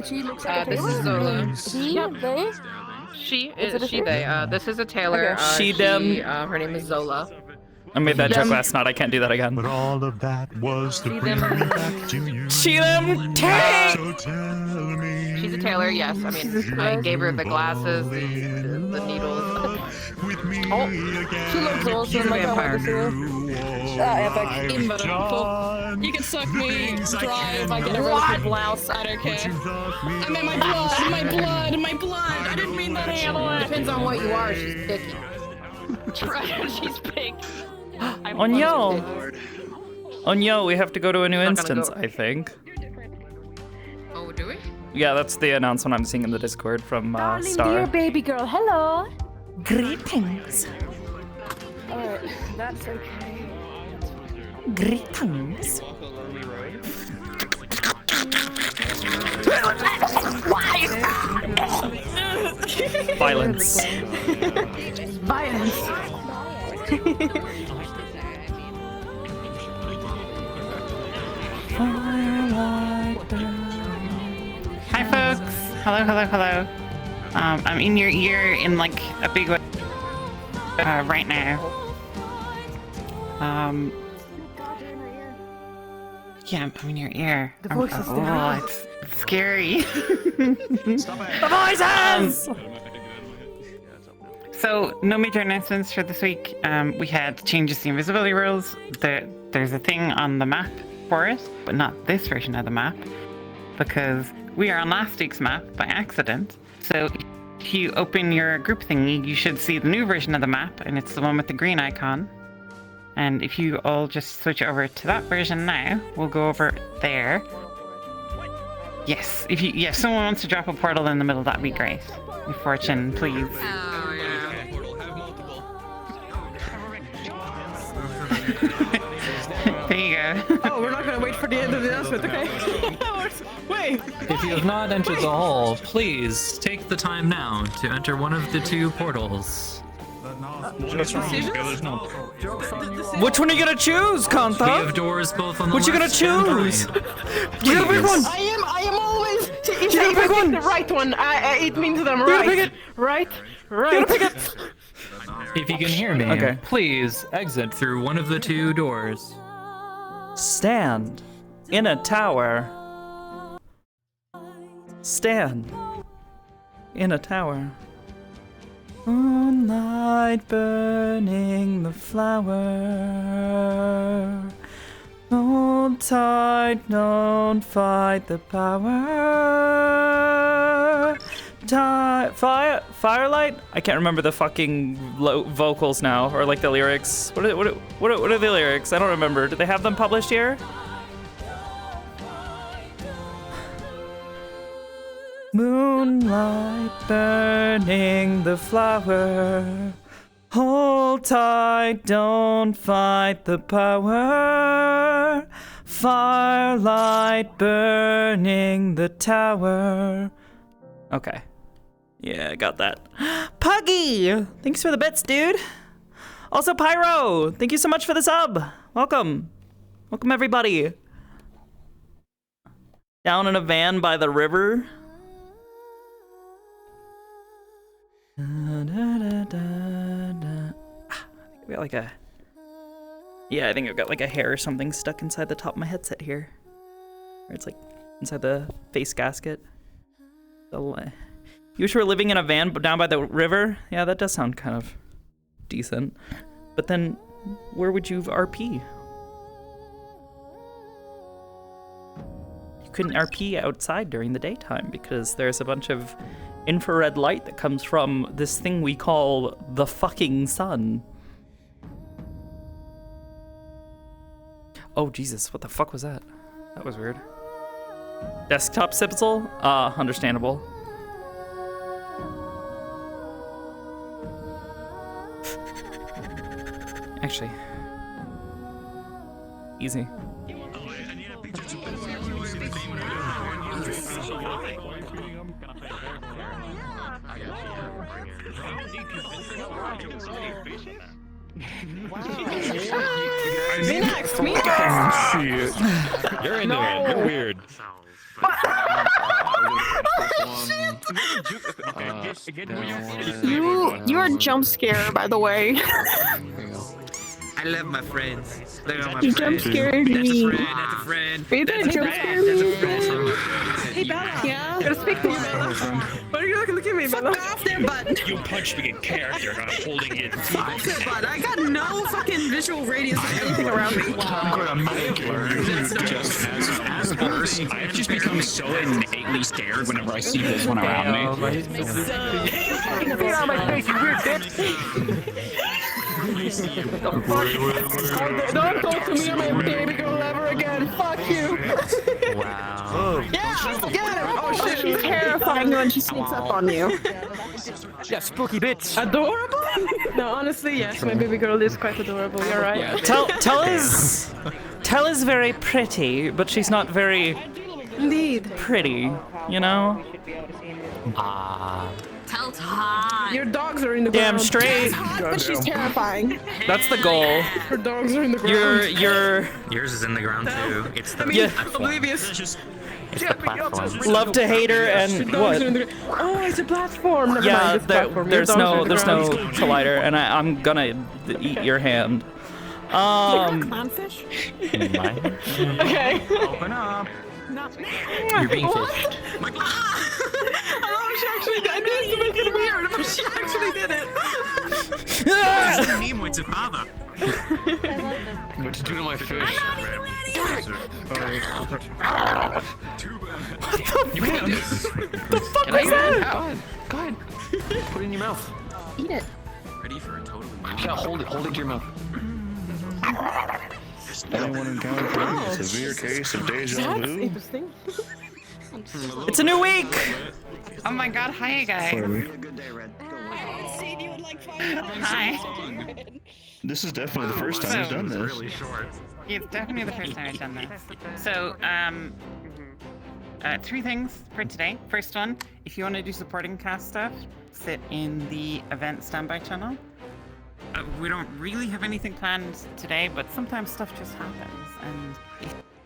She looks like a This is Zola. He, they? She Is it a she? they. This is a tailor. Okay. She, them. Her name is Zola. I made that joke last night. I can't do that again. But all of that was to bring me back to you. She, them, take! So tell me. She's a tailor, yes. I mean, I gave her the glasses, the needles. With me Oh, again. She looks awesome. Like, I want to see her. Epic. Imbecile. You can suck me dry if I get a What? really blouse. I don't care. I meant my blood. I didn't mean that animal. Depends on what you are. She's picky. She's picky. Onyo, we have to go to a new Not gonna instance, go. I think. Oh, do we? Yeah, that's the announcement I'm seeing in the Discord from Darling, Star. dear baby girl, hello. Greetings. Alright, that's okay. Greetings. Violence. Violence. Hi folks! Hello. I'm in your ear in like a big way right now. Yeah, I'm in your ear. The voice is it's scary. The voices! So, no major announcements for this week. We had changes to the invisibility rules. There's a thing on the map for it, but not this version of the map, because we are on last week's map by accident. So, if you open your group thingy, you should see the new version of the map, and it's the one with the green icon. And if you all just switch over to that version now, we'll go over there. Yes, if someone wants to drop a portal in the middle, that'd be great. Fortune, please. Oh, yeah. There you go. Oh, we're not gonna wait for the end of the announcement, okay? Wait. If you have not entered the hall, please take the time now to enter one of the two portals. Which one are you gonna choose, We have Kanta? doors both on the What you gonna left and choose? right. You gotta pick one! I am always. You gotta pick one! The right one. It means that I'm gotta pick it! Right. You gotta pick it! If you can hear me, Okay. please exit through one of the two doors. Stand in a tower. Stand in a tower. Moonlight burning the flower. Hold tight, don't fight the power. Firelight? I can't remember the fucking vocals now, or like the lyrics. What are the lyrics? I don't remember. Do they have them published here? Moonlight burning the flower. Hold tight, don't fight the power. Firelight burning the tower. Okay. Yeah, I got that. Puggy! Thanks for the bits, dude. Also, Pyro! Thank you so much for the sub. Welcome. Welcome, everybody. Down in a van by the river. I got like a... Yeah, I think I've got like a hair or something stuck inside the top of my headset here. Or it's like inside the face gasket. You wish you were living in a van down by the river? Yeah, that does sound kind of decent. But then, where would you RP? You couldn't RP outside during the daytime because there's a bunch of infrared light that comes from this thing we call the fucking sun. Oh, Jesus, what the fuck was that? That was weird. Desktop Sipsel? Understandable. Actually. Easy. Me next. You're into it. You're weird. You're a jump scare, by the way. I love my friends. They're my You jump scared me. That's a friend. Wait, that jump scared me. Hey, Bella. Yeah. Gotta speak to you, Bella. Why are you looking at me, Bella? Fuck off there, bud. You punched me in character, and I'm holding it. Fuck off there, bud. I got no fucking visual radius of anything around me. I've just become so innately scared whenever I see this one around me. Get out of my face, you weird bitch. Don't talk to me or my baby girl ever again. Fuck you. Wow. Yeah, get him. Oh Oh, shit. she's terrifying when she sneaks up on you. Yeah, spooky bitch. Adorable? No, honestly, yes, my baby girl is quite adorable. You're right. Tell is very pretty, but she's not very Indeed. pretty, you know? Tell Todd. Your dogs are in the Damn ground. straight. But she's terrifying. That's the goal. Her dogs are in the ground. You're Yours is in the ground too. It's the Yeah. platform. Oblivious. It's the platform. love to hate her Your and dogs are in what? the Oh, it's a platform. Never Yeah, mind, it's a platform. Your there's dogs are no in the ground. collider, and I'm gonna eat your hand. Clownfish? Okay. Open up. You're being fished. Oh, she actually did. I did to make it weird, but she actually did it. Nemo, it's a father. What you doing to my fish? You can do this. The fuck Can I was eat it? that? Go ahead. Put it in your mouth. Eat it. Ready for a totally Yeah, hold it to your mouth. Anyone encounter a severe case of deja That's vu? interesting. It's a new week. Oh my god, hi guys. Hi. This is definitely the first time we've done this. really short. It's definitely the first time I've done this. So, three things for today. First one, if you want to do supporting cast stuff, sit in the event standby channel. We don't really have anything planned today, but sometimes stuff just happens. And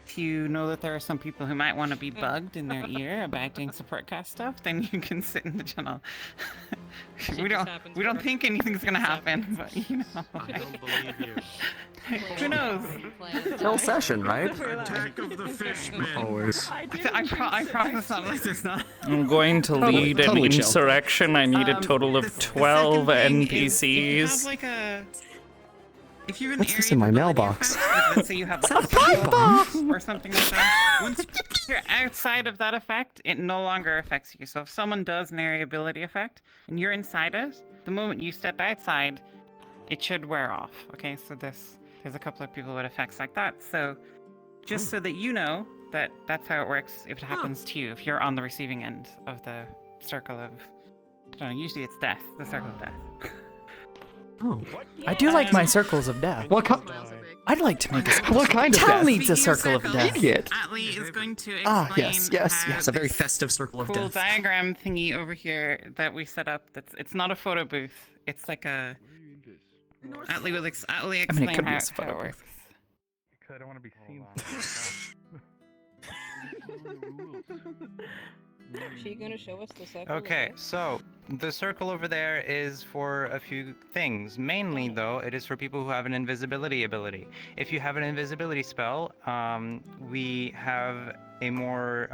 if you know that there are some people who might want to be bugged in their ear about doing support cast stuff, then you can sit in the channel. we don't think anything's gonna happen, but you know. I don't believe you. Who knows? Till session, right? Attack of the fishmen. Always. I promise not like there's not. I'm going to lead an totally chill. insurrection. I need a total of 12 NPCs. If you're in What's the this area in my with mailbox? ability effects, like, let's say you have like, a pipe bomb or something like that. Once you're outside of that effect, it no longer affects you. So if someone does an area ability effect and you're inside it, the moment you step outside, it should wear off. Okay, so there's a couple of people with effects like that. So just so that you know that that's how it works if it happens to you, if you're on the receiving end of the circle of, I don't know, usually it's death, the circle of death. I do like my circles of death. What kind? I'd like to make a What kind of Tell death? needs a circle of death. Idiot. Atlee is going to explain Ah, yes, yes, how yes. A very this festive circle of cool death. diagram thingy over here that we set up. It's not a photo booth. It's like a. Atlee will Atlee I mean, it explain could be how, a photo how it booth. works. I don't want to be seen. Is she gonna show us the circle? Okay, so the circle over there is for a few things. Mainly, though, it is for people who have an invisibility ability. If you have an invisibility spell, we have a more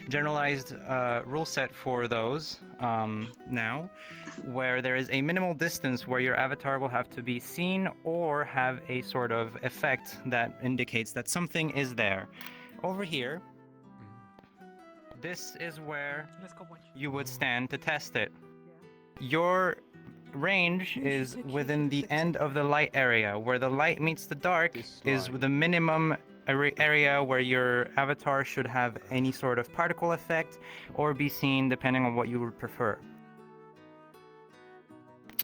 generalized rule set for those now, where there is a minimal distance where your avatar will have to be seen or have a sort of effect that indicates that something is there. Over here, this is where you would stand to test it. Your range is within the end of the light area. Where the light meets the dark is the minimum area where your avatar should have any sort of particle effect or be seen depending on what you would prefer.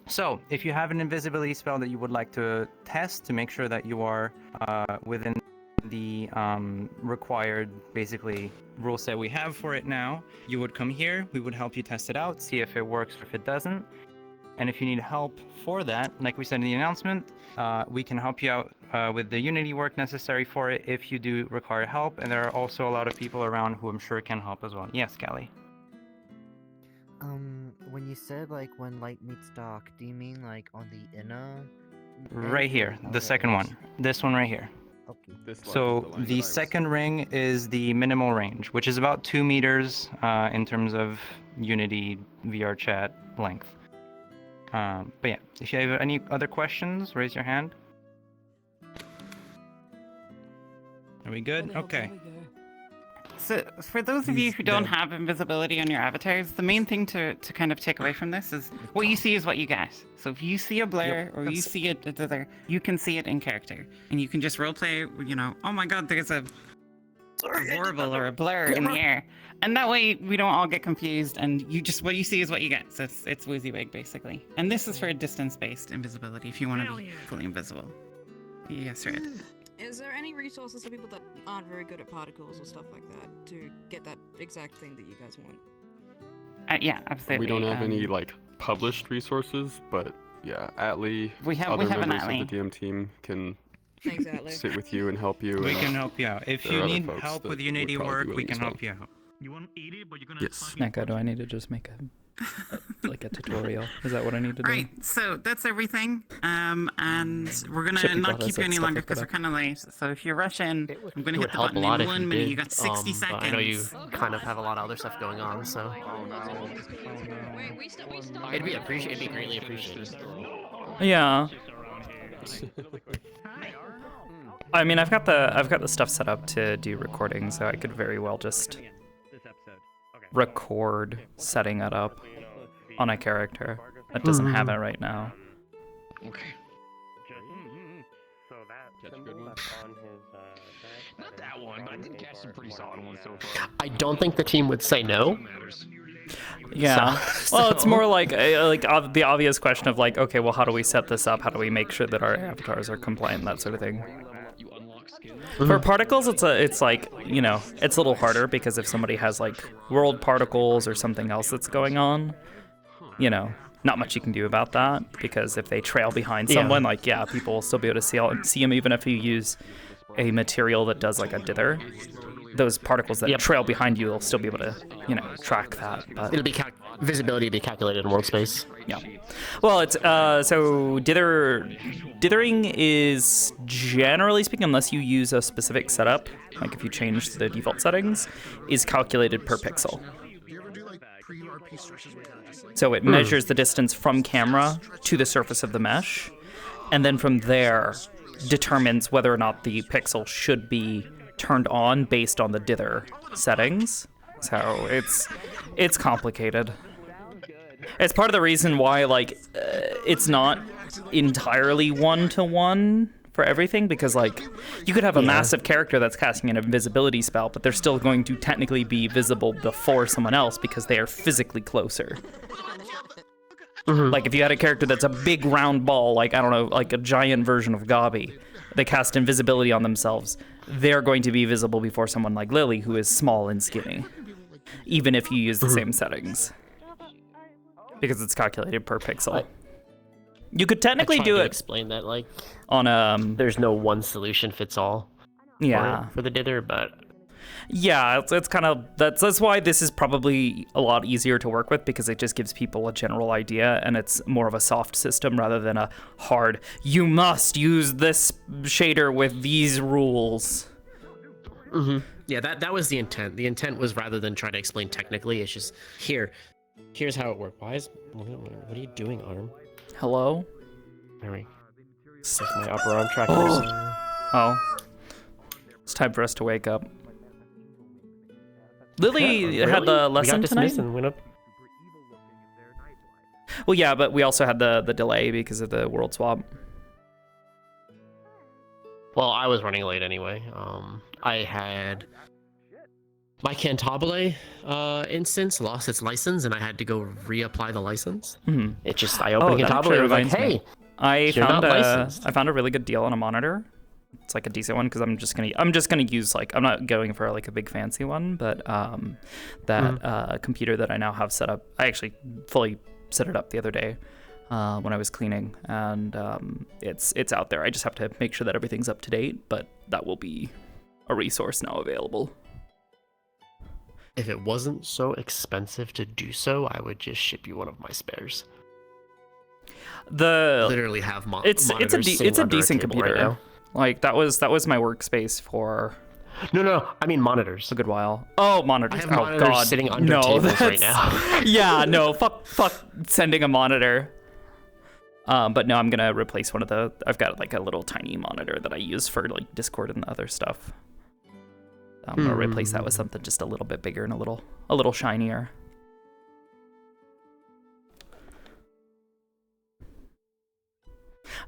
So, if you have an invisibility spell that you would like to test to make sure that you are within the required, basically, rule set we have for it now, you would come here, we would help you test it out, see if it works or if it doesn't. And if you need help for that, like we said in the announcement, we can help you out with the Unity work necessary for it if you do require help. And there are also a lot of people around who I'm sure can help as well. Yes, Callie? When you said like when light meets dark, do you mean like on the inner? Right here, the second one. This one right here. Okay. So the second ring is the minimal range, which is about 2 meters in terms of Unity VR chat length. But yeah, if you have any other questions, raise your hand. Are we good? Okay. So, for those of you who don't have invisibility on your avatars, the main thing to kind of take away from this is what you see is what you get. So if you see a blur or you see a dither, you can see it in character. And you can just roleplay, you know, oh my god, there's a warble or a blur in the air. And that way we don't all get confused and you just, what you see is what you get. So it's WYSIWYG basically. And this is for distance-based invisibility if you want to be fully invisible. Yes, Red. Is there any resources for people that aren't very good at particles or stuff like that to get that exact thing that you guys want? Yeah, absolutely. We don't have any like published resources, but yeah, Atlee, we have other an members Atlee. of the DM team can Thanks, Atlee. sit with you and help you. We and, can help you out. If there you are other need folks help that with would Unity probably be work, we willing can as well. help you out. You want 80, but you're gonna Yes. Neka, do I need to just make like a tutorial? Is that what I need to do? Right, so that's everything. And we're Should gonna be not brought keep us you up any stuff longer like because that. we're kind of late. So if you rush in, I'm gonna It hit would the help button a in lot if one you minute. did. You got 60 but seconds. I know you kind of have a lot of other stuff going on, so Wait, we still it'd be greatly appreciated. Yeah. I mean, I've got the stuff set up to do recording, so I could very well just record setting it up on a character that doesn't have it right now. Okay. So that's symbol that's on his Not that one, but I did catch some pretty solid ones so far. I don't think the team would say no. Yeah. So- Well, it's more like the obvious question of like, okay, well, how do we set this up? How do we make sure that our avatars are compliant, that sort of thing. For particles, it's like, you know, it's a little harder because if somebody has like world particles or something else that's going on, you know, not much you can do about that because if they trail behind someone, like, yeah, people will still be able to see them even if you use a material that does like a dither. Those particles that trail behind you will still be able to, you know, track that. But It'll be visibility will be calculated in world space. yeah. Well, it's so dithering is generally speaking, unless you use a specific setup, like if you change the default settings, is calculated per pixel. So it measures the distance from camera to the surface of the mesh, and then from there determines whether or not the pixel should be turned on based on the dither settings. So it's complicated. It's part of the reason why like it's not entirely one-to-one for everything, because like you could have a massive character that's casting an invisibility spell, but they're still going to technically be visible before someone else because they are physically closer. Like if you had a character that's a big round ball, like I don't know, like a giant version of Gabi, they cast invisibility on themselves, they're going to be visible before someone like Lily, who is small and skinny, even if you use the same settings, because it's calculated per pixel. You could technically do it. Explain that like on there's no one solution fits all. Yeah. For the dither, but yeah, it's kind of that's why this is probably a lot easier to work with, because it just gives people a general idea and it's more of a soft system rather than a hard, you must use this shader with these rules. Yeah, that was the intent. The intent was rather than try to explain technically, it's just here's how it worked. What are you doing, Arm? Hello? Harry. It's like my upper arm trackers. Oh. It's time for us to wake up. Lily had the lesson tonight? And went up. Well, yeah, but we also had the delay because of the world swap. Well, I was running late anyway. I had my Cantabile instance lost its license, and I had to go reapply the license. It just I opened Cantabile and was like, "Hey, I you're not licensed." found a really good deal on a monitor. It's like a decent one because I'm just gonna use like, I'm not going for like a big fancy one, but that computer that I now have set up, I actually fully set it up the other day when I was cleaning, and it's out there. I just have to make sure that everything's up to date, but that will be a resource now available. if it wasn't so expensive to do so, I would just ship you one of my spares. Literally have it's a decent computer. Right now. Like that was my workspace for. No, I mean monitors. A good while. Oh, monitors. I have oh monitors God, sitting under tables right now. Yeah, no, fuck sending a monitor. But no, I'm gonna replace one of the. I've got like a little tiny monitor that I use for like Discord and other stuff. I'm gonna replace that with something just a little bit bigger and a little shinier.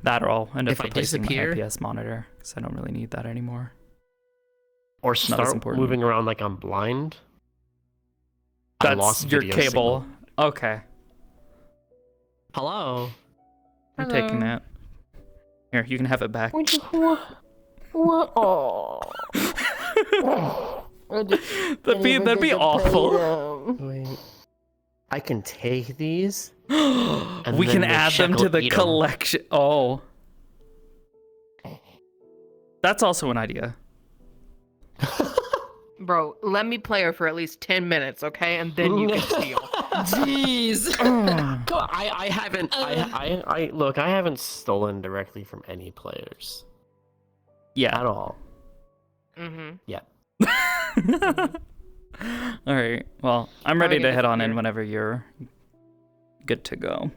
That or I'll end up replacing my IPS monitor because I don't really need that anymore. Or start moving around like I'm blind. I lost your video cable. signal. Okay. Hello. I'm taking that. Here, you can have it back. Oh. That'd be awful. Wait. I can take these. And we can add them to the collection. Oh. That's also an idea. Bro, let me play her for at least 10 minutes, okay? And then you can steal. Jeez. I haven't. Look. I haven't stolen directly from any players. Yeah. At all. Mm-hmm. Yeah. All right. Well, I'm ready to head on in whenever you're good to go.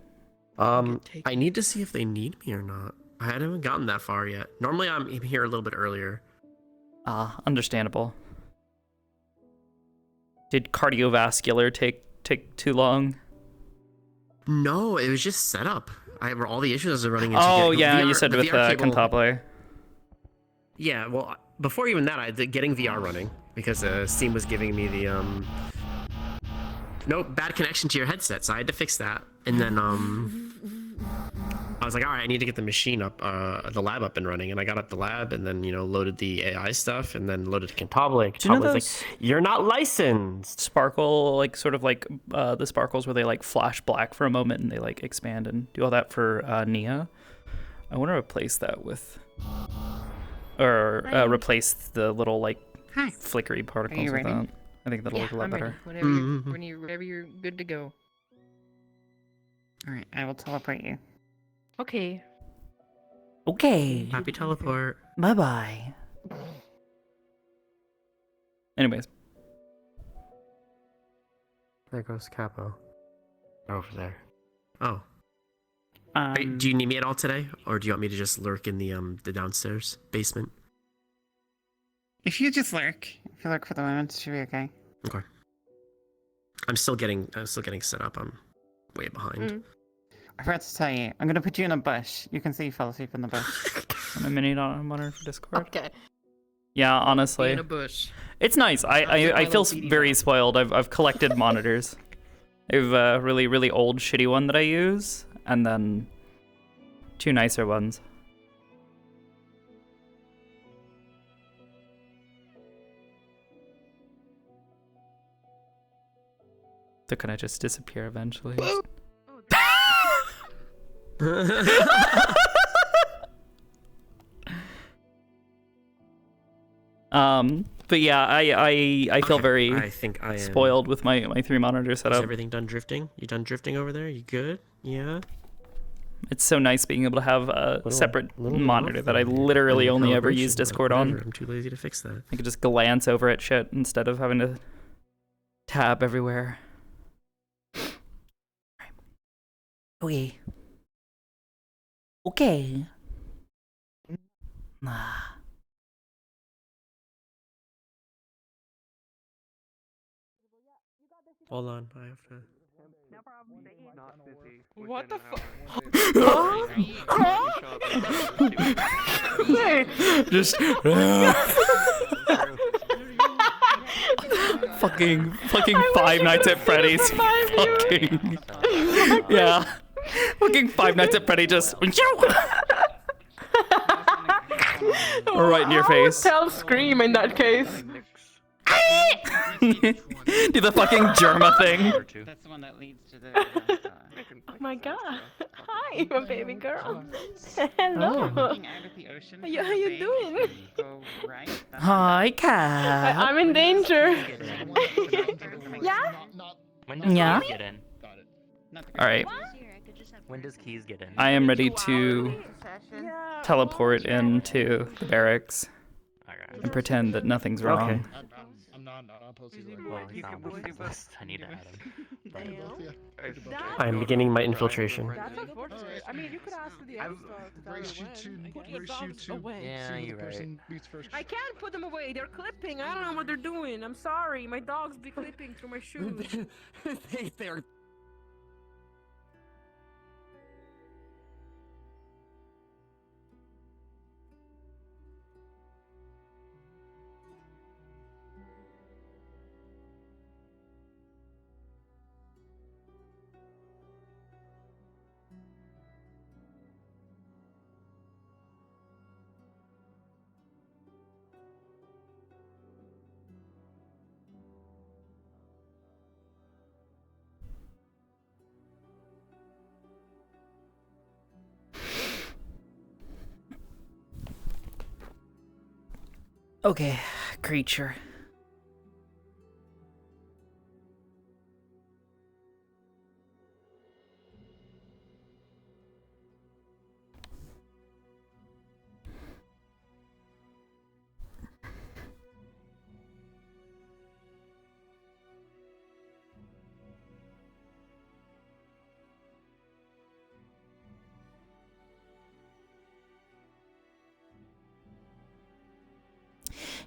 I need to see if they need me or not. I haven't gotten that far yet. Normally, I'm here a little bit earlier. Understandable. Did cardiovascular take too long? No, it was just setup. All the issues I was running into. Oh yeah, you said with Cantabile. Yeah, well, before even that, I did getting VR running because Steam was giving me the no bad connection to your headset, so I had to fix that. And then I was like, all right, I need to get the machine up, the lab up and running. And I got up the lab and then, loaded the AI stuff and then loaded Cantabile. Do you know those like, you're not licensed. Sparkle, like sort of like the sparkles where they like flash black for a moment and they like expand and do all that for Nia. I want to replace that with, or replace the little like flickery particles with that. I think that'll look a lot better. Whenever you're good to go. All right, I will teleport you. Okay. Okay. Happy teleport. Bye-bye. Anyways. There goes Capo. Over there. Oh. Do you need me at all today? Or do you want me to just lurk in the downstairs basement? If you just lurk, if you lurk for the moment, it should be okay. Okay. I'm still getting set up. I'm way behind. I forgot to tell you, I'm gonna put you in a bush. You can see you fell asleep in the bush. I'm a mini monitor for Discord. Okay. Yeah, honestly. In a bush. It's nice. I feel very spoiled. I've collected monitors. I have a really, really old shitty one that I use, and then 2 nicer ones. They're gonna just disappear eventually. But yeah, I feel very spoiled with my 3 monitor setup. Is everything done drifting? You done drifting over there? You good? Yeah. It's so nice being able to have a separate monitor that I literally only ever use Discord on. I'm too lazy to fix that. I could just glance over at shit instead of having to tab everywhere. Okay. Okay. Hold on, I have to. What the fuck? Just fucking Five Nights at Freddy's. Fucking yeah. Fucking Five Nights at Freddy just right in your face. Tell Scream in that case. Do the fucking Germa thing. That's the one that leads to the. Oh my god. Hi, my baby girl. Hello. Looking out at the ocean. How you doing? Go right. Hi, cat. I'm in danger. Yeah? When does Yeah? Keys get in? All right. When does Keys get in? I am ready to teleport into the barracks and pretend that nothing's wrong. I'm not opposed to that. Well, he's on the list. I need to add him. I am beginning my infiltration. That's unfortunate. I mean, you could ask for the other Race you to, Put your race you dogs to away. Yeah, see who you're the right. person beats first. I can't put them away. They're clipping. I don't know what they're doing. I'm sorry. My dogs be clipping through my shoes. They're Okay, creature.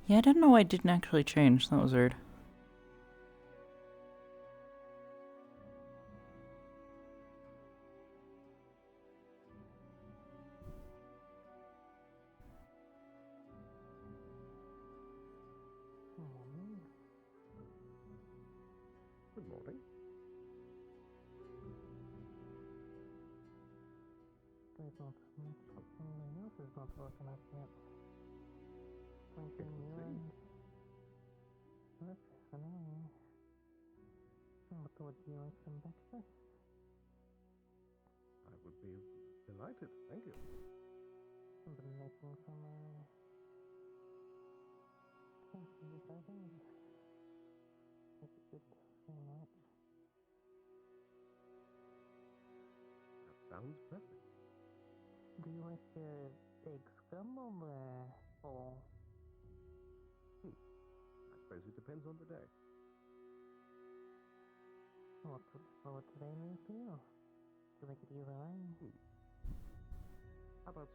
Yeah, I don't know why it didn't actually change. That was weird. Good morning. There's not much something else is not working out yet. Thinking you and that's annoying. What would you like some breakfast? I would be delighted, thank you. I've been making some fancy items. Thank you so much. That sounds perfect. Do you like egg scrambled or I suppose it depends on the day. What would today mean for you? Do you like it either way? How about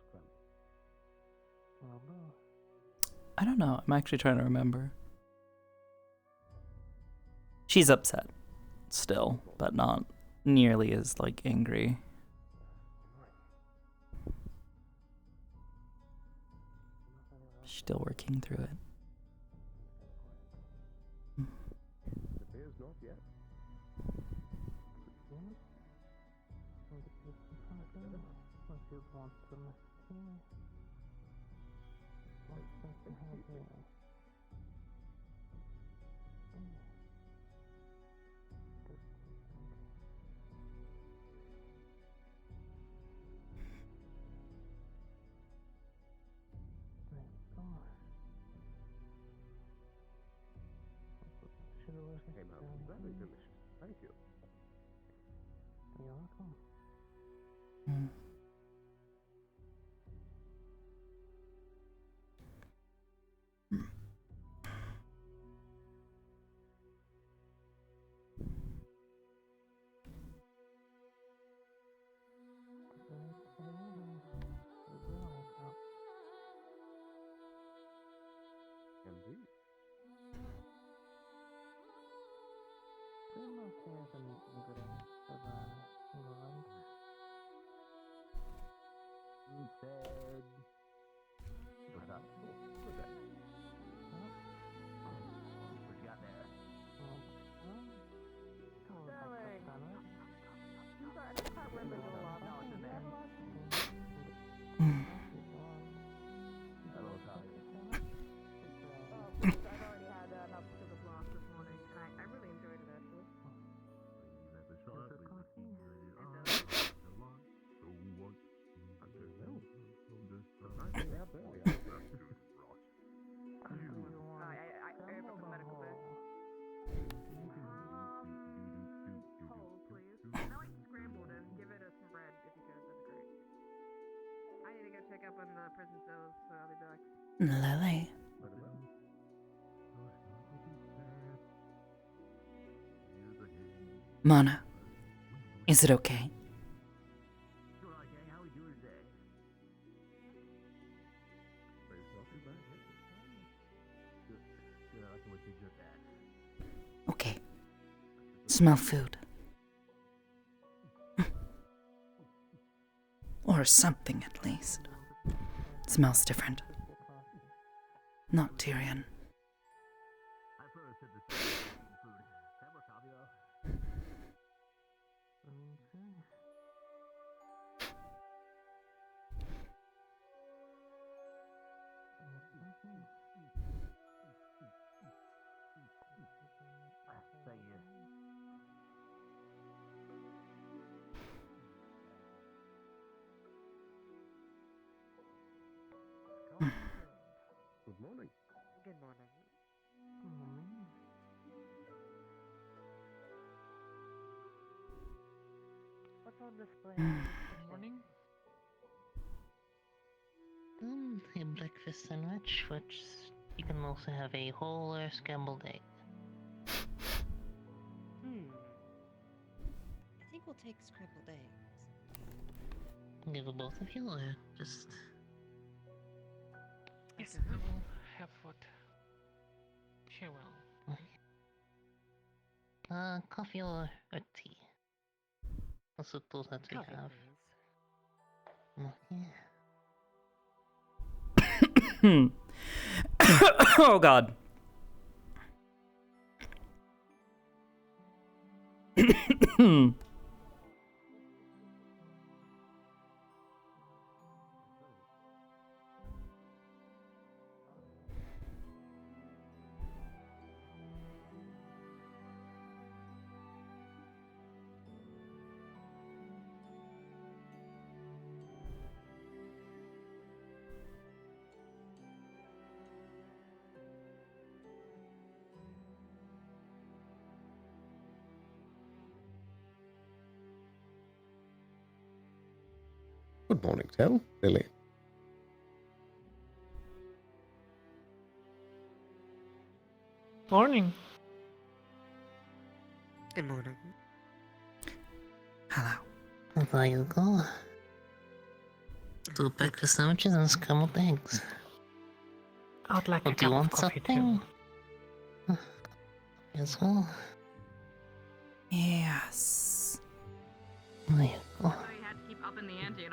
scrambled? I don't know. I'm actually trying to remember. She's upset still, but not nearly as like angry. Still working through it. The beer's not yet. Came out very delicious. Thank you. You're welcome. Indeed. prison cells, so I'll be back. Lily. Mana, is it okay? Okay. Smell food. Or something at least. Smells different. Not Tyrion. Good morning. Good morning. What's on display? Good morning. A breakfast sandwich, which you can also have a whole or scrambled egg. I think we'll take scrambled eggs. Give it both of you, or just... Yes, I will have what she will. Coffee or tea? Also those that we have. Okay. Oh god. Good morning, Tell. Lily. Morning. Good morning. Hello. There you go. 2 breakfast sandwiches and scrambled eggs. I would like a Do you cup of want coffee something? too. Yes, well. Yes. There you go.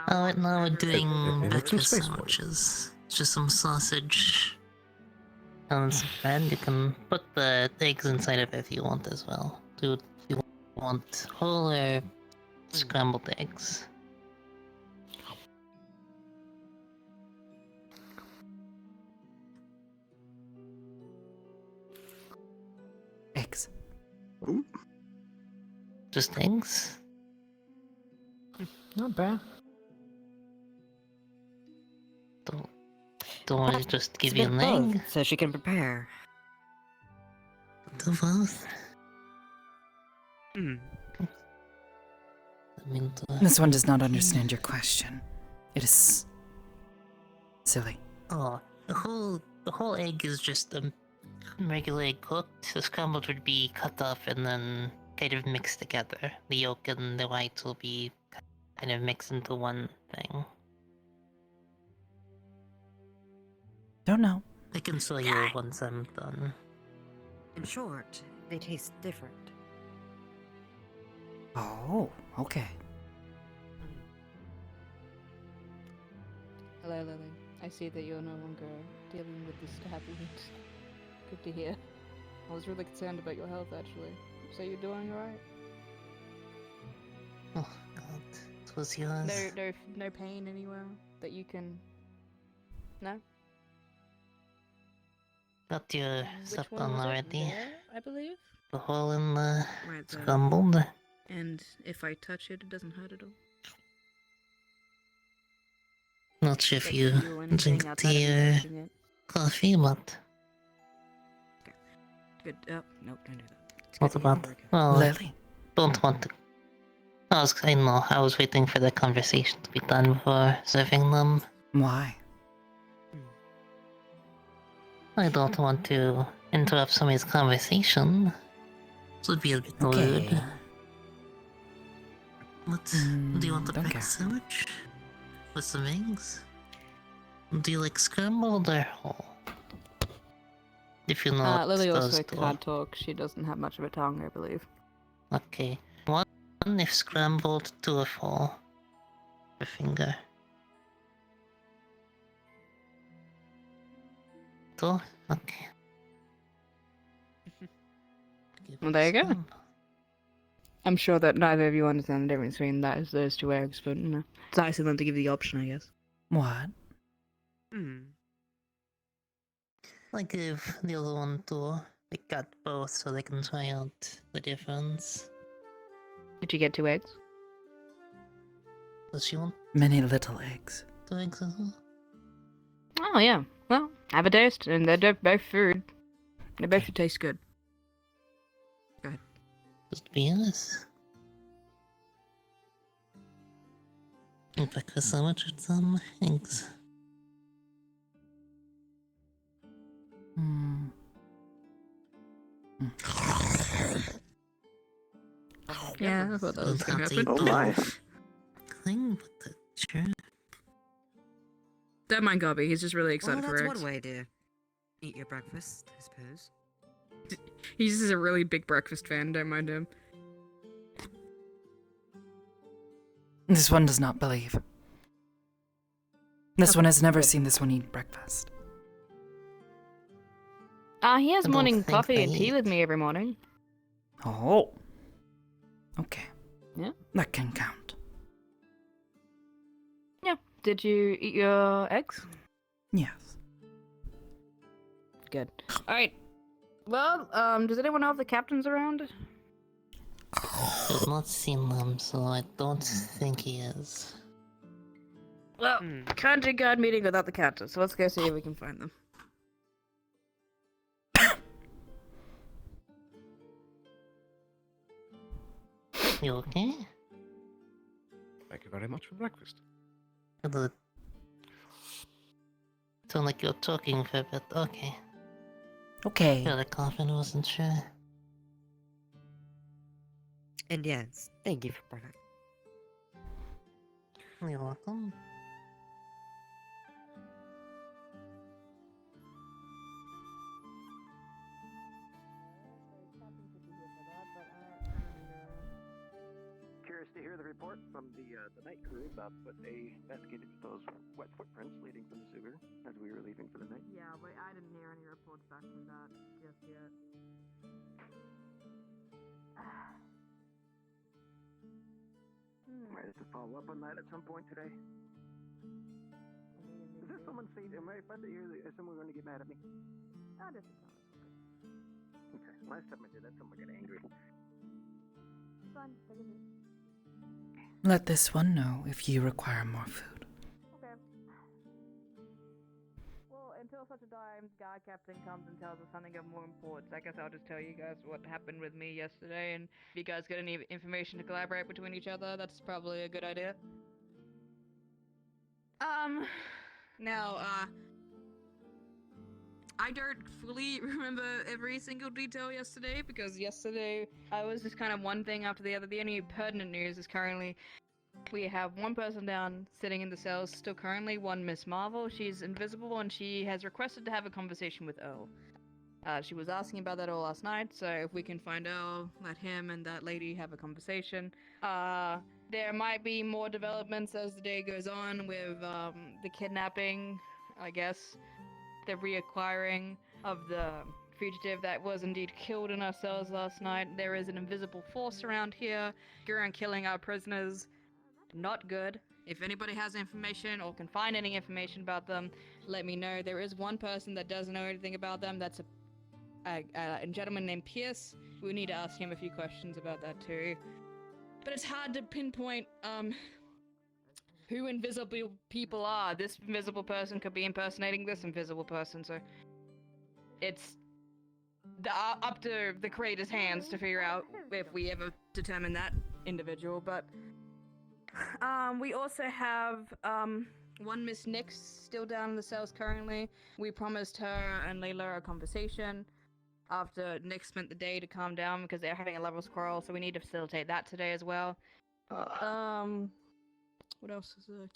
Oh, right now we're doing breakfast space for you. sandwiches. It's just some sausage and some bread. You can put the eggs inside of it if you want as well. Do you want whole or scrambled eggs? Eggs. Just eggs? Not bad. Don't worry, just give you an both, egg. so she can prepare. Do both. Hmm. This one does not understand your question. It is silly. Oh, the whole egg is just a regular egg cooked. The scrambled would be cut off and then kind of mixed together. The yolk and the white will be kind of mixed into one thing. Don't know. I can show you once I'm done. In short, they taste different. Oh, okay. Hello, Lily. I see that you're no longer dealing with this stabbing. Good to hear. I was really concerned about your health, actually. So you're doing alright? Oh god, it was yours. No pain anywhere that you can... No? Got your stuff done already. There, I believe? The hole in the Right there. scrambled. And if I touch it, it doesn't hurt at all? Not sure if Like, you feel anything drink outside of tea me or touching it? coffee, but Good. Nope, don't do that. It's what good to hear. about? We're good. Well, Lily. don't want to. I know. I was waiting for the conversation to be done before serving them. Why? I don't want to interrupt somebody's conversation. This would be a bit rude. What? Do you want the breakfast sandwich? With some eggs? Do you like scrambled or whole? If you know what Lily those also do. can't talk. She doesn't have much of a tongue, I believe. Okay. One if scrambled, two if whole. A finger. Two? Okay. Well, there you go. I'm sure that neither of you understand the difference between those two eggs, but it's nice of them to give you the option, I guess. What? I give the other one to they got both so they can try out the difference. Did you get 2 eggs? Does she want Many little eggs. 2 eggs as well? Oh, yeah. Well, have a taste, and they're both food. They both taste good. Go ahead. Just be honest. Breakfast sandwich with some eggs. Yeah, I thought that was gonna happen. Oh my. Thing, but sure. Don't mind Gobby, he's just really excited Well, for that's eggs. one way to eat your breakfast, I suppose. He's just a really big breakfast fan, don't mind him. This one does not believe. This one has never seen this one eat breakfast. He has I don't morning think coffee they and tea with me every morning. Oh. Okay. Yeah. That can count. Yeah. Did you eat your eggs? Yes. Good. Alright. Well, does anyone know if the captain's around? I've not seen them, so I don't think he is. Well, can't do guard meeting without the captain, so let's go see if we can find them. You okay? Thank you very much for breakfast. Good. Sound like you're talking for a bit. Okay. Okay. Got a cough and wasn't sure. And yes, thank you for bringing. You're welcome. Curious to hear the report from the night crew about what they investigated with those wet footprints leading from the sewer as we were leaving for the night. Yeah, but I didn't hear any reports back from that just yet. Might have to follow up on that at some point today. Is this someone saying, am I about to hear that someone going to get mad at me? Not just Okay, last time I did that, someone got angry. Fine, take a seat. Let this one know if you require more food. Okay. Well, until such a time, guard captain comes and tells us something of more importance, I guess I'll just tell you guys what happened with me yesterday, and if you guys get any information to collaborate between each other, that's probably a good idea. Now, I don't fully remember every single detail yesterday, because yesterday I was just kind of one thing after the other. The only pertinent news is currently we have one person down sitting in the cells still currently, one Miss Marvel. She's invisible and she has requested to have a conversation with Earl. She was asking about that all last night, so if we can find Earl, let him and that lady have a conversation. There might be more developments as the day goes on with the kidnapping, I guess. The reacquiring of the fugitive that was indeed killed in our cells last night. There is an invisible force around here, around killing our prisoners. Not good. If anybody has information or can find any information about them, let me know. There is one person that doesn't know anything about them. That's a gentleman named Pierce. We need to ask him a few questions about that too. But it's hard to pinpoint who invisible people are. This invisible person could be impersonating this invisible person, so it's up to the creator's hands to figure out if we ever determine that individual. But we also have One Miss Nix still down in the cells currently. We promised her and Layla a conversation after Nick spent the day to calm down because they're having a level quarrel, so we need to facilitate that today as well. What else is there?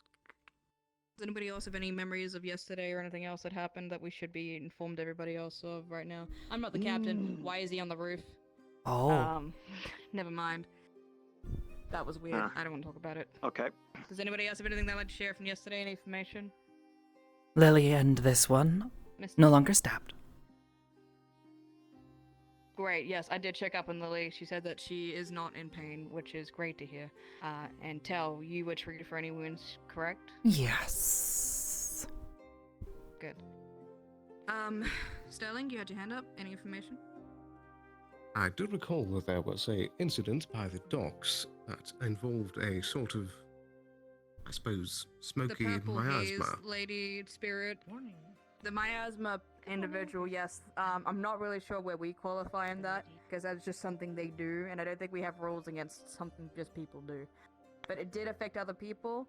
Does anybody else have any memories of yesterday or anything else that happened that we should be informed everybody else of right now? I'm not the captain. Why is he on the roof? Oh. Never mind. That was weird. I don't want to talk about it. Okay. Does anybody else have anything they'd like to share from yesterday? Any information? Lily and this one Miss- no longer stabbed. Great, yes, I did check up on Lily. She said that she is not in pain, which is great to hear. And Tell, you were treated for any wounds, correct? Yes. Good. Sterling, you had your hand up. Any information? I do recall that there was a incident by the docks that involved a sort of, I suppose, smoky The purple haze miasma. lady spirit. The miasma individual, yes. I'm not really sure where we qualify in that, because that's just something they do, and I don't think we have rules against something just people do. But it did affect other people,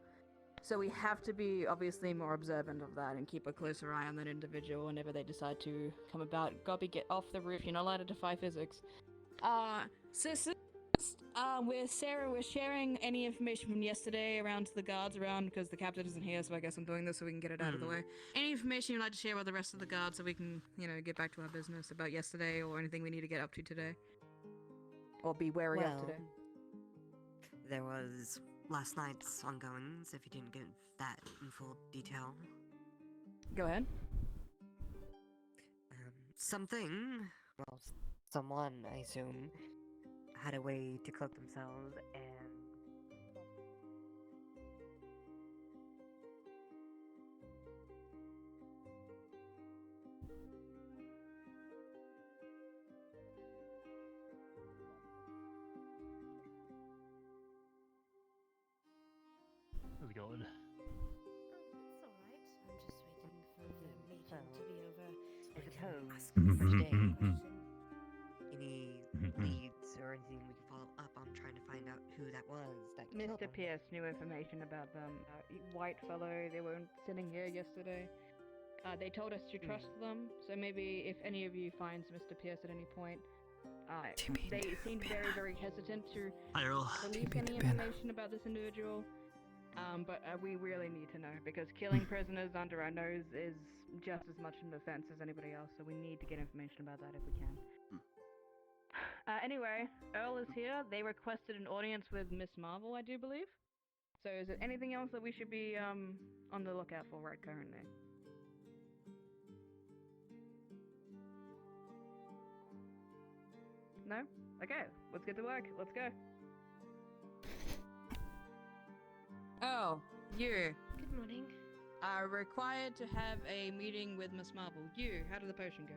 so we have to be obviously more observant of that and keep a closer eye on that individual whenever they decide to come about. Gobby, get off the roof. You're not allowed to defy physics. Sis, with Sarah, we're sharing any information from yesterday around to the guards around because the captain isn't here, so I guess I'm doing this so we can get it out of the way. Any information you'd like to share with the rest of the guards so we can, get back to our business about yesterday or anything we need to get up to today? Or be wary of today? There was last night's ongoings, if you didn't get that in full detail. Go ahead. Someone, I assume, had a way to cloak themselves and... How's it going? It's alright. I'm just waiting for the meeting to be over. Ask for today. Any leads or anything we can follow up on trying to find out who that was that killed Mr. them? Pierce knew information about them. White fellow, they were sitting here yesterday. They told us to trust them, so maybe if any of you finds Mr. Pierce at any point, they seemed very, very hesitant to release any information about this individual. But we really need to know, because killing prisoners under our nose is just as much an offense as anybody else, so we need to get information about that if we can. Anyway, Earl is here. They requested an audience with Miss Marvel, I do believe. So is there anything else that we should be on the lookout for right currently? No? Okay, let's get to work. Let's go. Oh, you. Good morning. Are required to have a meeting with Miss Marvel. You, how did the potion go?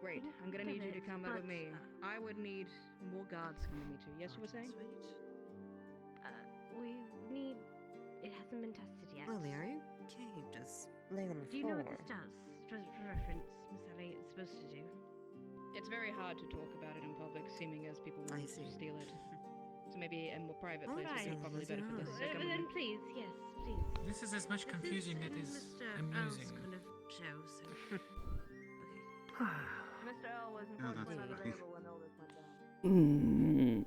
Great, I'm gonna need you to come over with me. I would need more guards coming with me too. Yes, you were saying? We need... It hasn't been tested yet. Lily, are you okay? Just lay on the floor. Do you know what this does? For reference, Miss Ellie, it's supposed to do. It's very hard to talk about it in public, seeming as people want to steal it. So maybe a more private place would be probably better for this. So come with Then me. please, yes, please. This is as much confusing as it is amusing. Kind of show, so... Mr. Earl was unfortunately not available when all this went down.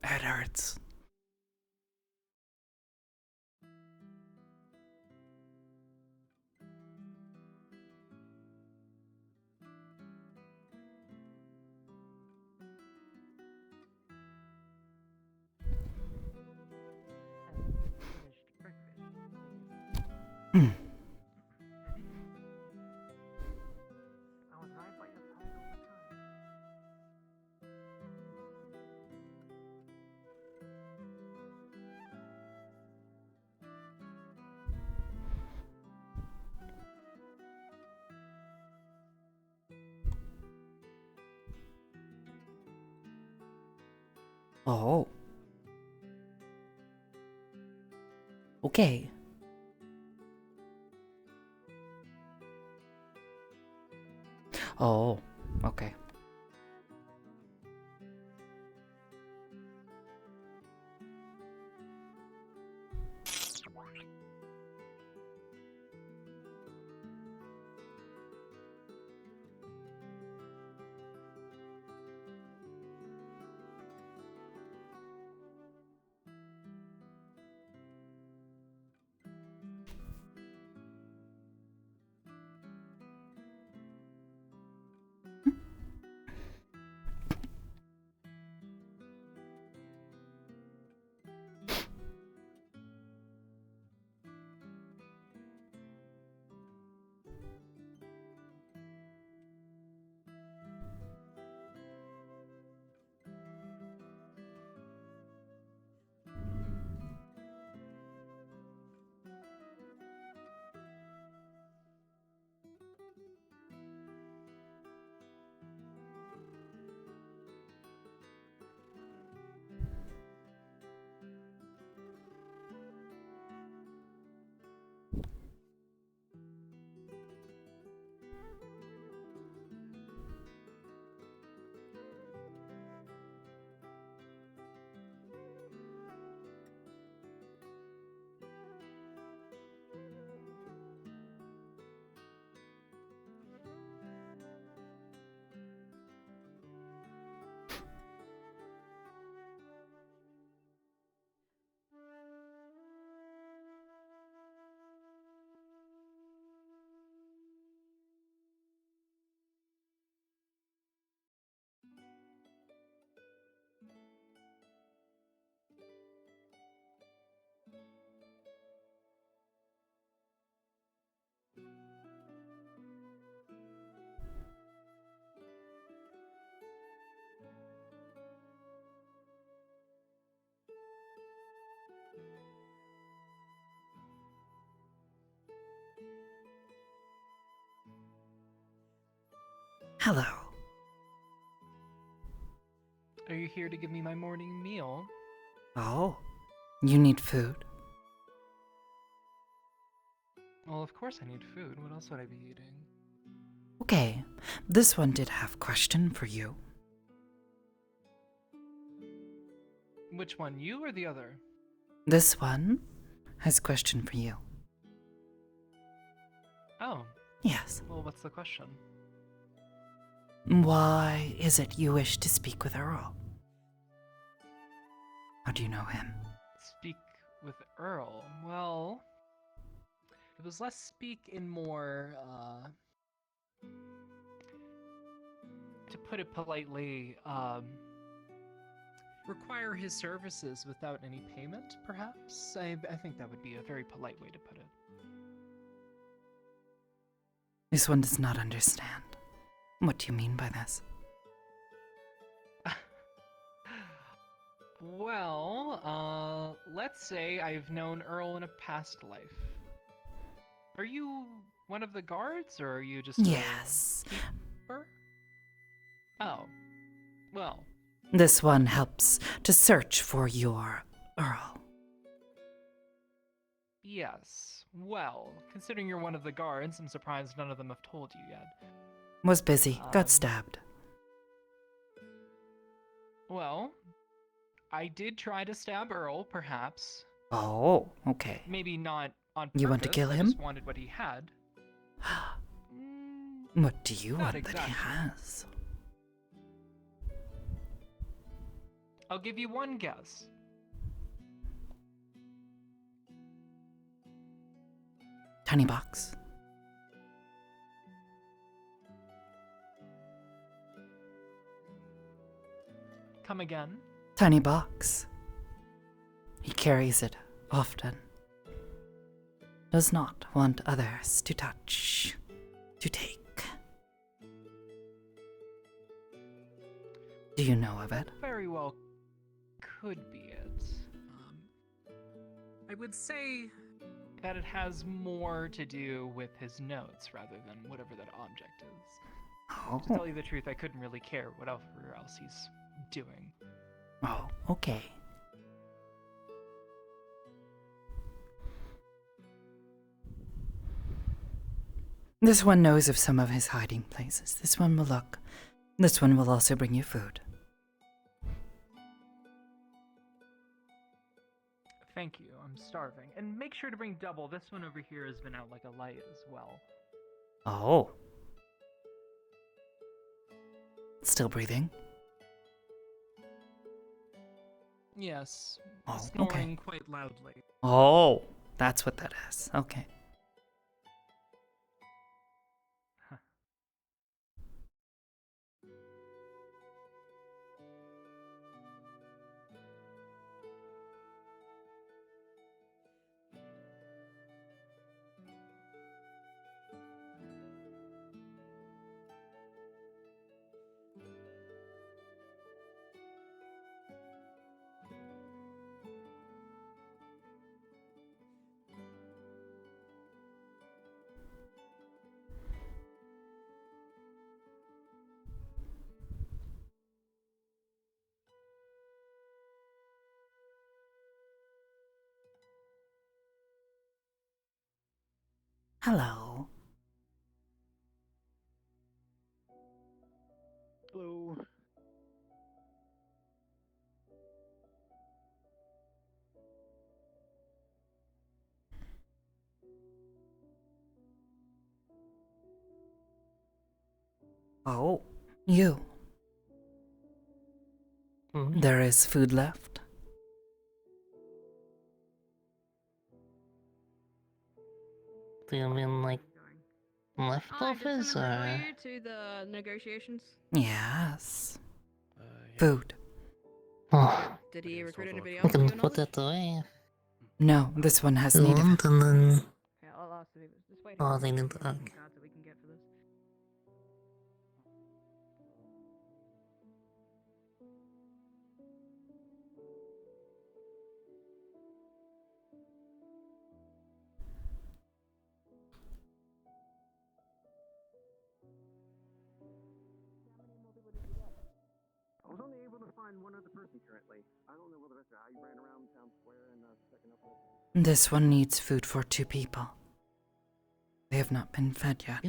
It hurts. Oh. Okay. Oh, okay. Hello. Are you here to give me my morning meal? Oh, you need food? Well, of course I need food. What else would I be eating? Okay, this one did have question for you. Which one, you or the other? This one has question for you. Oh. Yes. Well, what's the question? Why is it you wish to speak with Earl? How do you know him? Speak with Earl. Well, it was less speak and more, to put it politely, require his services without any payment, perhaps? I think that would be a very polite way to put it. This one does not understand. What do you mean by this? Well, let's say I've known Earl in a past life. Are you one of the guards, or are you just Yes. a keeper? Oh, well. This one helps to search for your Earl. Yes. Well, considering you're one of the guards, I'm surprised none of them have told you yet. Was busy, got stabbed. Well, I did try to stab Earl, perhaps. Oh, okay. Maybe not on purpose. You want to kill I him? just wanted what he had. What do you Not want that he exactly. has? I'll give you one guess. Tiny box. Come again? Tiny box. He carries it often. Does not want others to touch, to take. Do you know of it? Very well could be it. I would say that it has more to do with his notes rather than whatever that object is. Oh. To tell you the truth, I couldn't really care whatever else he's doing. Oh, okay. This one knows of some of his hiding places. This one will look. This one will also bring you food. Thank you, I'm starving. And make sure to bring double. This one over here has been out like a light as well. Oh. Still breathing? Yes, Oh, snoring okay. quite loudly. Oh, that's what that is. Okay. Hello. Hello. Oh, you. There is food left. Do you mean like leftovers Did someone or? invite you to the negotiations? Yes. Food. Oh, Did he recruit anybody I else? to can your put knowledge? that away. No, this one has You need of want, it. and then Yeah, I'll ask if just wait. oh, they need to. cards that we can get for this. to find one other person currently. I don't know where the rest are. I ran around town square and checking up with. This one needs food for 2 people. They have not been fed yet.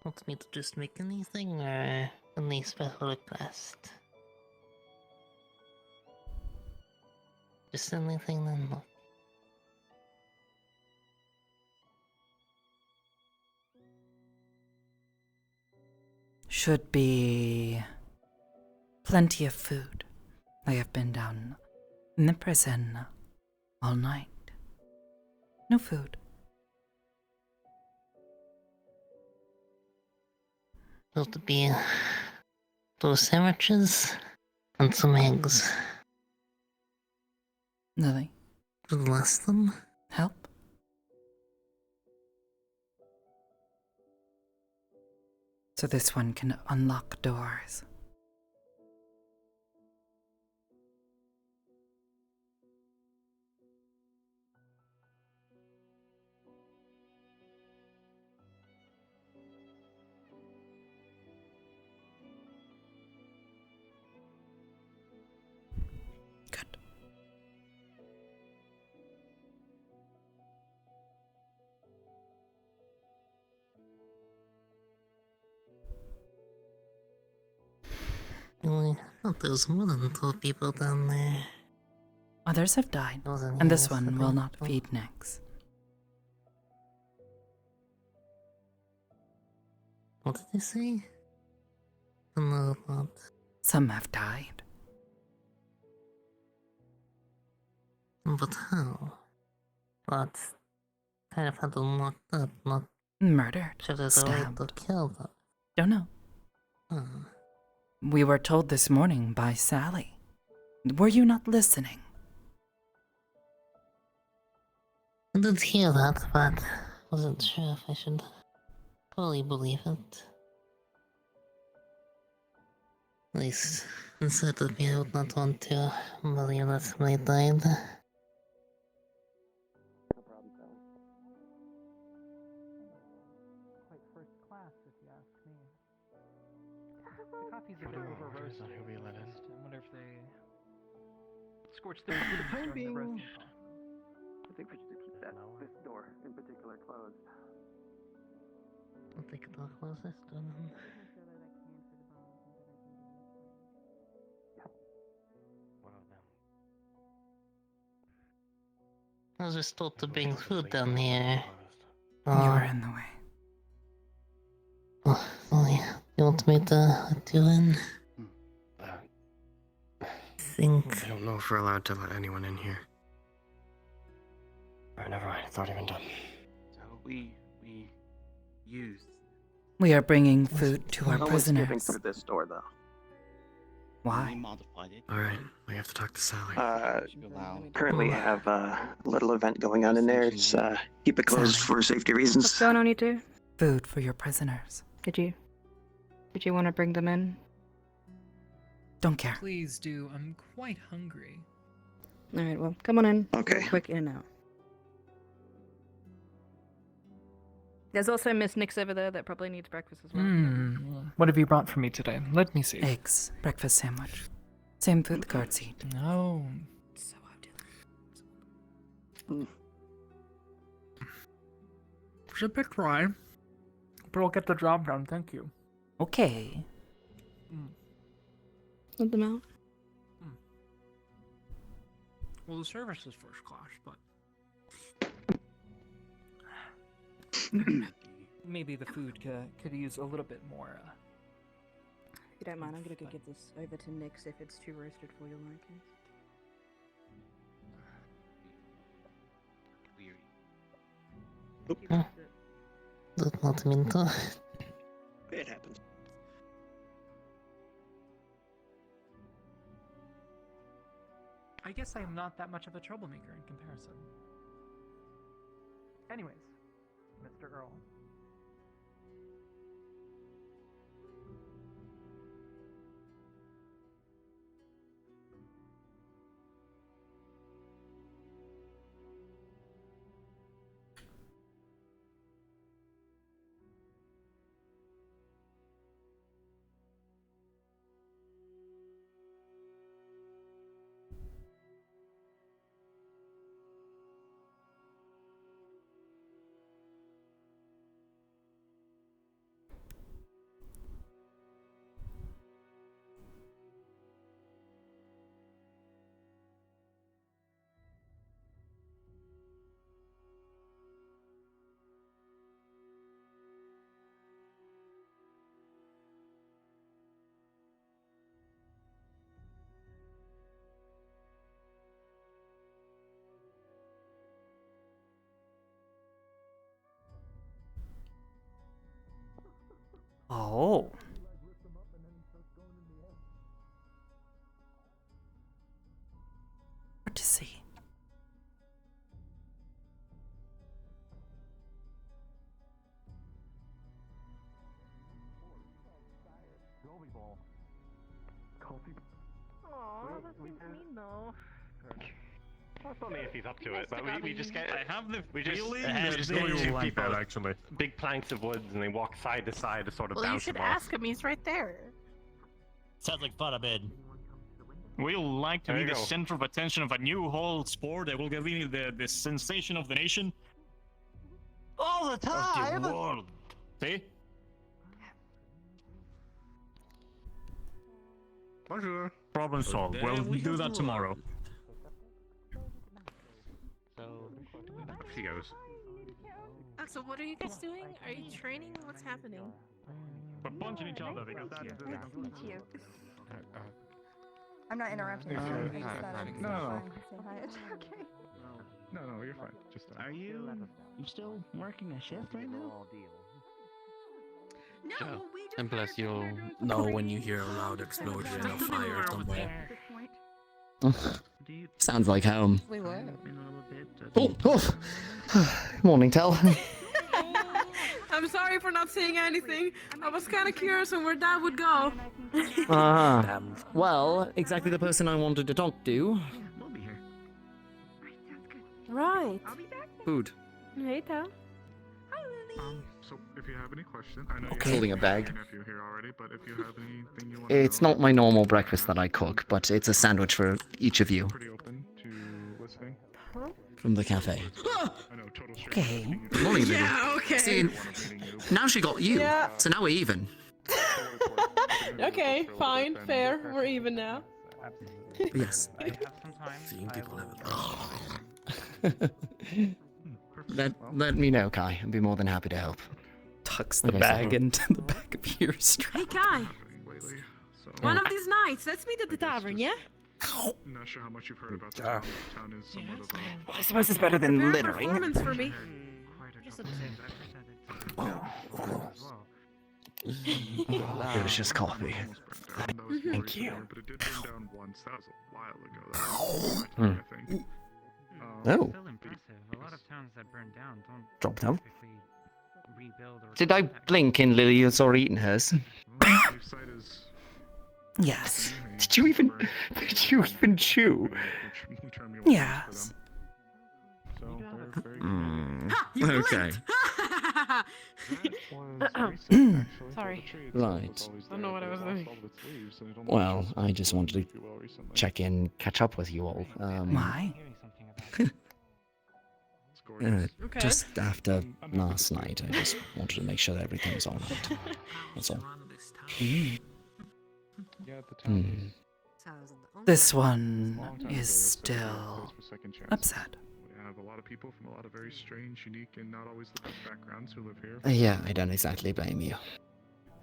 Want me to just make anything or any special request? Just anything then. Look. Should be plenty of food. I have been down in the prison all night. No food. Will to be those sandwiches and some eggs. Lily. To last them. Help? So this one can unlock doors. I thought there was more than 12 people down there. Others have died, Wasn't and here this one yesterday. will not feed next. What did they say? No, not. Some have died. But how? But kind of had them locked up, not Murdered. sure there's a way to Stabbed. kill them. Don't know. Huh. We were told this morning by Sally. Were you not listening? I did hear that, but wasn't sure if I should fully believe it. At least inside of me, I would not want to believe that somebody died. No problem, Sally. Quite first class, if you ask me. The coffee's a bit over roasted. Who we let in? I wonder if they scorched their feet time during the roasting being- process. I think we should keep this door in particular closed. I think I'll close this door then. One of them. I was just told to bring food down here. You were in the way. Oh yeah. You want me to let you in? Think. I don't know if we're allowed to let anyone in here. Alright, never mind. It's already been done. So we used. We are bringing food to our No one's skipping prisoners. through this door though. Why? Modified it. Alright, we have to talk to Sally. Currently have a little event going on in there. It's keep it closed Sally. for safety reasons. What's going on, you two? Food for your prisoners. Did you want to bring them in? Don't care. Please do. I'm quite hungry. All right, well, come on in. Okay. Real quick, in and out. There's also Miss Nix over there that probably needs breakfast as well. What have you brought for me today? Let me see. Eggs. Breakfast sandwich. Same food the guards eat. Oh. So It's a bit dry, but I'll get the job done. Thank you. Okay. Let them out. Well, the service is first class, but maybe the food could use a little bit more. If you don't mind, I'm gonna go give this over to Nix if it's too roasted for your liking. Did not mean to. It happens. I guess I am not that much of a troublemaker in comparison. Anyways, Mr. Earl. Oh. Hard to see. Aw, that seems mean though. That's only if he's up to it, but we just get. I have the We just, feeling we that just they get will two like people, that, actually. big planks of woods, and they walk side to side to sort of Well, you bounce should them off. ask him. He's right there. Sounds like fun, I'm in. We'll like to There be you the go. center of attention of a new whole sport that will give me the sensation of the nation. All the Of the time. world. See? Bonjour. Problem solved. We'll do that tomorrow. So, She goes. So what are you guys doing? Are you training? What's happening? We're punching each other because Nice to meet you. I'm not interrupting. If you. you're- You just thought I'd no, no. fine to say hi. It's okay. No, you're fine. Just Are you still working a shift right now? No, we just And plus, you'll know when you hear a loud explosion of fire somewhere. Sounds like home. We were. Morning, Tell. I'm sorry for not saying anything. I was kind of curious on where Dad would go. Well, exactly the person I wanted to talk to. Right. Food. Hey, Tal. So if you have any questions, I know Okay. Holding a bag. Nephew here already, but if you have anything you want It's not my normal breakfast that I cook, but it's a sandwich for each of you. pretty open to listening. From the cafe. I know, total Okay. Good morning, Lily. Yeah, okay. See, now she got you, Yeah. so now we're even. Okay, fine, fair. We're even now. Yes. Seeing people Let me know, Kai. I'd be more than happy to help. Tucks the Okay, so- bag into the back of your strap. Hey, Kai. One of these nights, let's meet at the tavern, yeah? I'm not sure how much you've heard about this town. This town is somewhat of a... I suppose it's better than Prepare a littering. performance for me. Delicious coffee. Thank you. But it did burn down once. That was a while ago. That was my time, I think. Oh. Still impressive. A lot of towns that burn down don't Drop down. typically rebuild or Did I blink and Lily has already eaten hers? Yes. Did you even chew? Yes. Okay. Sorry. Right. I don't know what I was doing. Well, I just wanted to check in, catch up with you all. Why? Okay. Just after last night, I just wanted to make sure that everything was alright. That's all. Hmm. This one is still upset. We have a lot of people from a lot of very strange, unique, and not always the best backgrounds who live here. Yeah, I don't exactly blame you.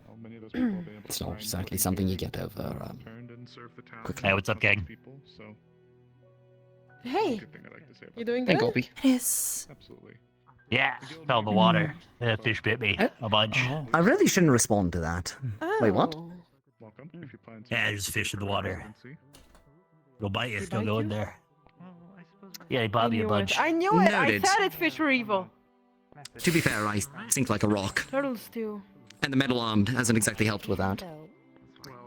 Well, many of those people have been able It's to not find exactly work something you and get over turned and served the town. quickly. Hey, what's up, gang? People, so Hey, good thing I'd like to say about you doing Hey, good? Gopi. Yes. Absolutely. Yeah, fell in the water. The fish bit me a bunch. I really shouldn't respond to that. Wait, what? Oh. Welcome. If you plan to Yeah, there's fish in the water. see. Go bite you. They Don't bite go you? in there. Yeah, they bought me a bunch. I knew it. I Noted. said it. Fish were evil. To be fair, I sink like a rock, Turtles too. and the metal arm hasn't exactly helped with that.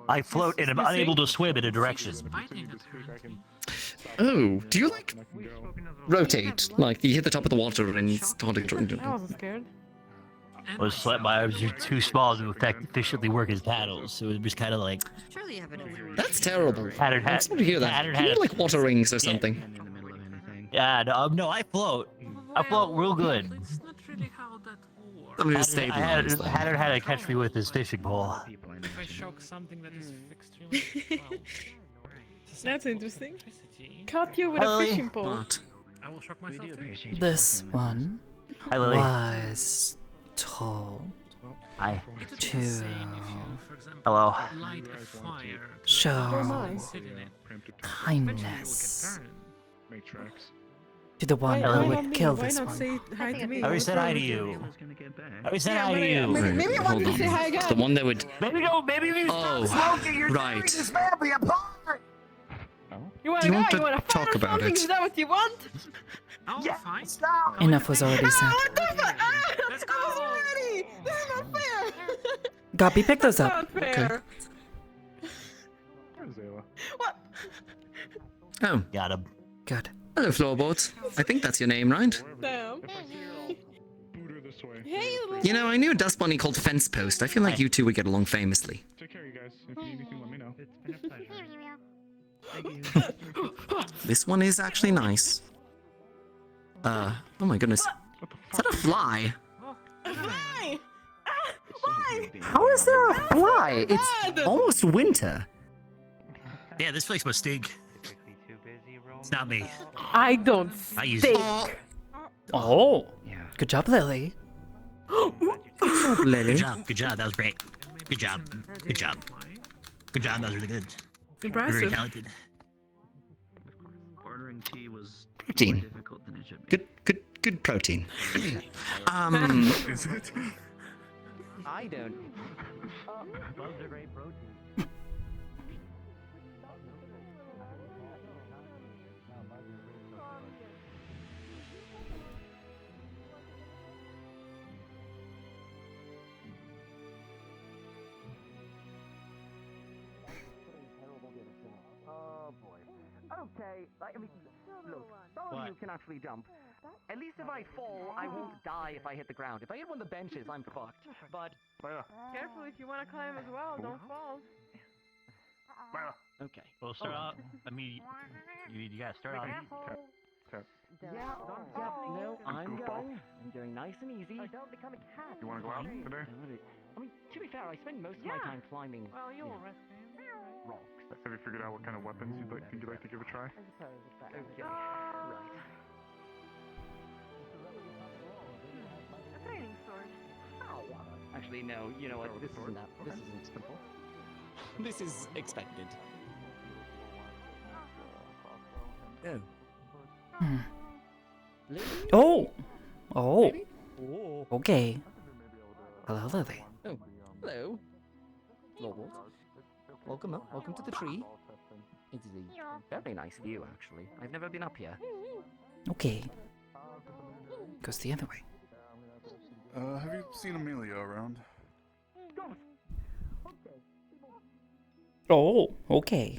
I float and am unable to swim in a direction. Oh, do you like rotate? Like you hit the top of the water and you start to. I wasn't scared. My arms are too small to efficiently work as paddles, so it was kind of like Surely you have an That's terrible. Pattern I'm hat- sorry to hear that. pattern Can you hat- like water rings or something? yeah. No, I float. I float real good. I'm just stabilized. Hatter had to catch me with his fishing pole. If I shock something that is extremely well, That's interesting. Caught you with a Lily. fishing pole. What? I will shock myself. Too. This one Hi, Lily. was told Hi. to Hello. Light a fire. show my. Sit in it. kindness. Make tracks. To the one Why who not would me? kill Why this not one. say hi to me? I already What's said wrong hi to with you. I already said Yeah, hi but to you. maybe I want you to say hi again. The one that would. Maybe you Oh, stop smoking. You're right. tearing this family apart. You want Do to you want go? to You want to talk about something? it? Is that what you want? Oh, Yeah, fine. stop. Enough was already said. What the fuck? Let's go. I wasn't ready. This is not fair. Guppy, pick those That's up. not fair. Where's Ayla? What? Oh, Got him. Good. hello, Floorboards. I think that's your name, right? Damn. Boot her this way. Hey, little. You know, I knew a dust bunny called Fence Post. I feel like you two would get along famously. Take care, you guys. If you need anything, let me know. It's been a pleasure. Thank you. This one is actually nice. Oh my goodness. Is that a fly? Fly. Fly. How is there a fly? It's almost winter. Yeah, this place must stink. It's not me. I don't I use stink. Oh. Good job, Lily. Good job, Lily. Good job. Good job. That was great. Good job. Good job. Good job. That was really good. You're very Impressive. talented. Ordering tea was Protein. more difficult than it should be. Good protein. Is it? I don't. Bugs are great protein. Oh boy. Okay, I mean, look, some of you can actually jump. At least if I fall, I won't die if I hit the ground. If I hit one of the benches, I'm fucked. But Careful if you want to climb as well. Don't fall. okay. Well, start out. I mean, you gotta start out. Yeah, no, I'm going. I'm going nice and easy. Don't become a cat. You want to go out today? I mean, to be fair, I spend most of my time climbing Well, you'll know, risk it. rocks. Have you figured out what kind of weapons you'd like to give a try? I suppose it's better. Okay, right. A training sword. Actually, no. You know what? This isn't that. This isn't simple. This is expected. Oh. Hmm. Oh. Oh. Okay. Hello, Lily. Oh, hello. Lord. Welcome up. Welcome to the tree. It's a very nice view, actually. I've never been up here. Okay. Goes the other way. Have you seen Amelia around? Oh, okay.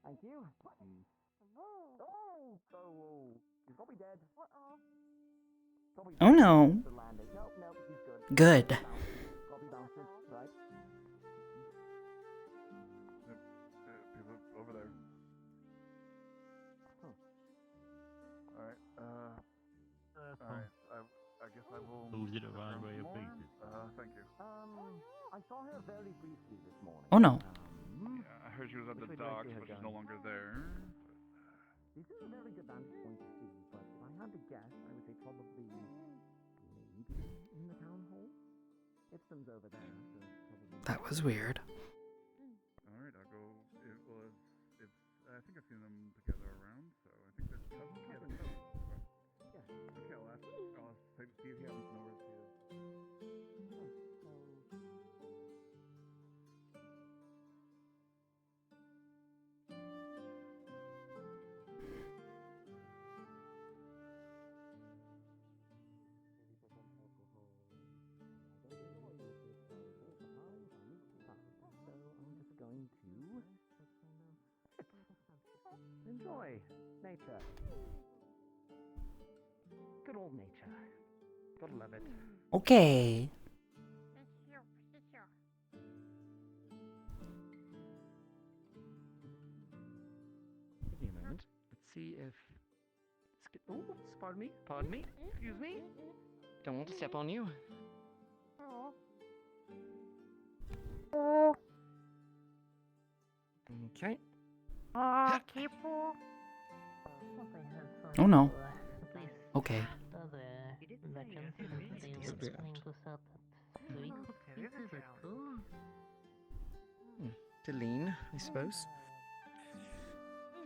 Thank you. He's probably dead. Oh no. No, he's good. Good. Probably bastard, right? People over there. Alright, alright, I guess I will... Moved it around where your face is. Thank you. I saw her very briefly this morning. Oh no. Yeah, I heard she was at the Which way do I docks, see her but she's going? no longer there. This is a very good vantage point to see, but if I had to guess, I would say probably maybe in the town hall. Ipsum's over there, so probably. That was weird. Alright, I'll go... well, it's... I think I've seen them together around, so I think they're cousins. Yeah, they're cousins. Yeah. Okay, I'll ask... see if he happens to know where she is. Enjoy nature. Good old nature. Gotta love it. Okay. Give me a moment. Let's see if. Oh, pardon me. Pardon me. Excuse me. Don't want to step on you. Okay. Oh no. Okay. To lean, I suppose.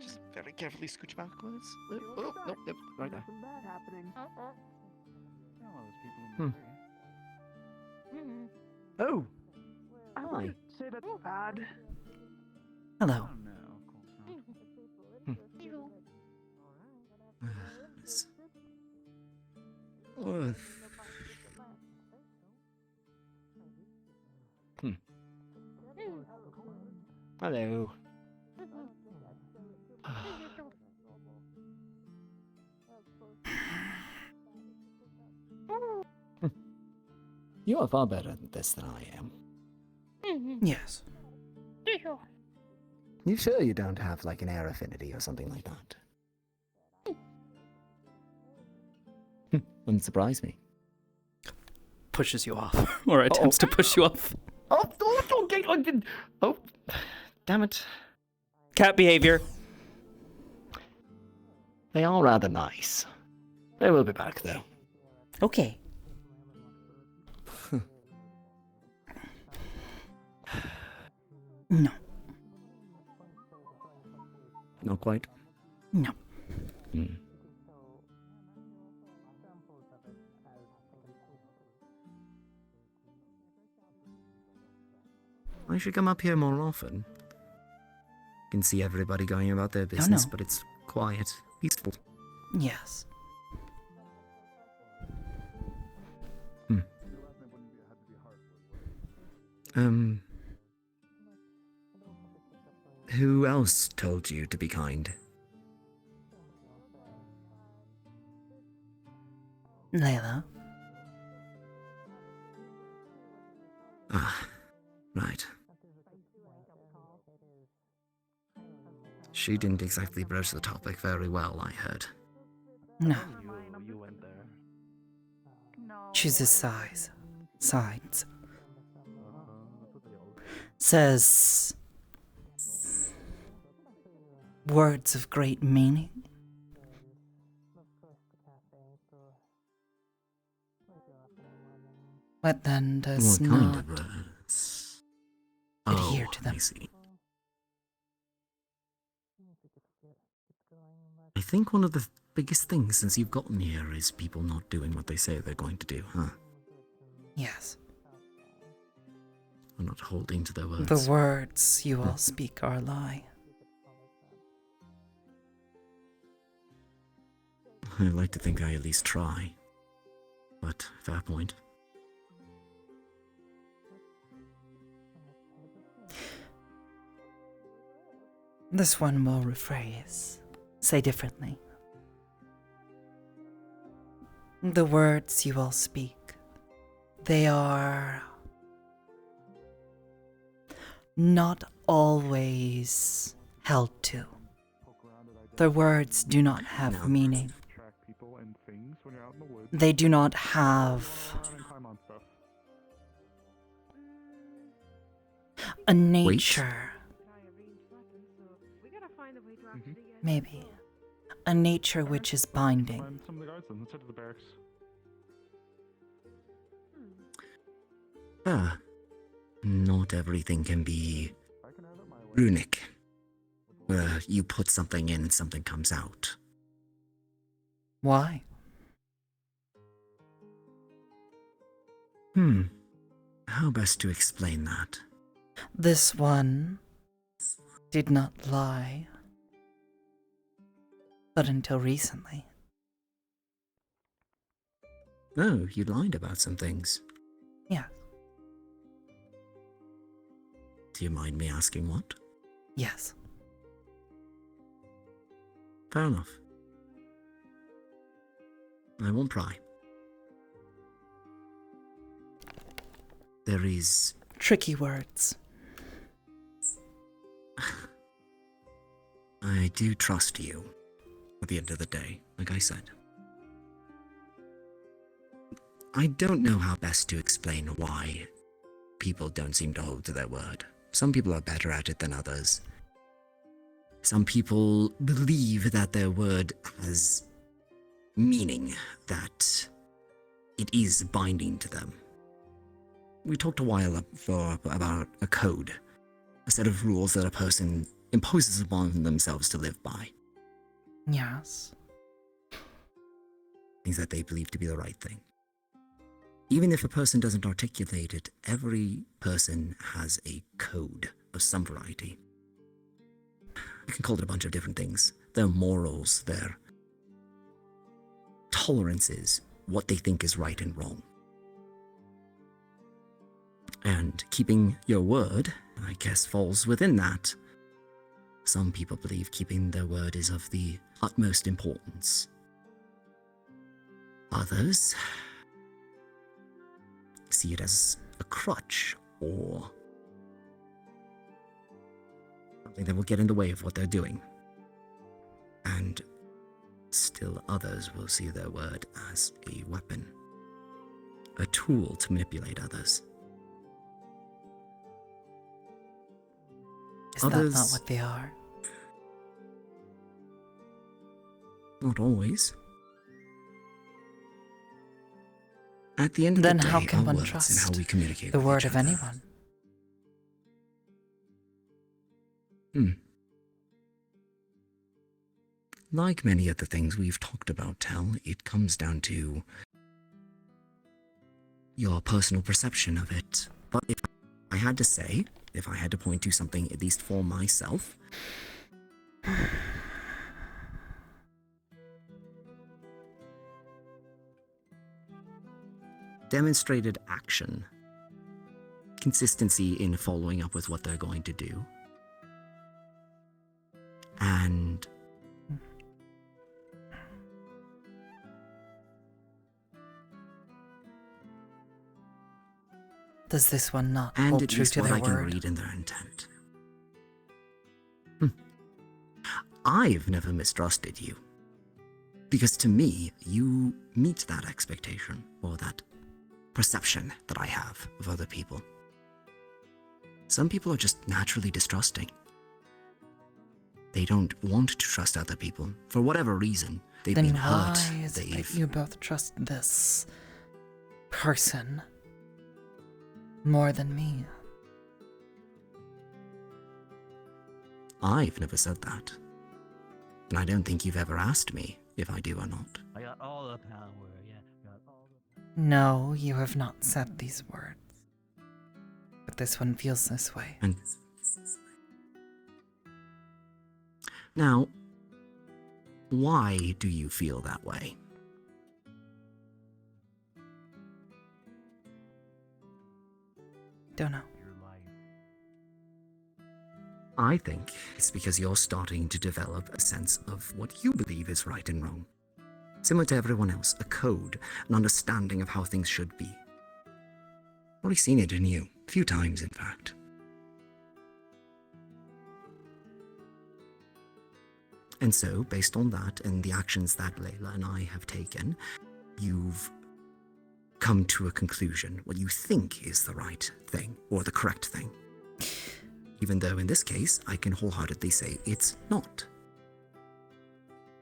Just very carefully scooch backwards. Oh, nope, nope, right there. Hmm. Oh, I wouldn't say that's bad. Hello. Hello. You are far better at this than I am. Yes. You sure you don't have like an air affinity or something like that? Wouldn't surprise me. Pushes you off, or attempts to push you off. Oh, damn it. Cat behavior. They are rather nice. They will be back though. Okay. No. Not quite. No. I should come up here more often. You can see everybody going about their business, but it's quiet, peaceful. Yes. Who else told you to be kind? Layla. Ah, right. She didn't exactly broach the topic very well, I heard. No. You went there. Chooses sides. Says words of great meaning. But then does What not kind of words? adhere to them. I see. I think one of the biggest things since you've gotten here is people not doing what they say they're going to do, huh? Yes. Or not holding to their words. The words you all speak are a lie. I like to think I at least try. But, fair point. This one will rephrase. Say differently. The words you all speak, they are not always held to. The words do not have meaning. They do not have a nature. Maybe. A nature which is binding. Not everything can be runic, where you put something in and something comes out. Why? How best to explain that? This one did not lie. But until recently. Oh, you lied about some things. Yeah. Do you mind me asking what? Yes. Fair enough. I won't pry. There is... Tricky words. I do trust you. At the end of the day, like I said. I don't know how best to explain why people don't seem to hold to their word. Some people are better at it than others. Some people believe that their word has meaning, that it is binding to them. We talked a while before about a code, a set of rules that a person imposes upon themselves to live by. Yes. Things that they believe to be the right thing. Even if a person doesn't articulate it, every person has a code of some variety. You can call it a bunch of different things. Their morals, their tolerances, what they think is right and wrong. And keeping your word, I guess, falls within that. Some people believe keeping their word is of the utmost importance. Others see it as a crutch or something that will get in the way of what they're doing. And still others will see their word as a weapon, a tool to manipulate others. Is that not what they are? Not always. At the end of Then the day, how can our one words and trust how we communicate the with word each of other. anyone? Like many other things we've talked about, Tel, it comes down to your personal perception of it. But if I had to say, if I had to point to something, at least for myself, demonstrated action, consistency in following up with what they're going to do, and does this one not and hold at true least to what their I can word? read in their intent. I've never mistrusted you. Because to me, you meet that expectation, or that perception that I have of other people. Some people are just naturally distrusting. They don't want to trust other people, for whatever reason. They've Then been hurt. why is it that you both trust this person more than me? I've never said that. And I don't think you've ever asked me if I do or not. I got all the power, yeah. Got all the... No, you have not said these words. But this one feels this way. And now, why do you feel that way? Don't know. I think it's because you're starting to develop a sense of what you believe is right and wrong. Similar to everyone else, a code, an understanding of how things should be. I've already seen it in you, a few times in fact. And so, based on that and the actions that Layla and I have taken, you've come to a conclusion, what you think is the right thing, or the correct thing. Even though in this case, I can wholeheartedly say it's not.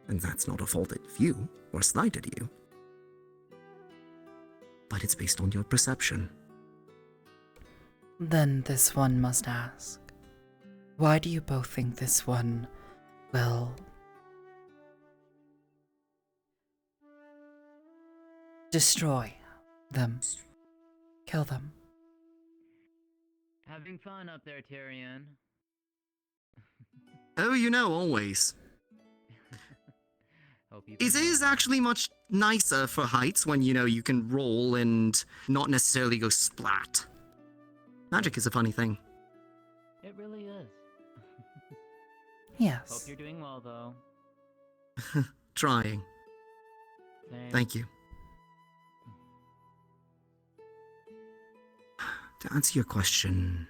And that's not a fault at you, or slight at you. But it's based on your perception. Then this one must ask, why do you both think this one will destroy them, kill them? Having fun up there, Tyrion. Oh, you know, always. It is actually much nicer for heights when, you know, you can roll and not necessarily go splat. Magic is a funny thing. It really is. Yes. Hope you're doing well, though. Trying. Same. Thank you. To answer your question,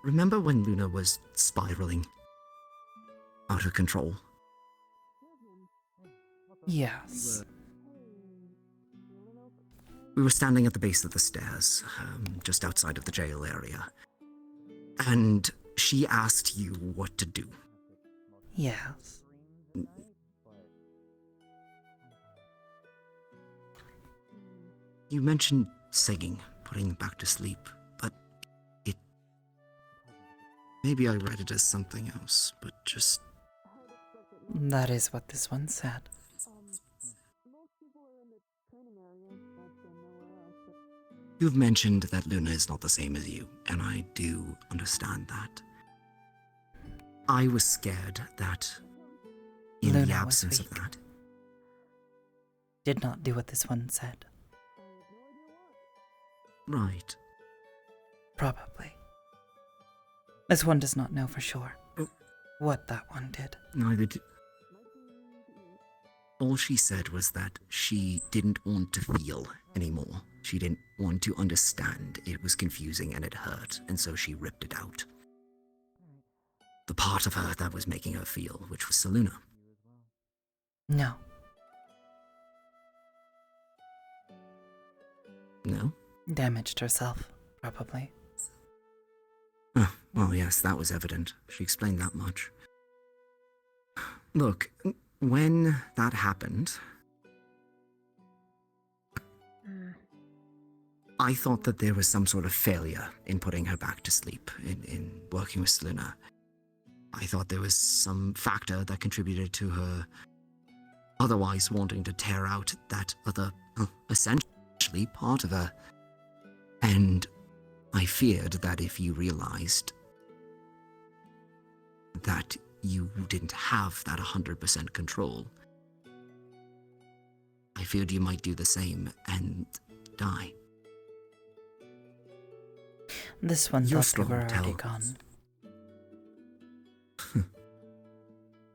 remember when Luna was spiraling out of control? Yes. We were standing at the base of the stairs, just outside of the jail area, and she asked you what to do. Yes. You mentioned singing, putting back to sleep, but it... Maybe I read it as something else, but just... That is what this one said. You've mentioned that Luna is not the same as you, and I do understand that. I was scared that, in Luna the was absence of weak. that... Did not do what this one said. Right. Probably. This one does not know for sure what that one did. Neither did... All she said was that she didn't want to feel anymore. She didn't want to understand. It was confusing and it hurt, and so she ripped it out. The part of her that was making her feel, which was Seluna. No. No? Damaged herself, probably. Oh, well, yes, that was evident. She explained that much. Look, when that happened, I thought that there was some sort of failure in putting her back to sleep, in working with Seluna. I thought there was some factor that contributed to her otherwise wanting to tear out that other, essentially, part of her. And I feared that if you realized that you didn't have that 100% control, I feared you might do the same and die. This one Your thought they were story already tells- gone.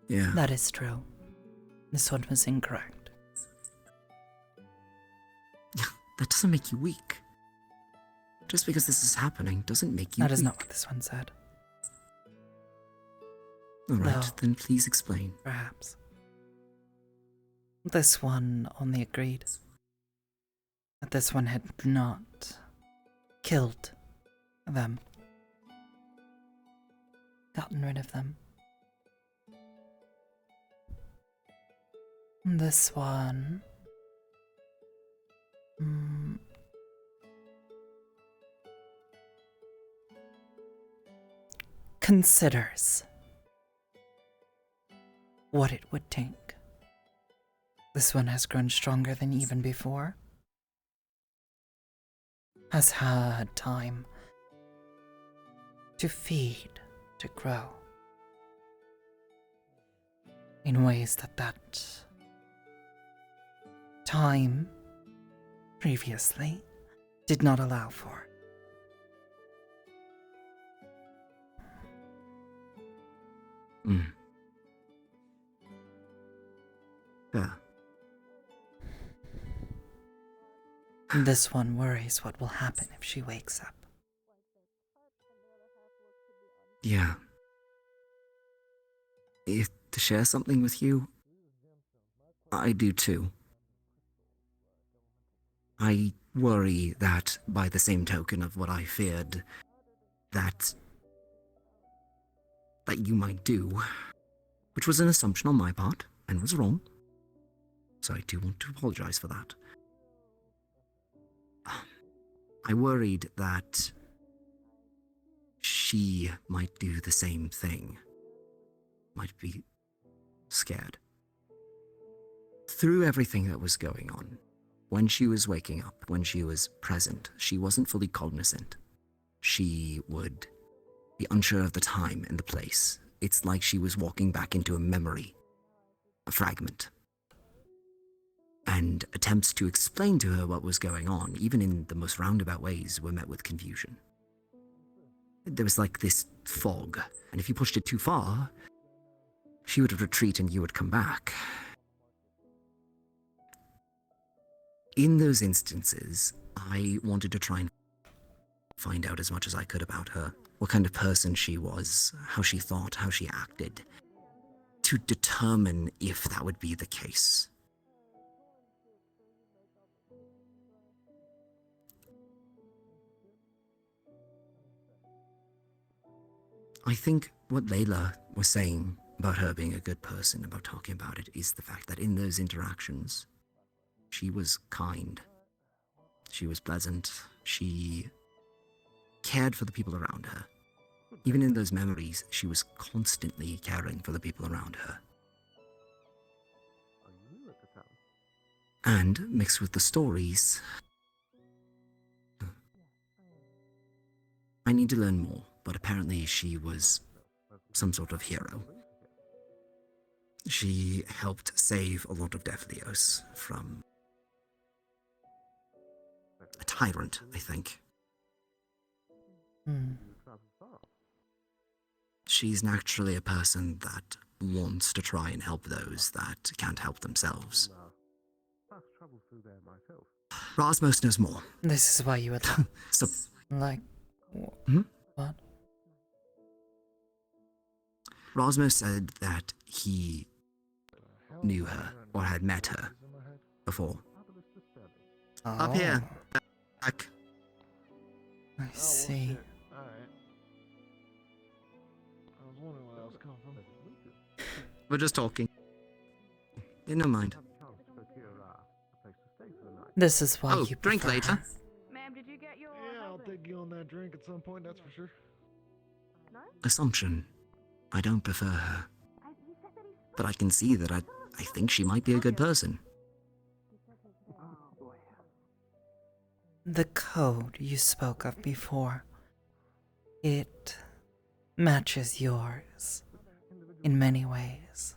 Yeah. That is true. This one was incorrect. That doesn't make you weak. Just because this is happening doesn't make you That weak. is not what this one said. Alright, No. then please explain. Perhaps. This one only agreed that this one had not killed them. Gotten rid of them. This one... considers what it would take. This one has grown stronger than even before. Has had time to feed, to grow. In ways that time previously did not allow for. Yeah. This one worries what will happen if she wakes up. Yeah. If to share something with you, I do too. I worry that by the same token of what I feared, that you might do, which was an assumption on my part and was wrong. So I do want to apologize for that. I worried that she might do the same thing. Might be scared. Through everything that was going on, when she was waking up, when she was present, she wasn't fully cognizant. She would be unsure of the time and the place. It's like she was walking back into a memory, a fragment. And attempts to explain to her what was going on, even in the most roundabout ways, were met with confusion. There was like this fog, and if you pushed it too far, she would retreat and you would come back. In those instances, I wanted to try and find out as much as I could about her, what kind of person she was, how she thought, how she acted, to determine if that would be the case. I think what Layla was saying about her being a good person, about talking about it, is the fact that in those interactions, she was kind. She was pleasant. She cared for the people around her. Even in those memories, she was constantly caring for the people around her. And mixed with the stories, I need to learn more, but apparently she was some sort of hero. She helped save a lot of Deflios from a tyrant, I think. She's naturally a person that wants to try and help those that can't help themselves. Rasmus knows more. This is why you would So, like Hmm? what? Rasmus said that he knew her or had met her before. Up here. Back. I see. We're just talking. Yeah, no mind. This is why Oh, you drink prefer later. her. Yeah, I'll take you on that drink at some point, that's for sure. Assumption. I don't prefer her. But I can see that I think she might be a good person. The code you spoke of before, it matches yours in many ways.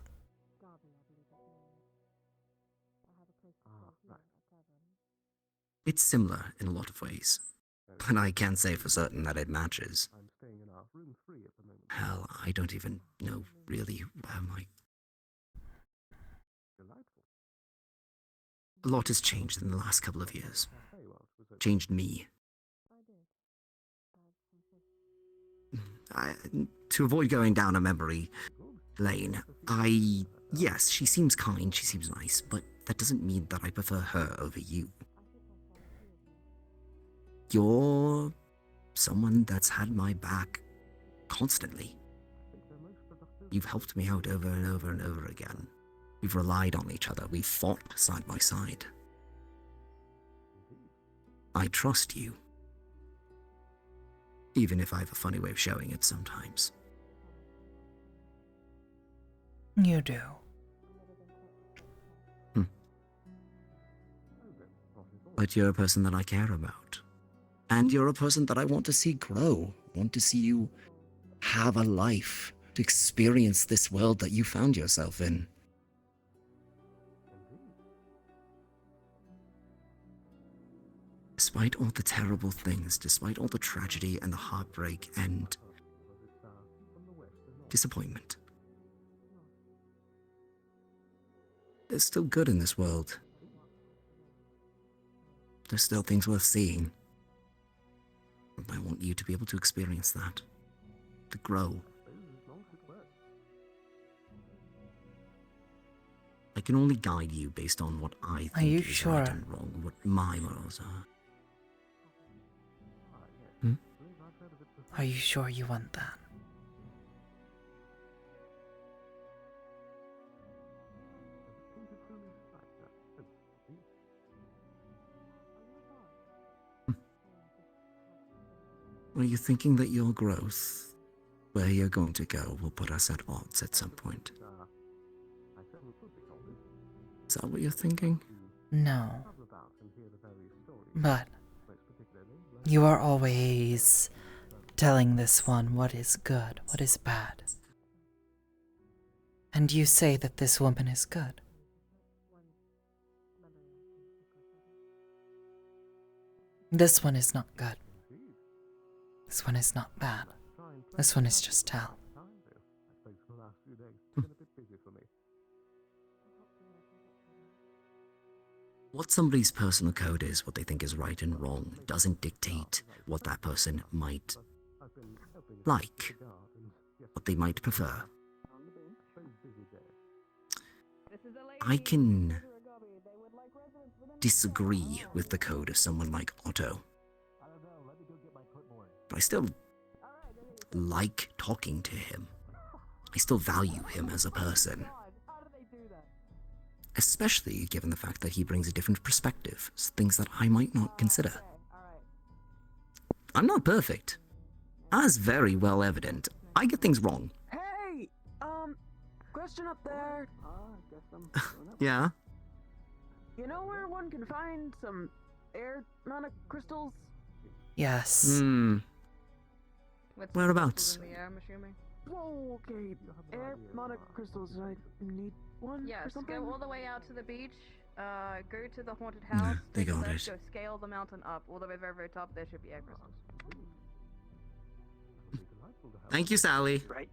It's similar in a lot of ways, but I can't say for certain that it matches. Hell, I don't even know really where my... A lot has changed in the last couple of years. Changed me. To avoid going down a memory lane, yes, she seems kind, she seems nice, but that doesn't mean that I prefer her over you. You're someone that's had my back constantly. You've helped me out over and over and over again. We've relied on each other. We've fought side by side. I trust you. Even if I have a funny way of showing it sometimes. You do. But you're a person that I care about. And you're a person that I want to see grow. Want to see you have a life. To experience this world that you found yourself in. Despite all the terrible things, despite all the tragedy and the heartbreak and disappointment, there's still good in this world. There's still things worth seeing. I want you to be able to experience that. To grow. I can only guide you based on what I Are you think is sure? right and wrong, what my morals are. Are you sure you want that? Are you thinking that your growth, where you're going to go, will put us at odds at some point? Is that what you're thinking? No. But you are always telling this one what is good, what is bad. And you say that this woman is good. This one is not good. This one is not bad. This one is just hell. What somebody's personal code is, what they think is right and wrong, doesn't dictate what that person might like, what they might prefer. I can disagree with the code of someone like Otto, but I still like talking to him. I still value him as a person. especially given the fact that he brings a different perspective, things that I might not consider. I'm not perfect. As very well evident, I get things wrong. Hey! Question up there. Yeah? You know where one can find some air mana crystals? Yes. Whereabouts? In the air, I'm assuming. Whoa, okay. Air mana crystals. I need one or Yes, something. go all the way out to the beach. Go to the haunted house. they take a got left, it. Go scale the mountain up, all the way very, very top. There should be air crystals. Thank you, Sally. Right.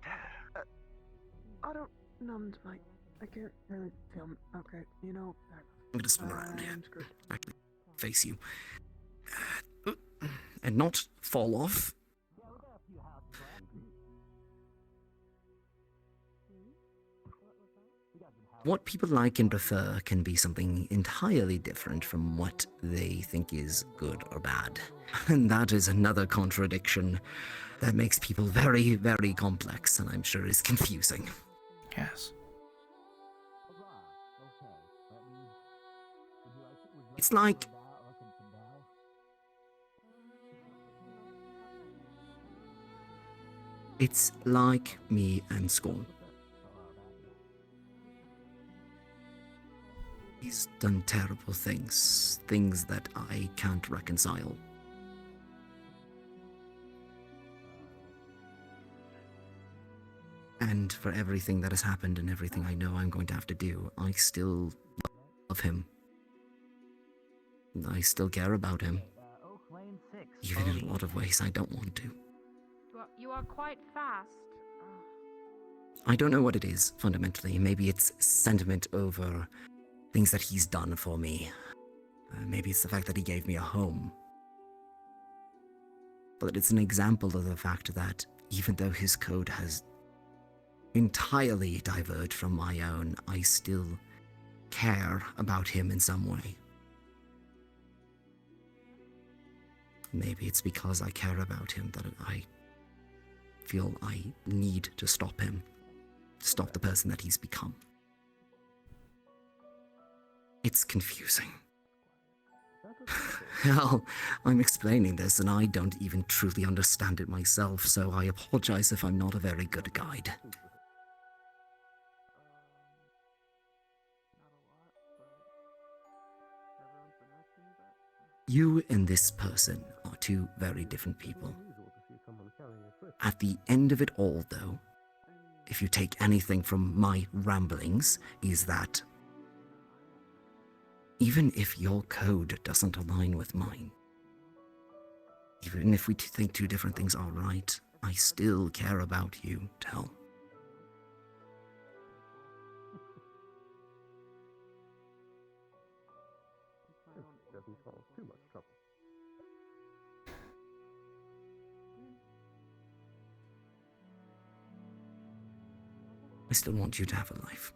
I don't numbed my. I can't really feel. Okay, you know. I'm gonna spin around here. Actually, face you. And not fall off. What people like and prefer can be something entirely different from what they think is good or bad. And that is another contradiction that makes people very, very complex, and I'm sure is confusing. Yes. It's like me and Scorn. He's done terrible things, things that I can't reconcile. And for everything that has happened and everything I know I'm going to have to do, I still love him. I still care about him. Even in a lot of ways I don't want to. You are quite fast. I don't know what it is, fundamentally. Maybe it's sentiment over things that he's done for me. Maybe it's the fact that he gave me a home. But it's an example of the fact that even though his code has entirely diverged from my own, I still care about him in some way. Maybe it's because I care about him that I feel I need to stop him, to stop the person that he's become. It's confusing. Hell, I'm explaining this and I don't even truly understand it myself, so I apologize if I'm not a very good guide. You and this person are two very different people. At the end of it all, though, if you take anything from my ramblings, is that even if your code doesn't align with mine, even if we think two different things are right, I still care about you, Tel. Doesn't cause too much trouble. I still want you to have a life.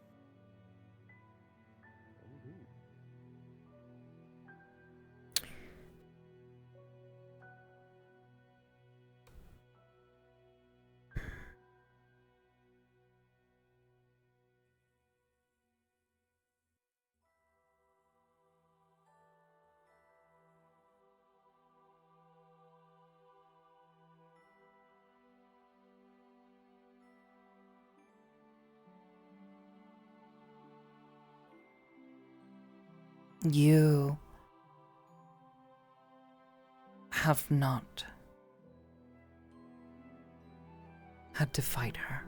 You have not had to fight her.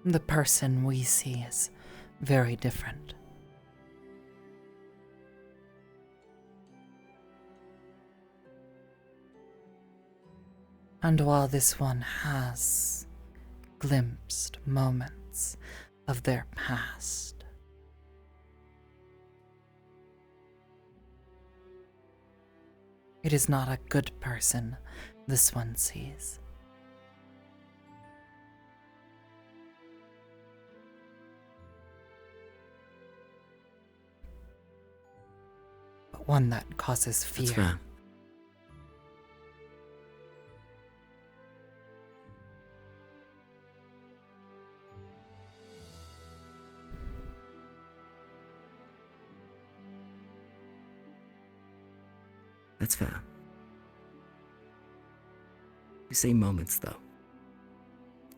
The person we see is very different. And while this one has glimpsed moments of their past, it is not a good person this one sees. But one that causes fear. That's fair. That's fair. You say moments, though.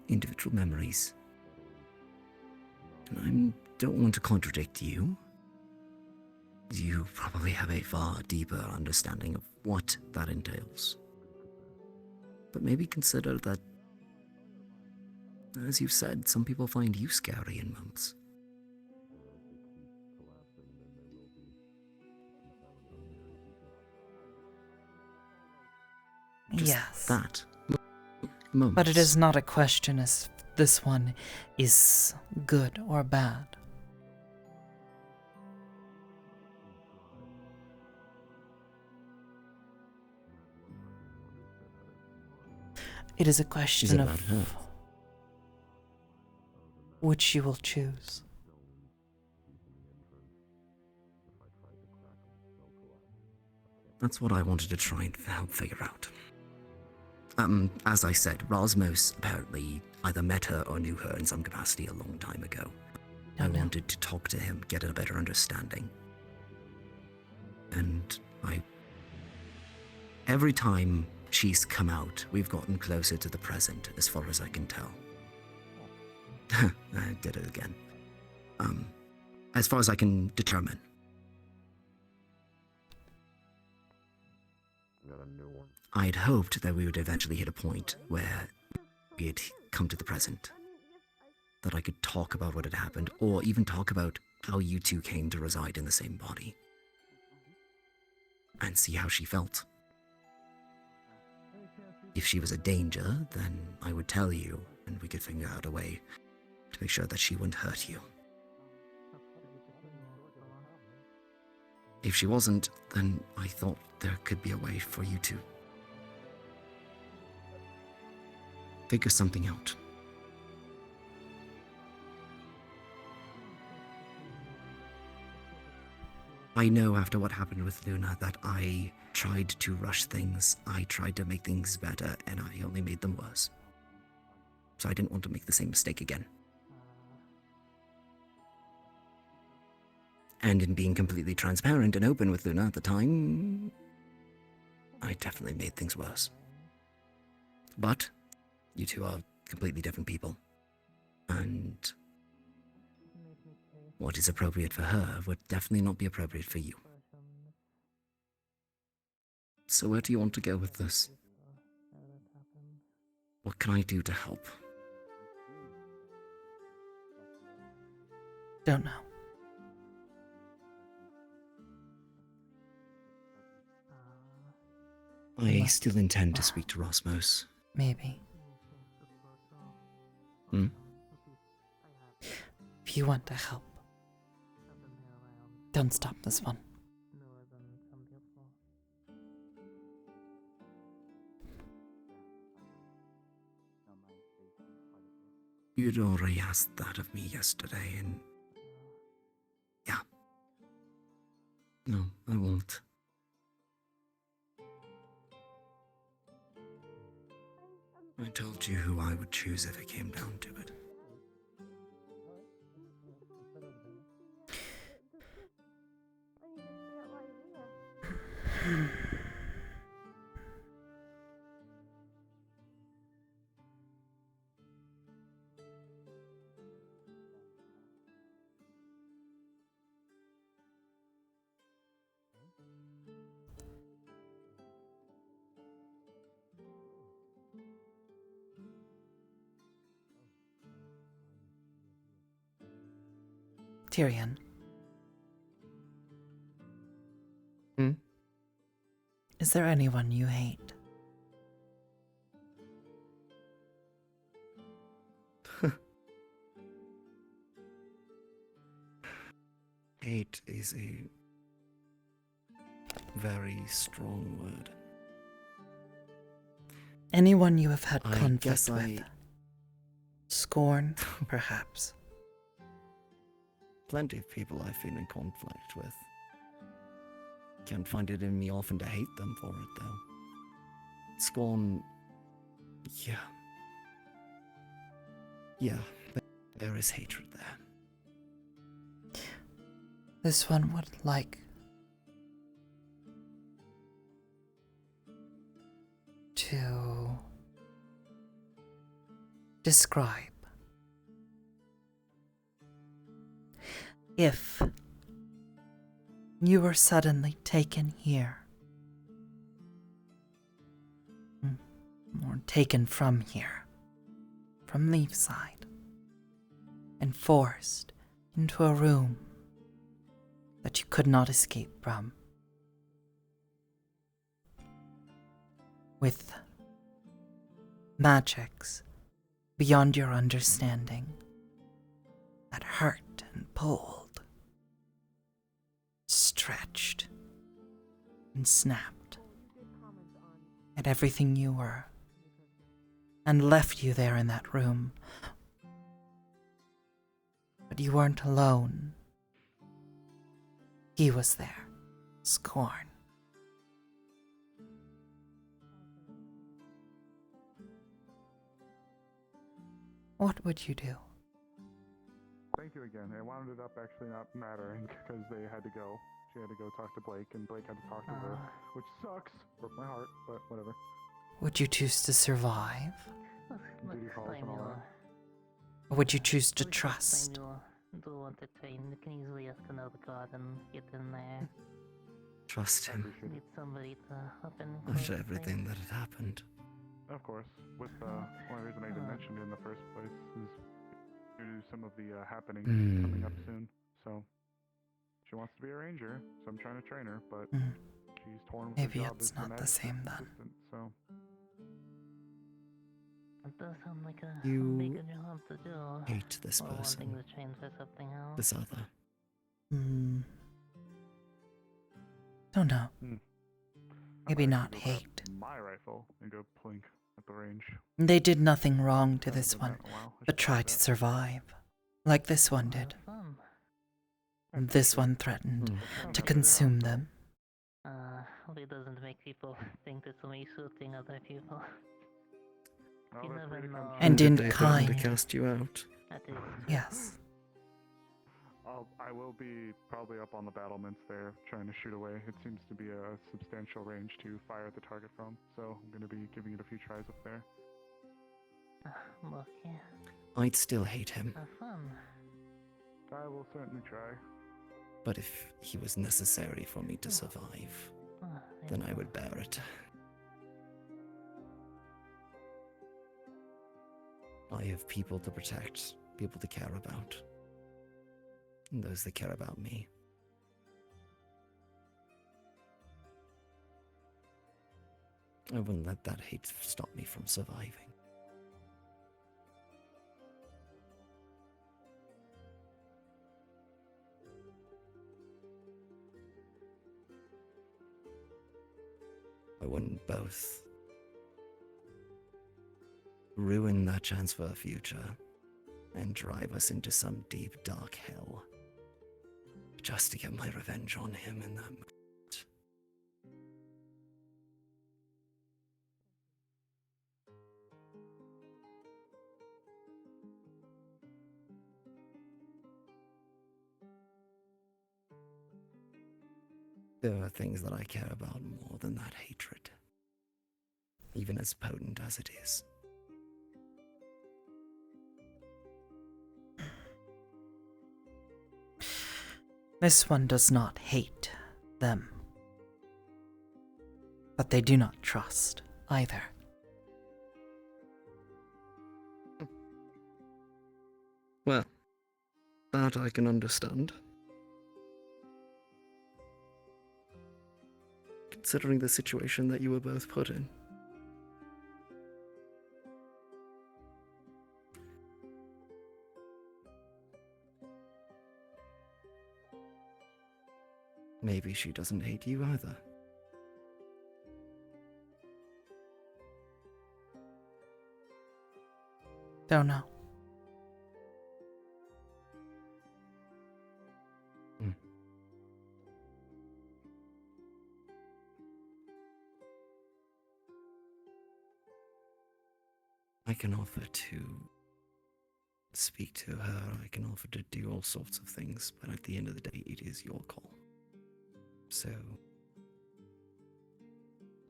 Individual memories. And I don't want to contradict you. You probably have a far deeper understanding of what that entails. But maybe consider that, as you've said, some people find you scary in moments. Just Yes. that. Moments. But it is not a question as this one is good or bad. It is a question about of her? which you will choose. That's what I wanted to try and help figure out. As I said, Rosmos apparently either met her or knew her in some capacity a long time ago. I wanted to talk to him, get a better understanding. And every time she's come out, we've gotten closer to the present, as far as I can tell. I did it again. As far as I can determine. I'd hoped that we would eventually hit a point where we had come to the present. That I could talk about what had happened, or even talk about how you two came to reside in the same body. And see how she felt. If she was a danger, then I would tell you, and we could figure out a way to make sure that she wouldn't hurt you. If she wasn't, then I thought there could be a way for you to figure something out. I know after what happened with Luna that I tried to rush things, I tried to make things better, and I only made them worse. So I didn't want to make the same mistake again. And in being completely transparent and open with Luna at the time, I definitely made things worse. But you two are completely different people. And what is appropriate for her would definitely not be appropriate for you. So where do you want to go with this? What can I do to help? Don't know. I still intend to speak to Rosmos. Maybe. Hmm? If you want to help, don't stop this one. You'd already asked that of me yesterday, and yeah. No, I won't. I told you who I would choose if it came down to it. Tyrion. Hmm? Is there anyone you hate? Hate is a very strong word. Anyone you have had I conflict guess with? Scorn, perhaps. Plenty of people I've been in conflict with. Can't find it in me often to hate them for it, though. Scorn... yeah. Yeah, there is hatred there. This one would like to describe. If you were suddenly taken here, or taken from here, from Leafside, and forced into a room that you could not escape from, with magics beyond your understanding that hurt and pulled, stretched and snapped at everything you were, and left you there in that room. But you weren't alone. He was there, Scorn. What would you do? Thank you again. It wound up actually not mattering because they had to go. She had to go talk to Blake, and Blake had to talk to her, which sucks. Broke my heart, but whatever. Would you choose to survive? Duty calls and all that. Or would you choose to trust? Do want to train. You can easily ask another god and get in there. Trust him. Need somebody to open. After everything that had happened. Of course, with one reason I didn't mention it in the first place is due to some of the happenings coming up soon. So she wants to be a ranger, so I'm trying to train her, but she's torn with Maybe the job it's as not the magic same then. assistant, so It does sound like a You bigger job to do. hate this or person. wanting to train for something else. This other. Don't know. I Maybe might not actually go grab hate. my rifle and go plink at the range. They did nothing wrong to Haven't this done one, that in a while. I but should try tried to that. survive, like this one did. Fun. And this one threatened to consume them. Hopefully it doesn't make people think that somebody's shooting other people. You that's never pretty know. And Did in they threaten to kind. cast you out? That is Yes. I will be probably up on the battlements there, trying to shoot away. It seems to be a substantial range to fire at the target from, so I'm going to be giving it a few tries up there. Look, yeah. I'd still hate him, Have fun. I will certainly try. but if he was necessary for me to survive, then I would bear it. I have people to protect, people to care about, and those that care about me. I wouldn't let that hate stop me from surviving. I wouldn't both ruin that chance for a future and drive us into some deep, dark hell just to get my revenge on him in that moment. There are things that I care about more than that hatred, even as potent as it is. This one does not hate them. But they do not trust either. Well, that I can understand. Considering the situation that you were both put in. Maybe she doesn't hate you either. Don't know. I can offer to speak to her, I can offer to do all sorts of things, but at the end of the day, it is your call. So,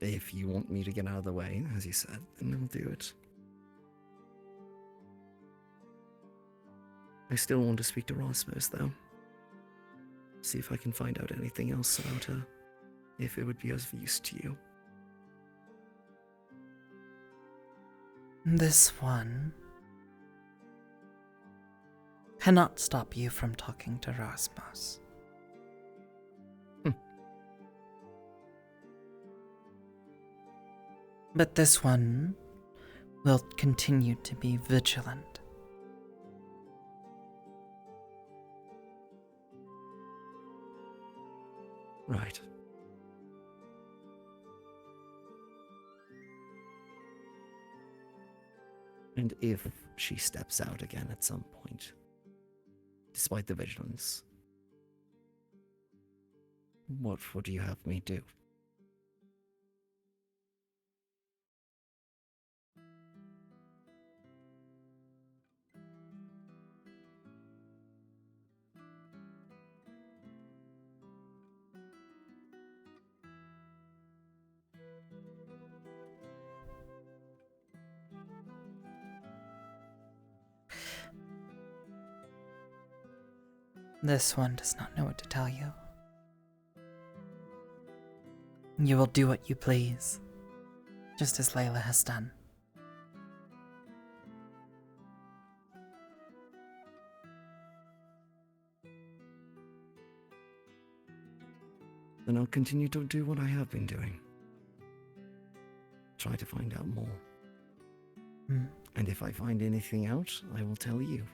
If you want me to get out of the way, as you said, then I'll do it. I still want to speak to Rasmus, though. See if I can find out anything else about her, if it would be of use to you. This one cannot stop you from talking to Rasmus. But this one will continue to be vigilant. Right. And if she steps out again at some point, despite the vigilance, what would you have me do? This one does not know what to tell you. You will do what you please, just as Layla has done. Then I'll continue to do what I have been doing. Try to find out more. And if I find anything out, I will tell you.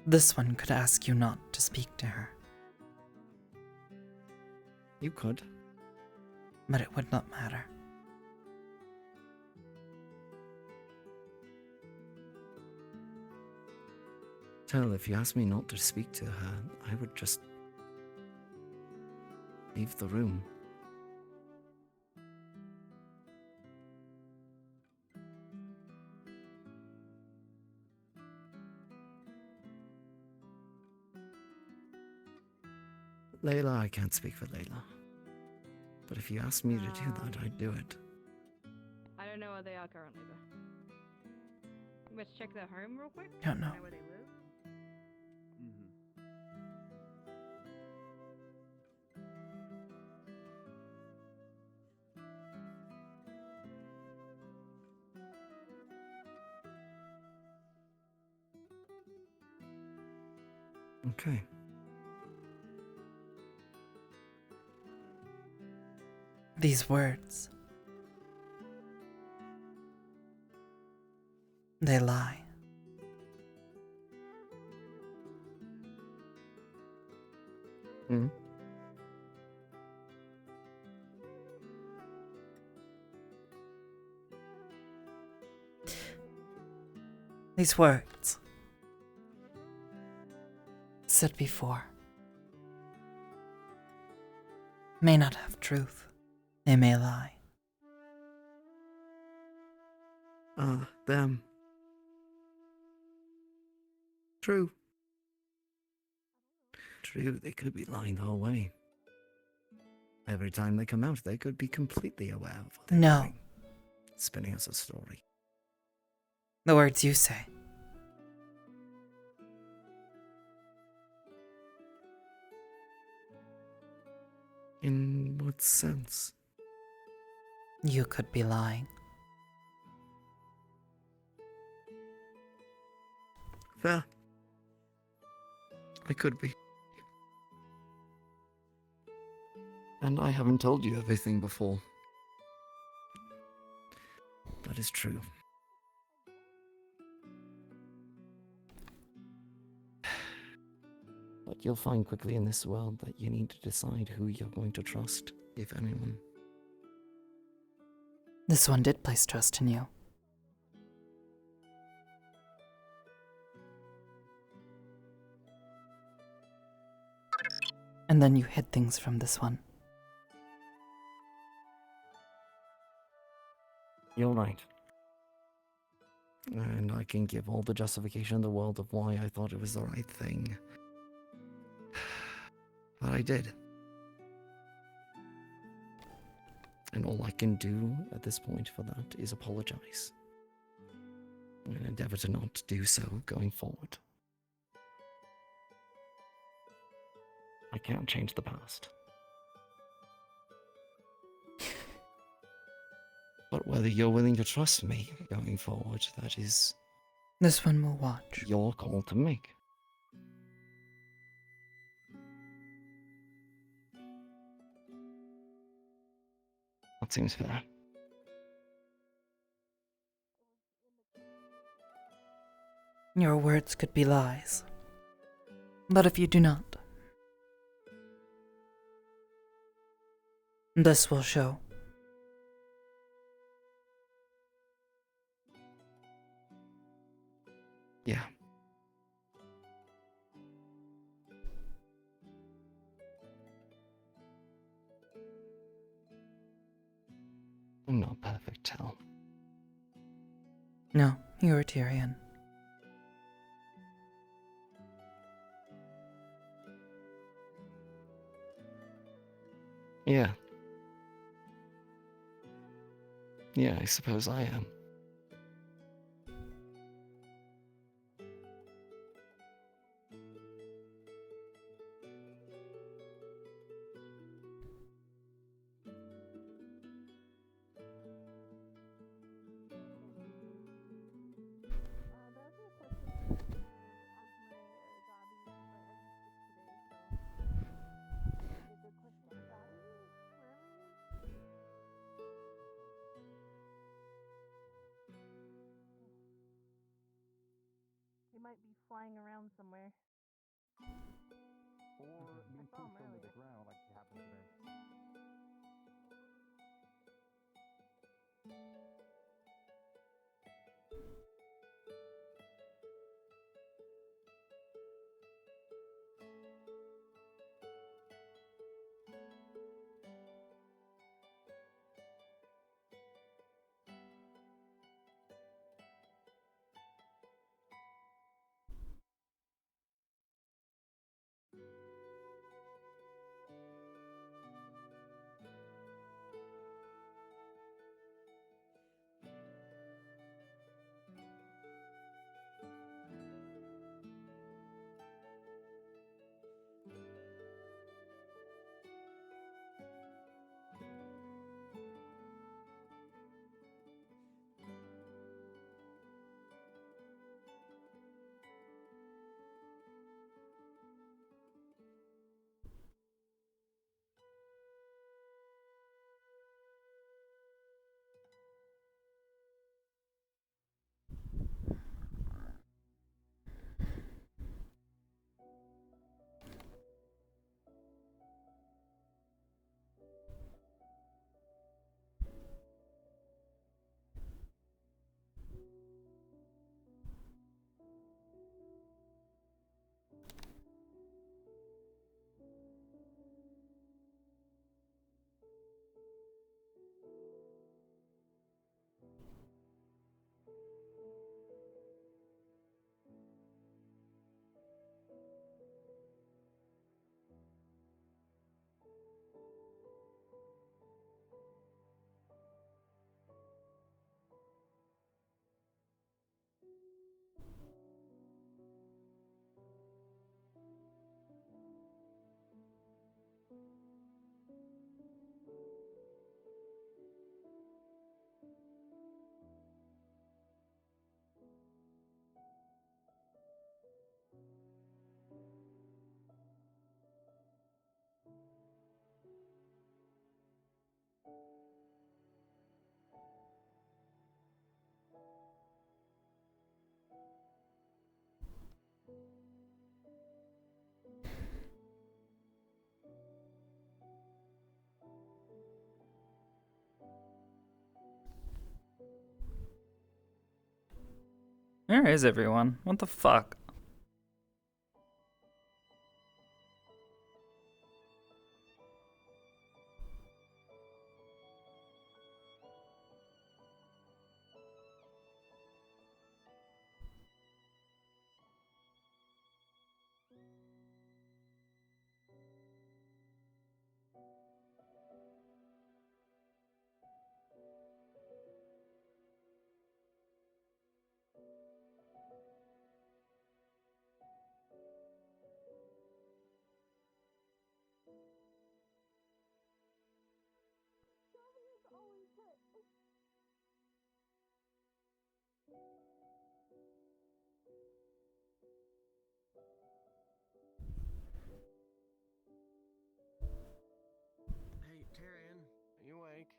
This one could ask you not to speak to her. You could. But it would not matter. Tell, if you ask me not to speak to her, I would just leave the room. Layla, I can't speak for Layla. But if you ask me to do that, I'd do it. I don't know where they are currently, though. Let's check their home real quick. Don't know. Where they live. Okay. These words, they lie. These words, said before, may not have truth. They may lie. Them. True. True, they could be lying the whole way. Every time they come out, they could be completely aware of what they're doing. Spinning us a story. The words you say. In what sense? You could be lying. Fair. I could be. And I haven't told you everything before. That is true. But you'll find quickly in this world that you need to decide who you're going to trust, if anyone. This one did place trust in you. And then you hid things from this one. You're right. And I can give all the justification in the world of why I thought it was the right thing. But I did. And all I can do at this point for that is apologize. And endeavor to not do so going forward. I can't change the past. But whether you're willing to trust me going forward, that is This one will watch. your call to make. That seems fair. Your words could be lies. But if you do not, this will show. Yeah. I'm not perfect, Tal. No, you're Tyrion. Yeah. Yeah, I suppose I am. He might be flying around somewhere. Or being pushed into the ground like happened today. Where is everyone? What the fuck? Hey, Tyrion, are you awake?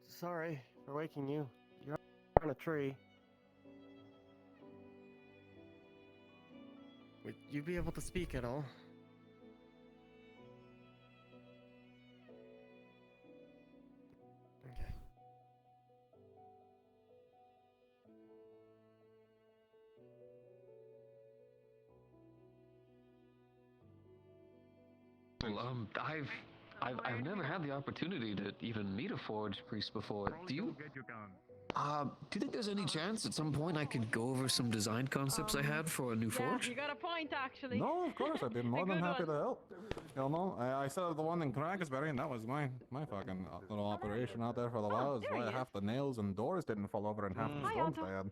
Sorry for waking you. You're on a tree. Would you be able to speak at all? Okay. Well, I've never had the opportunity to even meet a forge priest before. Do you think there's any chance at some point I could go over some design concepts I had for a new forge? You got a point, actually. No, of course, I'd be more than happy to help. You know, I set up the one in Craigsbury, and that was my fucking little operation out there for the while. Is why half the nails and doors didn't fall over and half the stones they had.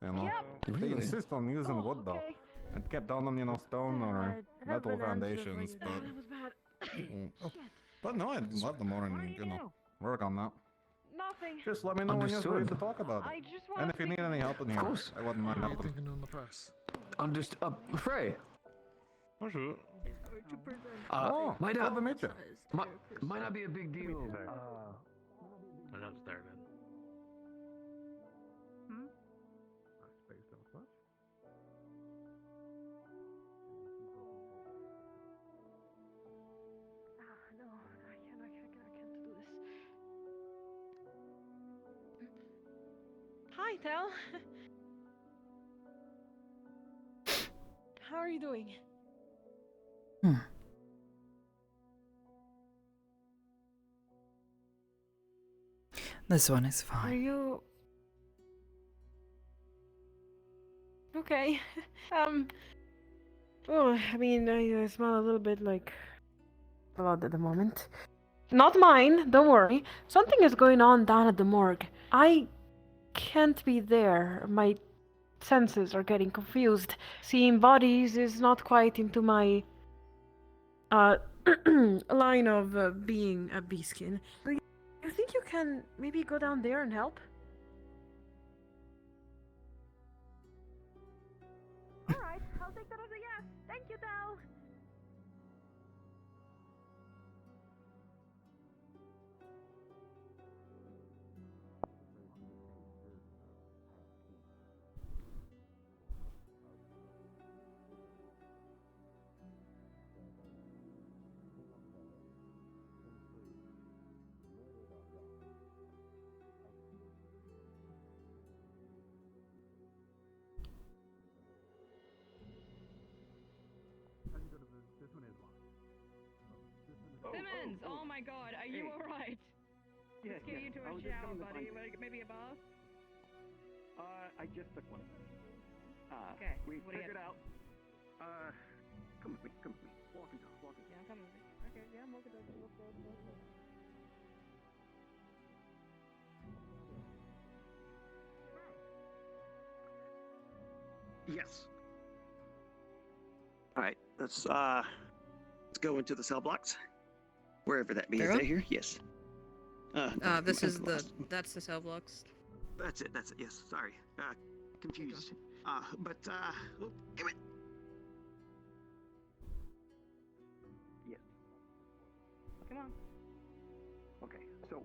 You know, they insist on using wood though. It kept on them, you know, stone or metal foundations, but no, I'd love to more and you know work on that. Nothing. Just let me know when you're ready to talk about it. And if you need any help in here, I wouldn't mind helping. Thinking on the press. Understood. Frey. Oh, sure. Might glad to meet you. Might not be a big deal. I know it's there then. No, I can't do this. Hi, Tel. How are you doing? This one is Are fine. you okay? Well, I mean, I smell a little bit like blood at the moment. Not mine, don't worry. Something is going on down at the morgue. I can't be there. My senses are getting confused. Seeing bodies is not quite into my line of being a beaskin. Do you think you can maybe go down there and help? Alright, I'll take that as a yes. Thank you, Tal. Simmons, oh my god, are you alright? Yes, Let's get you to I a was just shower, coming to buddy. find you. Maybe a bath? I just took one. Okay, We what do you figured have? out. Come with me, come with me. Walk and talk, walk and talk. Yeah, I'm coming with you. Okay, yeah, I'm looking at it. Yes. All right, let's go into the cell blocks, wherever that be. Is that here? Yes. This is that's the cell blocks. That's it. That's it. Yes. Sorry. Confused. Oh, give it. Yes. Come on. Okay. So.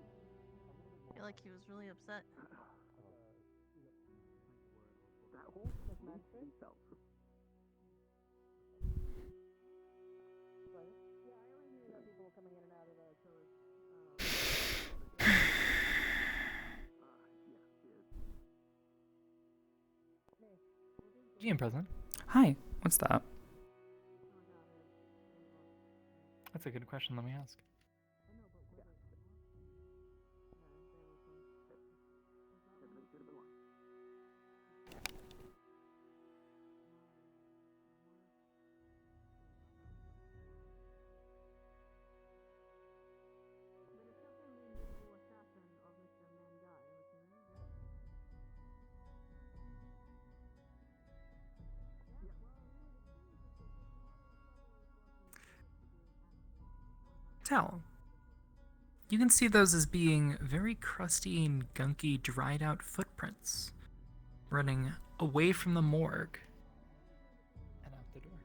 I feel like he was really upset. That whole segment itself. GM present. Hi, what's that? That's a good question. Let me ask. Tal, You can see those as being very crusty and gunky, dried out footprints running away from the morgue and out the door.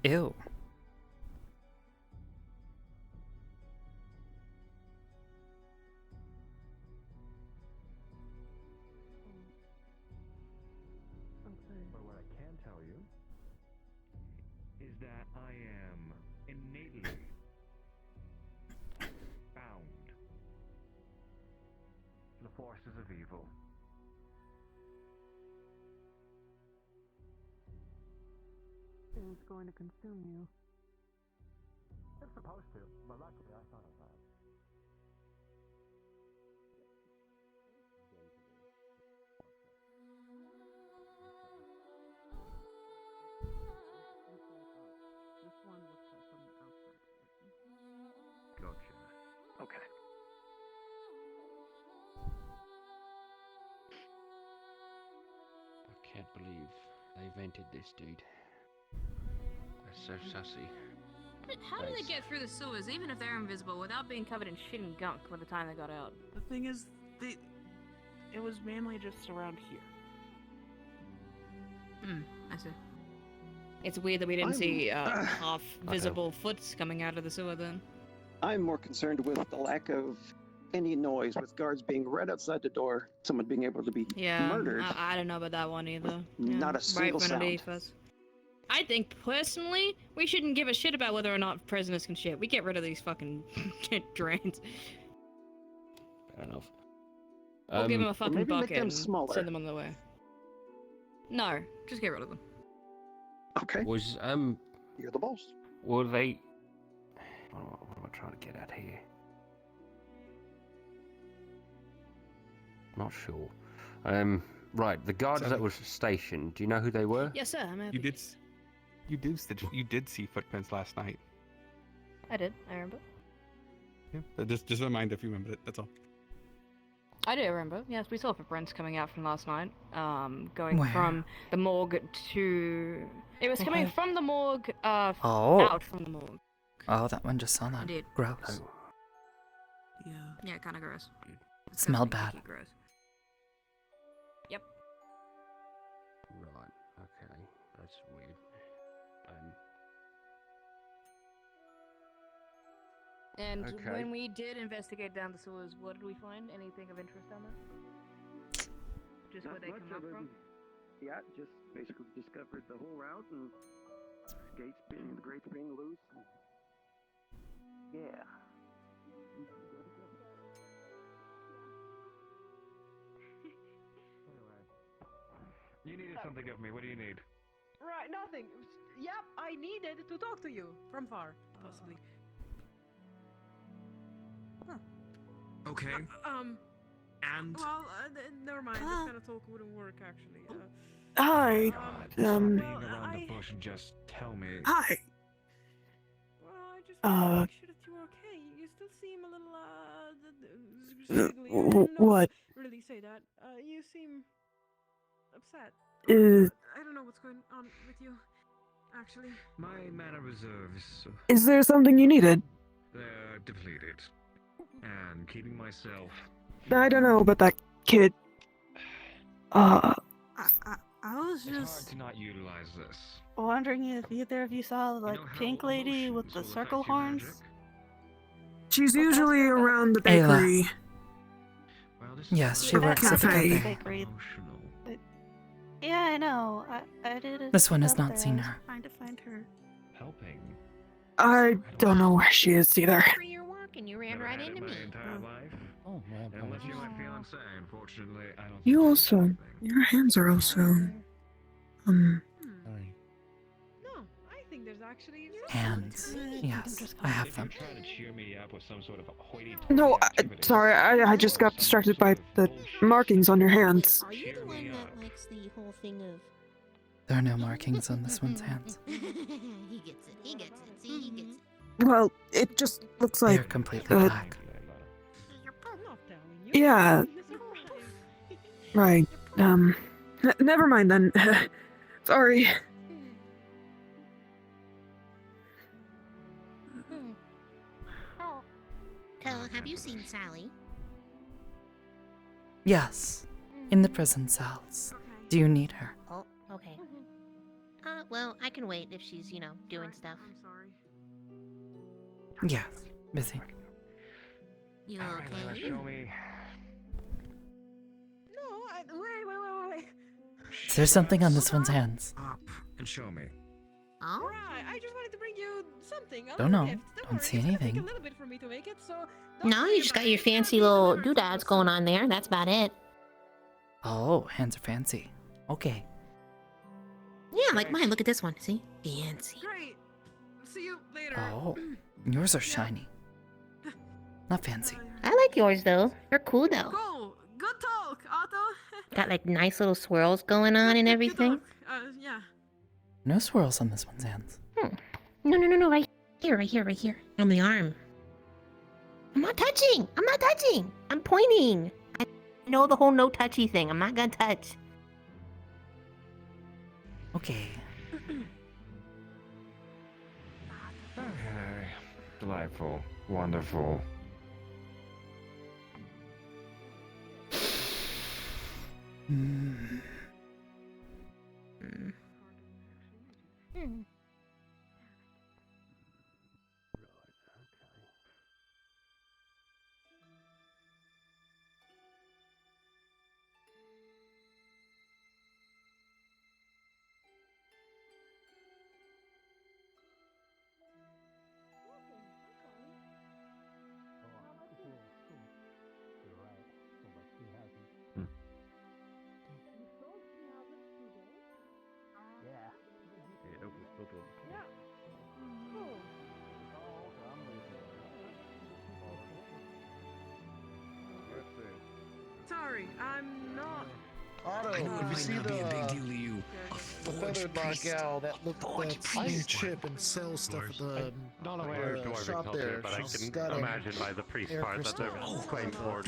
Ew. But what I can tell you is that I am innately bound to the forces of evil. It's going to consume you. It's supposed to, but luckily I thought of that. This one looks like from the outside. Gotcha. Okay. I can't believe they invented this, dude. That's so sussy. How do they get through the sewers, even if they're invisible, without being covered in shit and gunk by the time they got out? The thing is, it was mainly just around here. I see. It's weird that we didn't see half visible foots coming out of the sewer then. I'm more concerned with the lack of any noise, with guards being right outside the door, someone being able to be murdered. I don't know about that one either. Not a single right sound. Us. I think, personally, we shouldn't give a shit about whether or not prisoners can shit. We get rid of these fucking drains. Fair enough. We'll give them a fucking maybe make bucket them and smaller. send them on their way. No, just get rid of them. Okay. Was You're the boss. were they? What am I trying to get at here? Not sure. Right, the guards that was stationed. Do you know who they were? Yes, sir. I'm happy. You did see footprints last night. I did. I remember. Yeah. Just remind if you remember it. That's all. I do remember. Yes, we saw footprints coming out from last night. Going Where? from the morgue to. It was coming from the morgue. Oh. Out from the morgue. Oh, that one just saw that. I did. Gross. Yeah. Yeah, kind of gross. Smelled bad. Gross. Yep. Right. Okay. That's weird. And Okay. when we did investigate down the sewers, what did we find? Anything of interest down there? Just where they come up from? Yeah, just basically discovered the whole route and the grates being loose. Yeah. You needed something of me. What do you need? Right, nothing. Yep, I needed to talk to you from far, possibly. Okay. And Well, never mind. This kind of talk wouldn't work actually. Hi. Being around the bush and just tell me. Hi. Well, I just wanted to make sure that you were okay. You still seem a little squiggly. I didn't know What? really say that. You seem upset. I don't know what's going on with you, actually. My mana reserves, Is there something you needed? they're depleted. And keeping myself. I don't know about that kid. I was It's hard just to not utilize this. wondering if either of you saw like Pink Lady with the circle horns. She's usually around the Ayla. bakery. Yes, she works at the Cafe. cafe. Yeah, I know. I did it. This one has not seen her. Trying to find her. Helping. I don't know where she is either. You're walking, you ran Never right had into it me. my entire life. Oh man. Unless you're my fiance, unfortunately, I don't. You also. Your hands are also. No, I think there's actually Hands. Yes, I have them. Trying to cheer me up with some sort of hoity. No, sorry, I just got distracted by the markings on your hands. Are you the one that likes the whole thing of... There are no markings on this one's hands. he gets it, he gets it, see, he gets it. Well, it just looks They're like. completely black. Yeah. Right. Never mind then. Sorry. Tell, have you seen Sally? Yes, in the prison cells. Do you need her? Oh, okay. Well, I can wait if she's, doing stuff. I'm sorry. Yes, busy. You Alright, Layla, okay? show me. No, wait. Is there something on this one's hands? Up and show me. Oh? Right, I just wanted to bring you something. A Don't little know. gift. Don't worry, see it's gonna take anything. a little bit for me to make it, so don't No, worry you just about got your fancy little doodads going on there. That's about it. Oh, hands are fancy. Okay. Yeah, like mine. Look at this one. See? Fancy. Great. See you later. Oh, yours are shiny. Not fancy. I like yours though. They're cool though. Cool. Good talk, Otto. Got like nice little swirls going on and everything. Yeah. No swirls on this one's hands. No. Right here. On the arm. I'm not touching. I'm pointing. I know the whole no touchy thing. I'm not gonna touch. Okay. Okay. Delightful. Wonderful. Sorry, I'm not. Otto, I knew it you might see not be a big the deal to you. the feathered bar gal that looked at the iron chip and sells stuff at the Not aware of dwarven shop culture, there. but I She's can got a imagine by the priest air part that they're crystal. quite forward.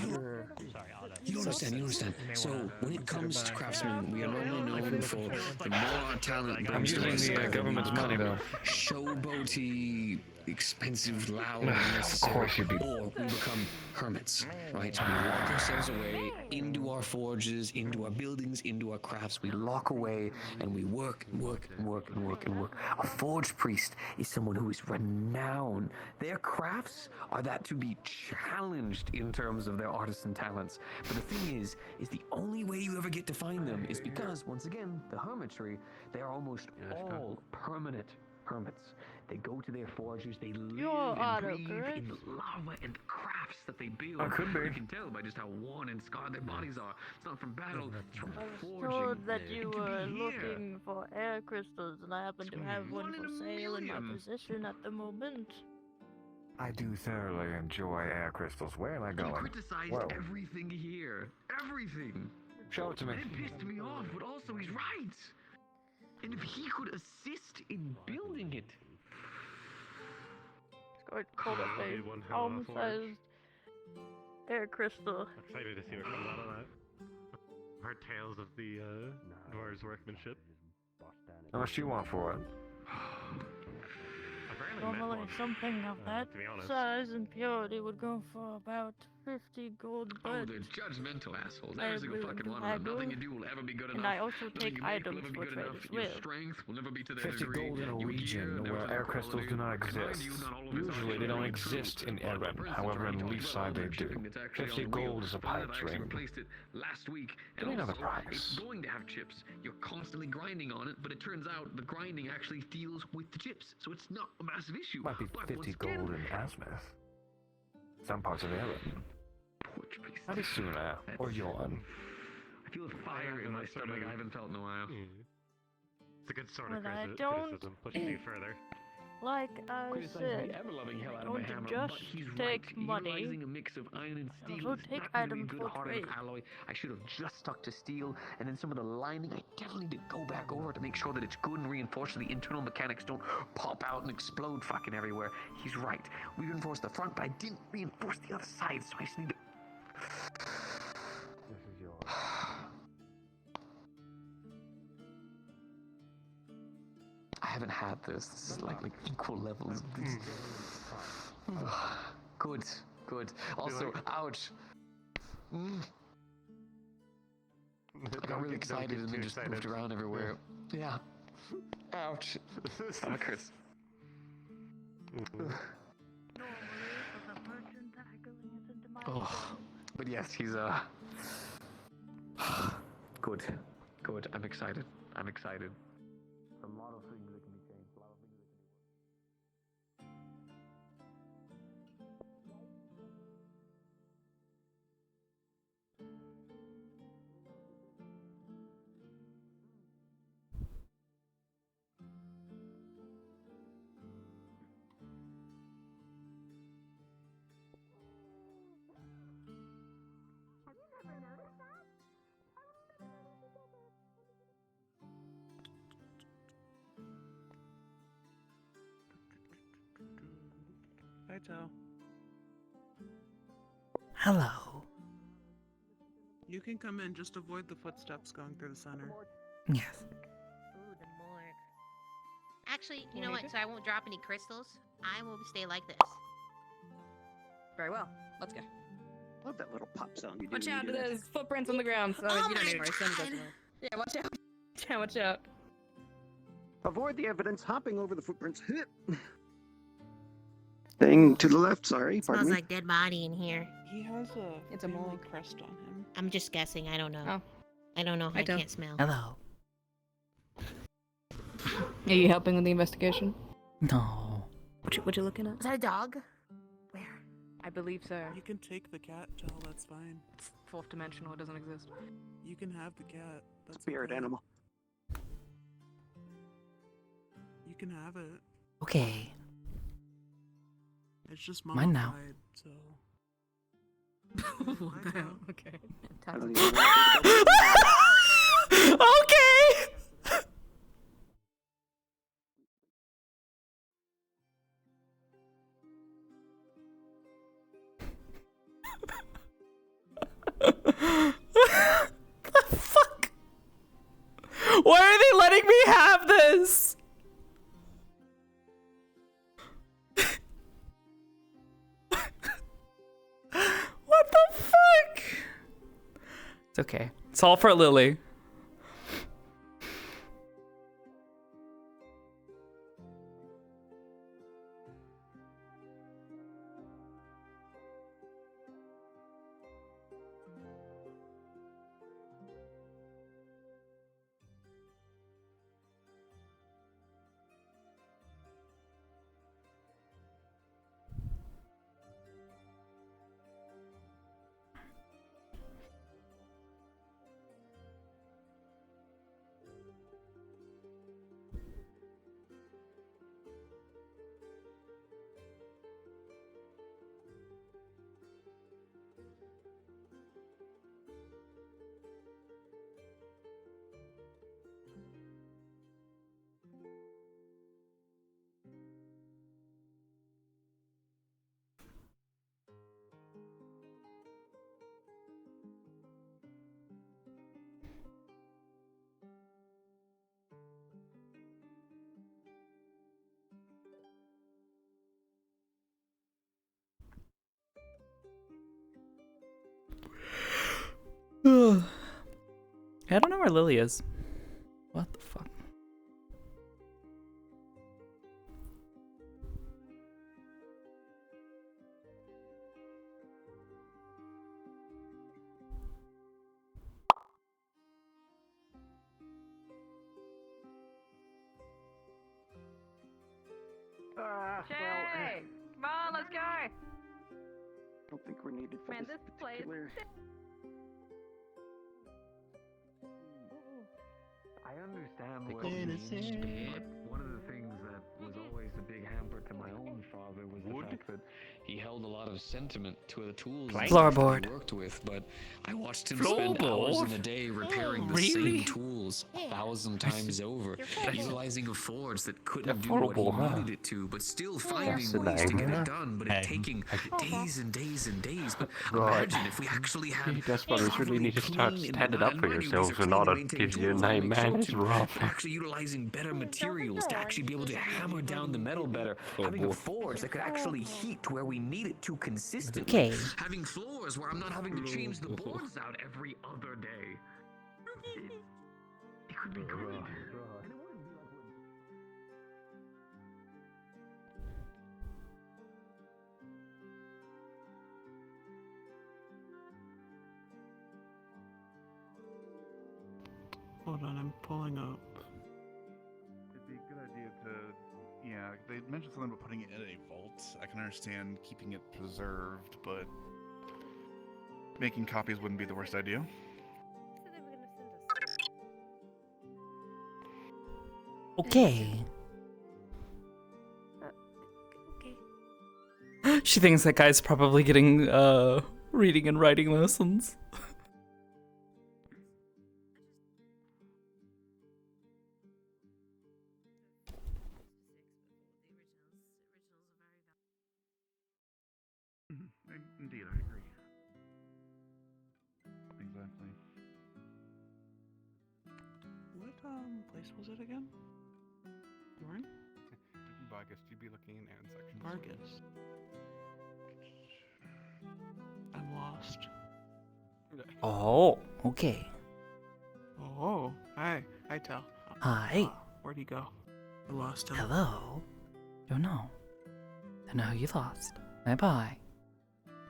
You don't understand. So, when it comes to craftsmen, we are normally known for the more our talent I'm brings to using us, the the government's money, though. showboaty, expensive, loud, Of unnecessary, course you do. or we become hermits, right? We lock ourselves away into our forges, into our buildings, into our crafts. We lock away and we work. A forge priest is someone who is renowned. Their crafts are that to be challenged in terms of their artisan talents. But the thing is the only way you ever get to find them is because, once again, the hermitry, they are almost all permanent hermits. They go to their forges, they live and breathe in the lava and the crafts that they build. Could be. You can tell by just how worn and scarred their bodies are. It's not from battle, it's from forging. Told that you And to were be here, looking for air crystals, and I happen to have one for sale in my possession at the moment. I do thoroughly enjoy air crystals. Where am I he going? criticized Whoa. everything here. Everything. Show it to me. And it pissed me off, but also he's right. And if he could assist in building it. It's going to call it Only a one hell of a forge. palm-sized air crystal. Excited to see what comes out of that. Heard tales of the dwarves' workmanship. How much do you want for it? Normally, something of that to be honest. size and purity would go for about 50 gold, Oh, but they're judgmental assholes. I Every single will fucking do one of them. haggle, Nothing you do will ever be good enough. and I also Nothing take you make items will ever be for good trade enough. as Your well. strength will never be to their 50 degree. gold in a Your region gear never where to air their crystals do not quality. Mind exist. you, not all of his Usually they don't arguments are exist true, in but the Erin. prince However, is in already Leafside talking they about do. shipping that's actually 50 on gold wheels. is a I pipe actually dream. replaced it last week, Give and me another also price. it's going to have chips. You're constantly grinding on it, but it turns out the grinding actually deals with the chips, so it's not a massive issue. Might be But 50 once again, gold in Asmith. Some parts of Erin. Porch priest. Maybe Suna or Yorn. I feel a fire in my stomach I haven't felt in a while. It's a good sort of But I criticism, pushing you further. like I Criticizes said, the ever-loving hell out of don't my hammer, just but he's take right. money. Utilizing a mix of iron and steel Also is take not going to be items good for heart trade. enough alloy. I should have just stuck to steel, and then some of the lining, I definitely need to go back over to make sure that it's good and reinforced so the internal mechanics don't pop out and explode fucking everywhere. He's right. We reinforced the front, but I didn't reinforce the other side, so I just need to... This is yours. I haven't had this. This is like equal levels. Good. good. Also, ouch. I got really excited and then just moved around everywhere. Yeah. Ouch. Suckers. Oh, but yes, he's good. Good. I'm excited. I'm excited. A lot of things that can be changed. A lot of things that can be Hi, Joe. Hello. You can come in, just avoid the footsteps going through the center. Yes. Ooh, the morgue. Actually, you know what? So I won't drop any crystals. I will stay like this. Very well. Let's go. Love that little pop sound you do. Watch when you out, do that. there's footprints on the ground, so you don't need more. Send us more. Yeah, watch out. Yeah, watch out. Avoid the evidence, hopping over the footprints. Staying to the left, sorry, pardon Smells me. like dead body in here. He has It's a mole crest on him. I'm just guessing. I don't know. Oh. I don't know. I don't. can't smell. Hello. Are you helping with the investigation? No. What you looking at? Is that a dog? I believe so. You can take the cat, Joe, that's fine. It's fourth dimensional, it doesn't exist. You can have the cat. That's Spirit okay. animal. You can have it. Okay. It's just Mine now. modified, so... Okay. I don't even know. Okay. The fuck? Why are they letting me have this? What the fuck? It's okay. It's all for Lily. I don't know where Lily is. What the fuck? Jay! Come on, let's go! I don't think we're needed for Man, this this place. particular... I understand what you mean, but one of the things that was always a big hamper to my own father was the fact that he held a lot of sentiment to the tools and stuff that Floorboard. he worked with, but I watched him spend hours in a day repairing the same tools 1,000 times over, utilizing a forge that couldn't do what he needed it to, but still finding ways to get it done, but it taking days and days and days. But imagine if we actually had You desperately really need to start clean standing up for and yourselves manually and not maintained give you a tools that name, make man. sure It's to rough. actually utilizing better materials to actually be able to hammer down the metal better. Having a forge that could actually heat to where we need it to consistently. Okay. Having floors where I'm not having to change the boards out every other day. It could be good. Hold on, I'm pulling up. It'd be a good idea to, yeah, they mentioned something about putting it in a vault. I can understand keeping it preserved, but making copies wouldn't be the worst idea. Okay. She thinks that guy's probably getting reading and writing lessons. Indeed, I agree. Exactly. What place was it again? Warren? Vargas, you'd be looking in and section. Vargas. I'm lost. Oh, okay. Oh, hi. Hi, Tal. Hi. Where'd he go? I lost him. Hello. Don't know. Don't know who you lost. Bye bye.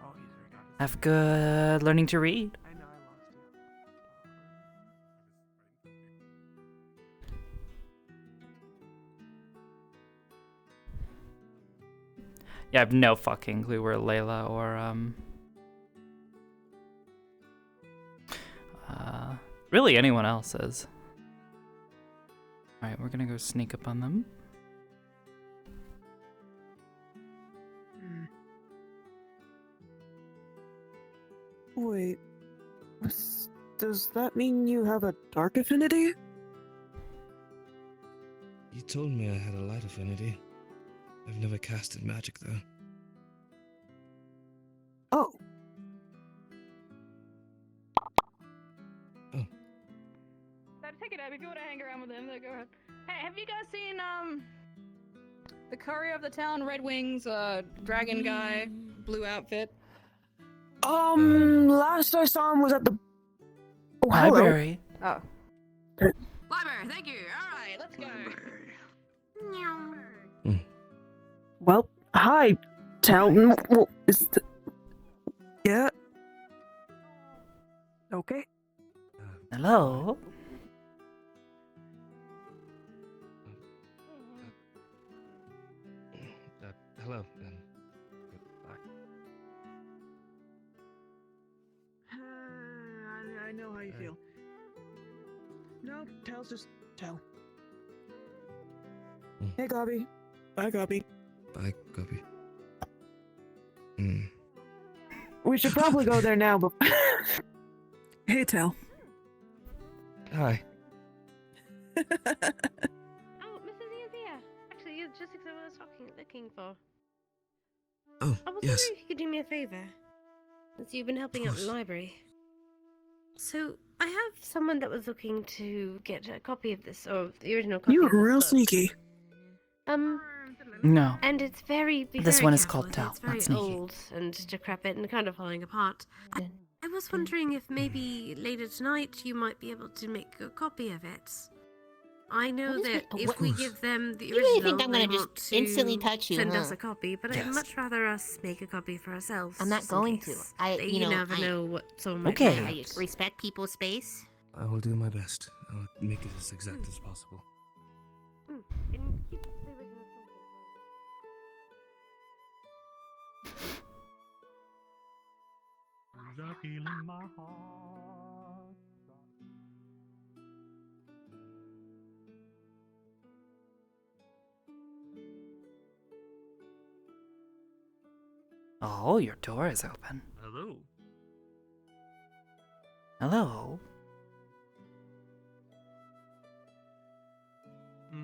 Oh, he's already got his... Have good learning to read. I know, I lost you. Yeah, I have no fucking clue where Layla or really anyone else is. Alright, we're gonna go sneak up on them. Wait, does that mean you have a dark affinity? You told me I had a light affinity. I've never casted magic though. Oh. Take it up if you want to hang around with him. Go ahead. Hey, have you guys seen the courier of the town, Red Wings, dragon guy, blue outfit? Last I saw him was at the library. Oh. Library, thank you. Alright, let's go. Well, hi, Tal. Well, yeah. Okay. Hello. Hello. I know how you feel. No, Tal's just Tal. Hey, Gobby. Bye, Gobby. Bye, Guppy. We should probably go there now, but... Hey, Tal. Hi. Oh, Mrs. Ian's here. Actually, you're just exactly what I was looking for. Oh, I was yes. wondering if you could do me a favor, since you've been helping out the library. So, I have someone that was looking to get a copy of this, or the original copy. You of were this real book. sneaky. No. And it's very. This very one is careful, called Tal, It's very not sneaky. old and decrepit and kind of falling apart. I was wondering if maybe later tonight you might be able to make a copy of it. I know What is that it? if What- we give them the You really original, think I'm they gonna just want to instantly touch you, send us huh? a copy, but Yes. I'd much rather us make a copy for ourselves. I'm not just in going to. case. You know, never I- know what someone might Okay. want. I respect people's space. I will do my best. I'll make it as exact as possible. And keep the original in my heart. Oh, your door is open. Hello. Hello.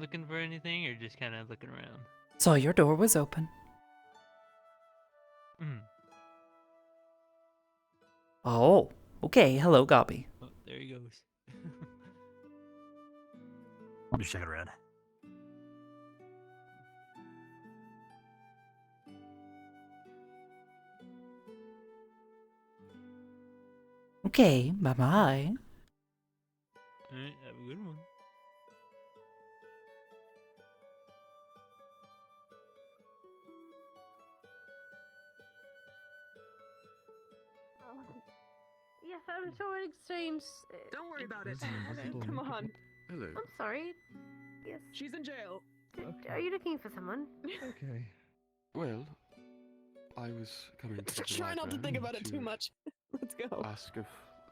Looking for anything or just kind of looking around? So your door was open. Mm. Oh, okay. Hello, Gobby. Oh, there he goes. I'm just checking around. Okay, bye-bye. Alright, have a good one. Yes, I'm sure exchange. Don't worry about it. Come on. Hello. I'm sorry. Yes. She's in jail. Are you looking for someone? Okay. Well, I was coming to the Try not to library think about it too much. Let's go. ask if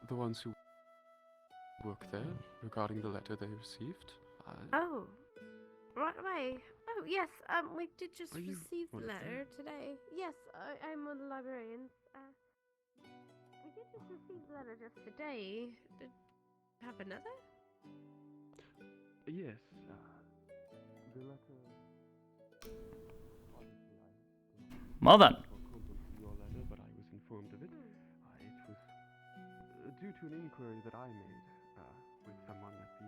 the ones who work there regarding the letter they received. Oh, right away. Oh yes. We did just Are you receive the one of them? letter today. Yes, I'm one of the librarians. We did just receive the letter just today. Did have another? Yes. The letter. Well done. Your letter, but I was informed of it. It was due to an inquiry that I made with someone at the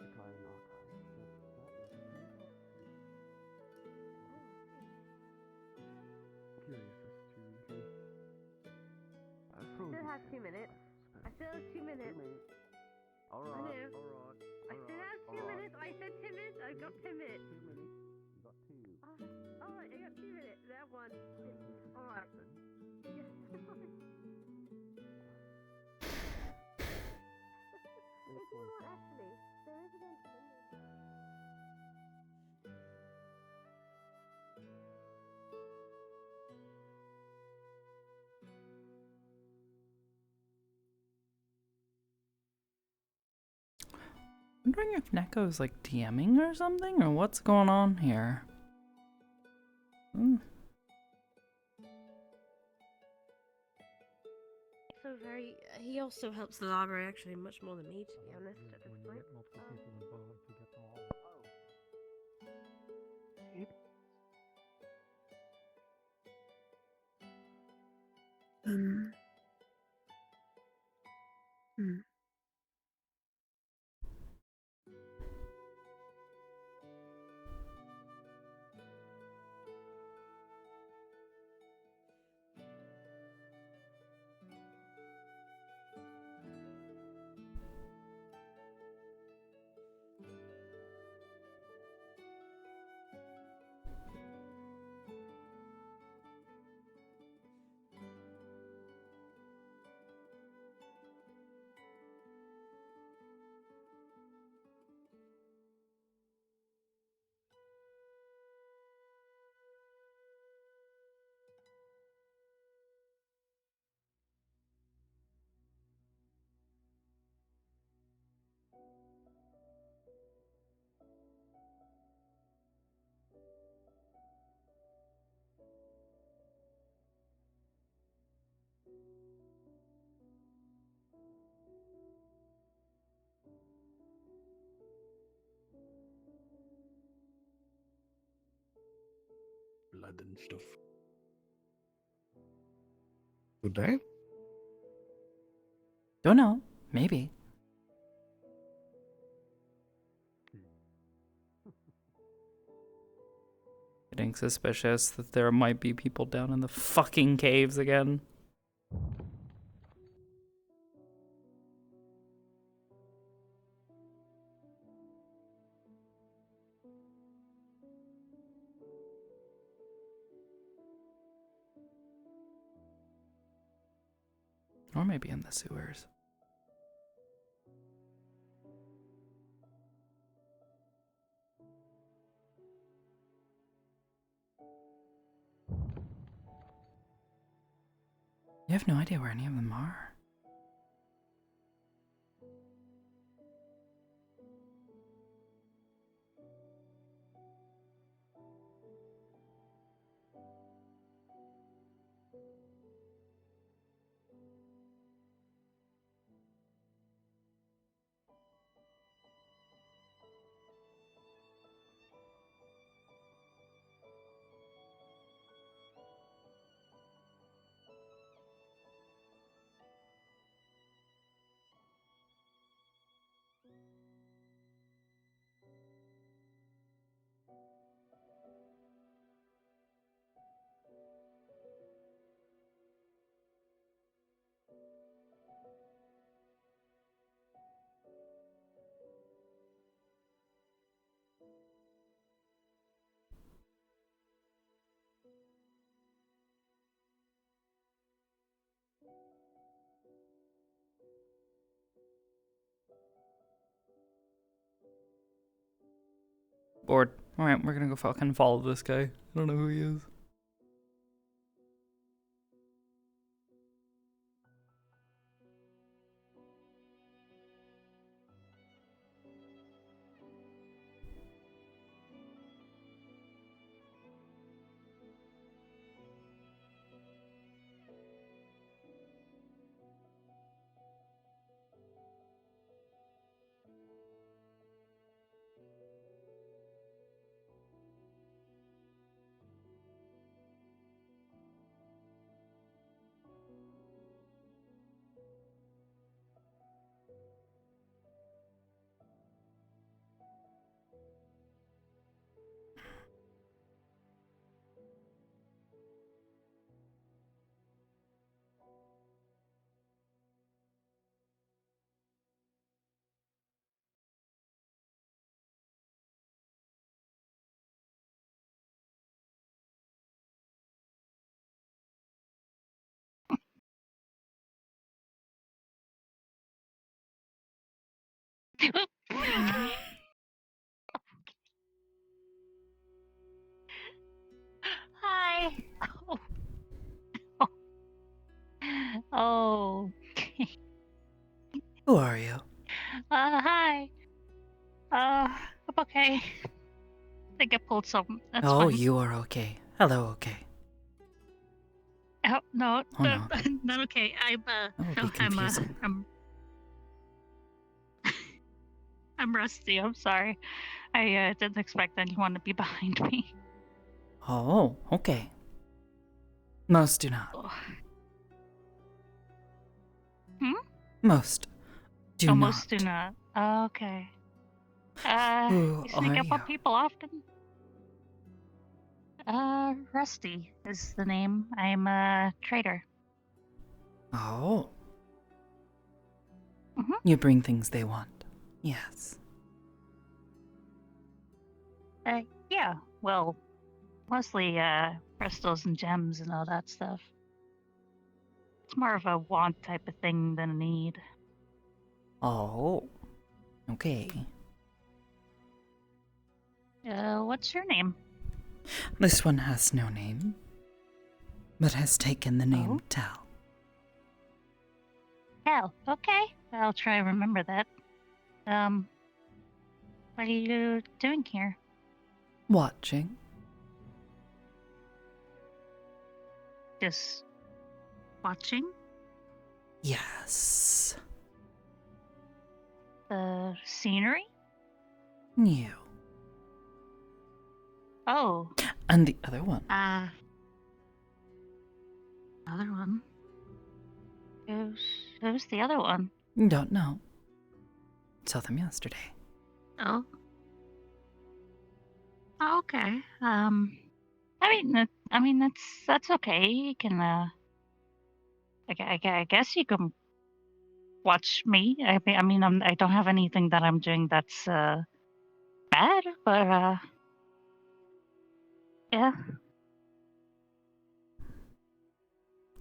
Italian archives. Curious as to I still have 2 minutes. I still have 2 minutes. All I right. know. All right. I still have 2 minutes. I said 2 minutes. I got 10 minutes. 2 minutes. You got 2. Oh, I got 2 minutes. That one. All right. Yes. If you want, actually, there is a gentleman. Wondering if Neko's like DMing or something, or what's going on here. So very. He also helps the library actually much more than me, to be honest. At this point. Blood and stuff. Good day. Don't know. Maybe. Getting suspicious that there might be people down in the fucking caves again. Or maybe in the sewers. You have no idea where any of them are. Bored. Alright, we're gonna go fucking follow this guy. I don't know who he is. Hi. Oh. Who are you? Hi. I'm okay. I think I pulled some. That's Oh, fine. you are okay. Hello, okay. Oh, no, Oh, no. not okay. That would No, be confusing. I'm rusty. I'm sorry. I didn't expect anyone to be behind me. Oh, okay. Most do not. Hmm? Most do Almost not. do not. Okay. Who You sneak are up you? on people often? Rusty is the name. I'm a trader. Oh. Mhm. You bring things they want. Yes. Yeah. Well, mostly crystals and gems and all that stuff. It's more of a want type of thing than a need. Oh. Okay. What's your name? This one has no name, but has taken the name Tal. Hell, okay. I'll try and remember that. What are you doing here? Watching. Just watching? Yes. The scenery? You. Oh. And the other one. Other one? Who's the other one? Don't know. Saw them yesterday. Oh. Oh, okay. I mean that's okay. You can I guess you can watch me. I mean I don't have anything that I'm doing that's bad, but yeah.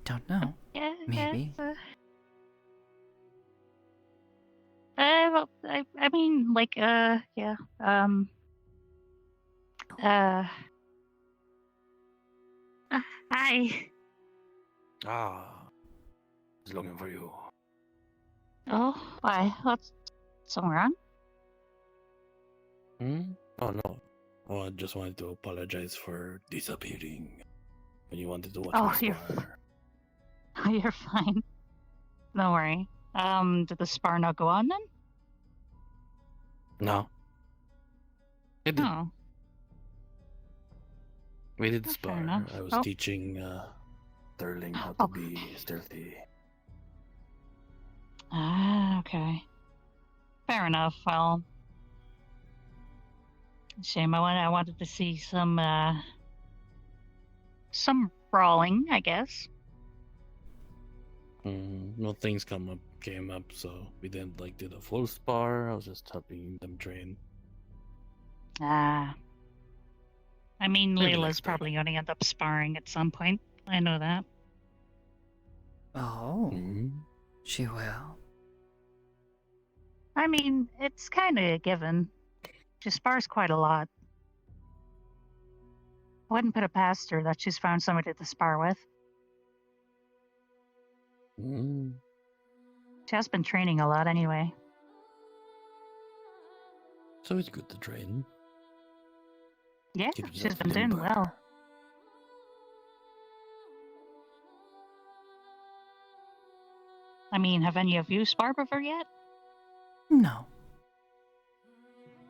Don't know. Yeah. Maybe. Yeah, well, I mean like yeah. Uh Hi. Ah, I was looking for you. Oh, why? What's something wrong? Oh no. Oh, I just wanted to apologize for disappearing when you wanted to watch Oh, my spar. You're fine. Don't worry. Did the spar not go on then? No. It did. Oh. We did Fair spar. enough. I was Oh. teaching Sterling how to be stealthy. Ah, okay. Fair enough. Well, shame. I wanted to see some brawling, I guess. Well, things came up, so we didn't like do the full spar. I was just helping them train. Ah. I mean, Maybe Layla's next time. probably going to end up sparring at some point. I know that. Oh. She will. I mean, it's kind of a given. She spars quite a lot. I wouldn't put it past her that she's found somebody to spar with. Mm. She has been training a lot anyway. So it's good to train. Yeah, Keep she's yourself been doing limber. well. I mean, have any of you sparred with her yet? No.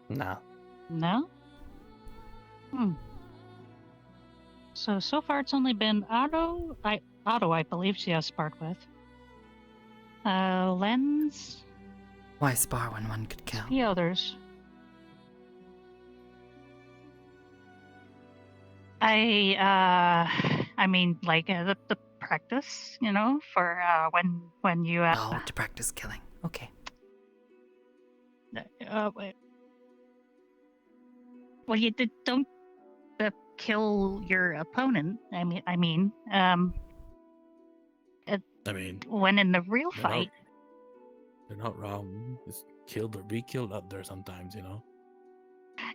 Nah. No? So far it's only been Otto, I believe she has sparred with. Lens, Why spar when one could kill? the others. I mean, like, the practice, you know, for, when you, Oh, to practice killing. Okay. wait. Well, you don't kill your opponent. I mean, when in the real they're not- fight. They're not wrong. It's killed or be killed out there sometimes, you know?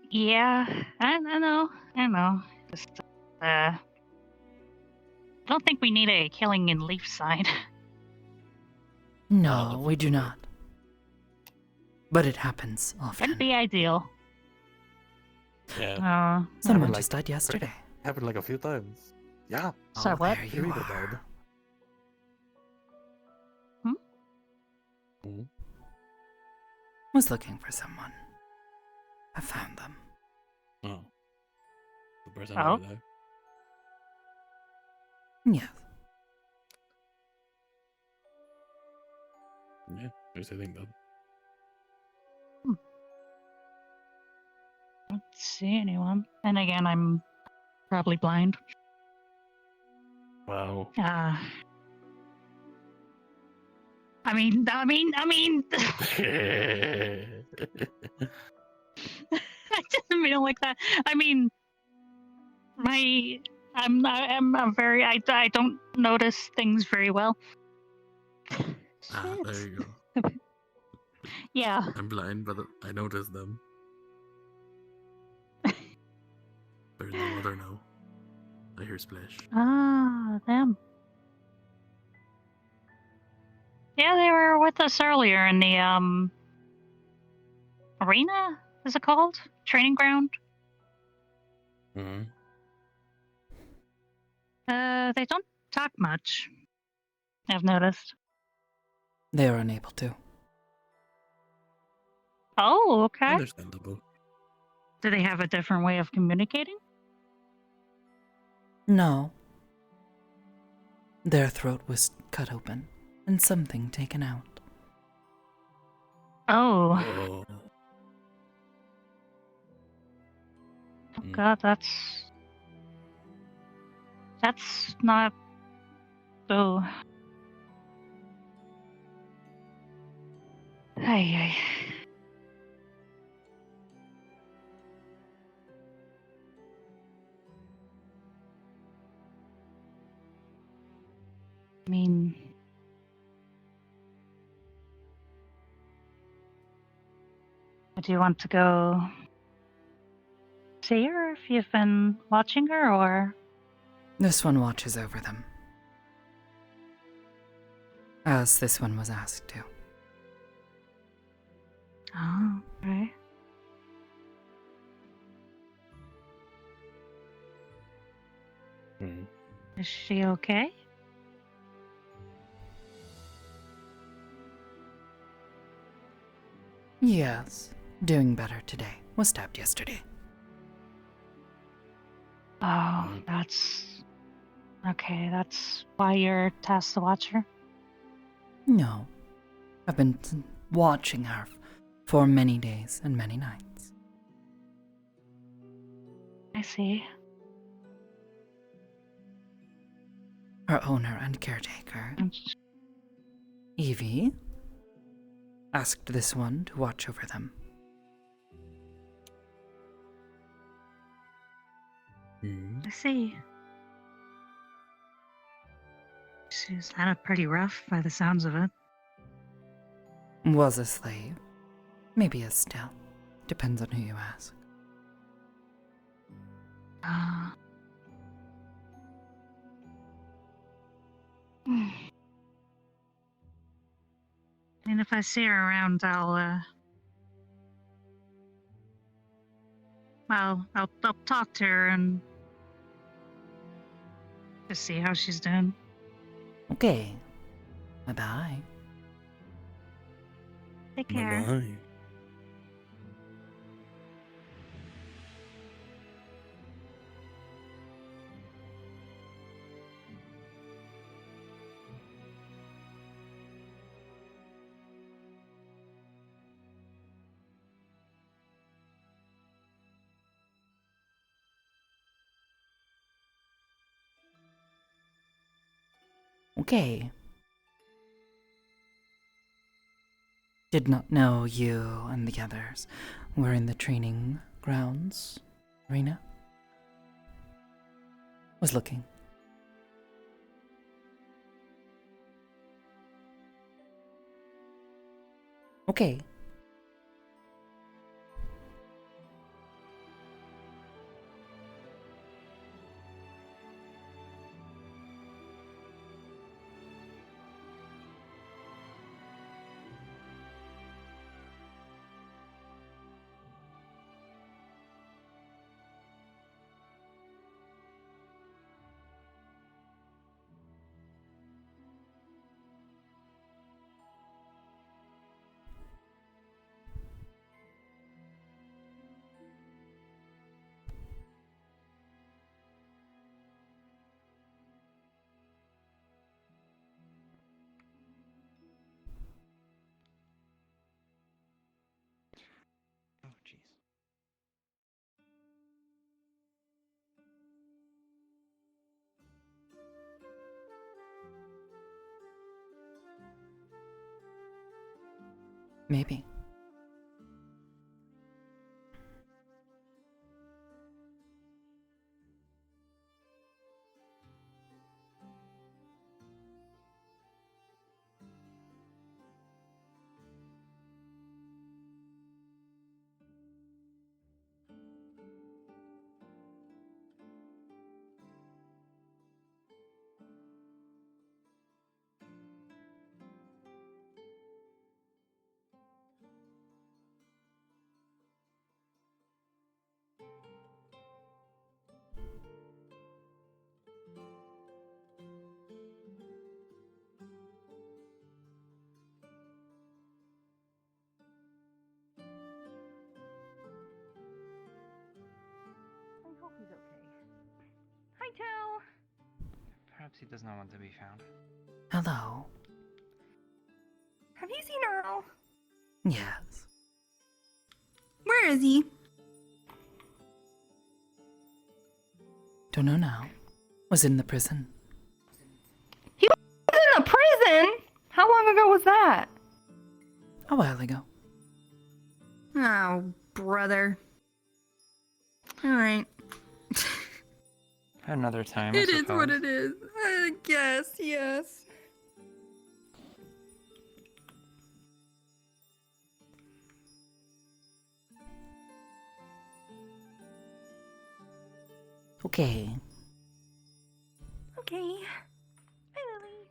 Yeah, I know. Just, I don't think we need a killing in leaf sign. No, we do not. But it happens often. That'd be ideal. Yeah. Someone Happened just died yesterday. Happened like a few times. Yeah. So what? There you Really are. bad. Was looking for someone. I found them. Oh. The person Oh. over there. Yes. Yeah, there's a thing though. Don't see anyone. And again, I'm probably blind. Wow. I mean. I didn't mean it like that. I mean, I'm very. I don't notice things very well. There you go. Yeah. I'm blind, but I notice them. There's no other now. I hear splash. Ah, them. Yeah, they were with us earlier in the arena. Is it called training ground? Mm-hmm. They don't talk much. I've noticed. They are unable to. Oh, okay. Understandable. Do they have a different way of communicating? No. Their throat was cut open and something taken out. Oh. Oh God, that's not. Oh. Ay. I mean, do you want to go see her if you've been watching her, or? This one watches over them. As this one was asked to. Oh, okay. Is she okay? Yes, doing better today. Was stabbed yesterday. Oh, that's... Okay, that's why you're tasked to watch her? No. I've been watching her for many days and many nights. I see. Her owner and caretaker, Evie, asked this one to watch over them. I see. She's kind of pretty rough by the sounds of it. Was a slave. Maybe is still. Depends on who you ask. And if I see her around, I'll talk to her and just see how she's doing. Okay. Bye-bye. Take care. Bye-bye. Okay. Did not know you and the others were in the training grounds arena. Was looking. Okay. Oh, jeez. Maybe. I hope he's okay. Hi, Tao. Perhaps he does not want to be found. Hello. Have you seen Earl? Yes. Where is he? Don't know now. Was in the prison. He was in a prison? How long ago was that? A while ago. Oh, brother. Alright. Another time, It is what it is. I guess, yes. Okay. Okay. Bye, Lily.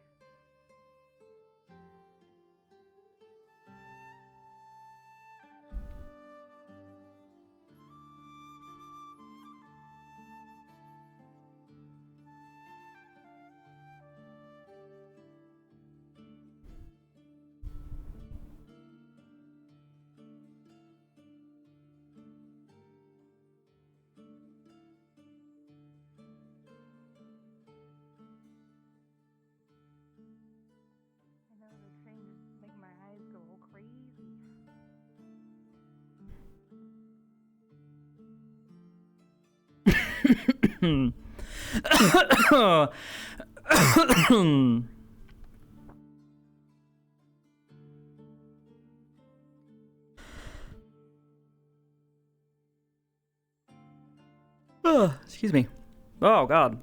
I know the train just make my eyes go all crazy. Excuse me. Oh, God.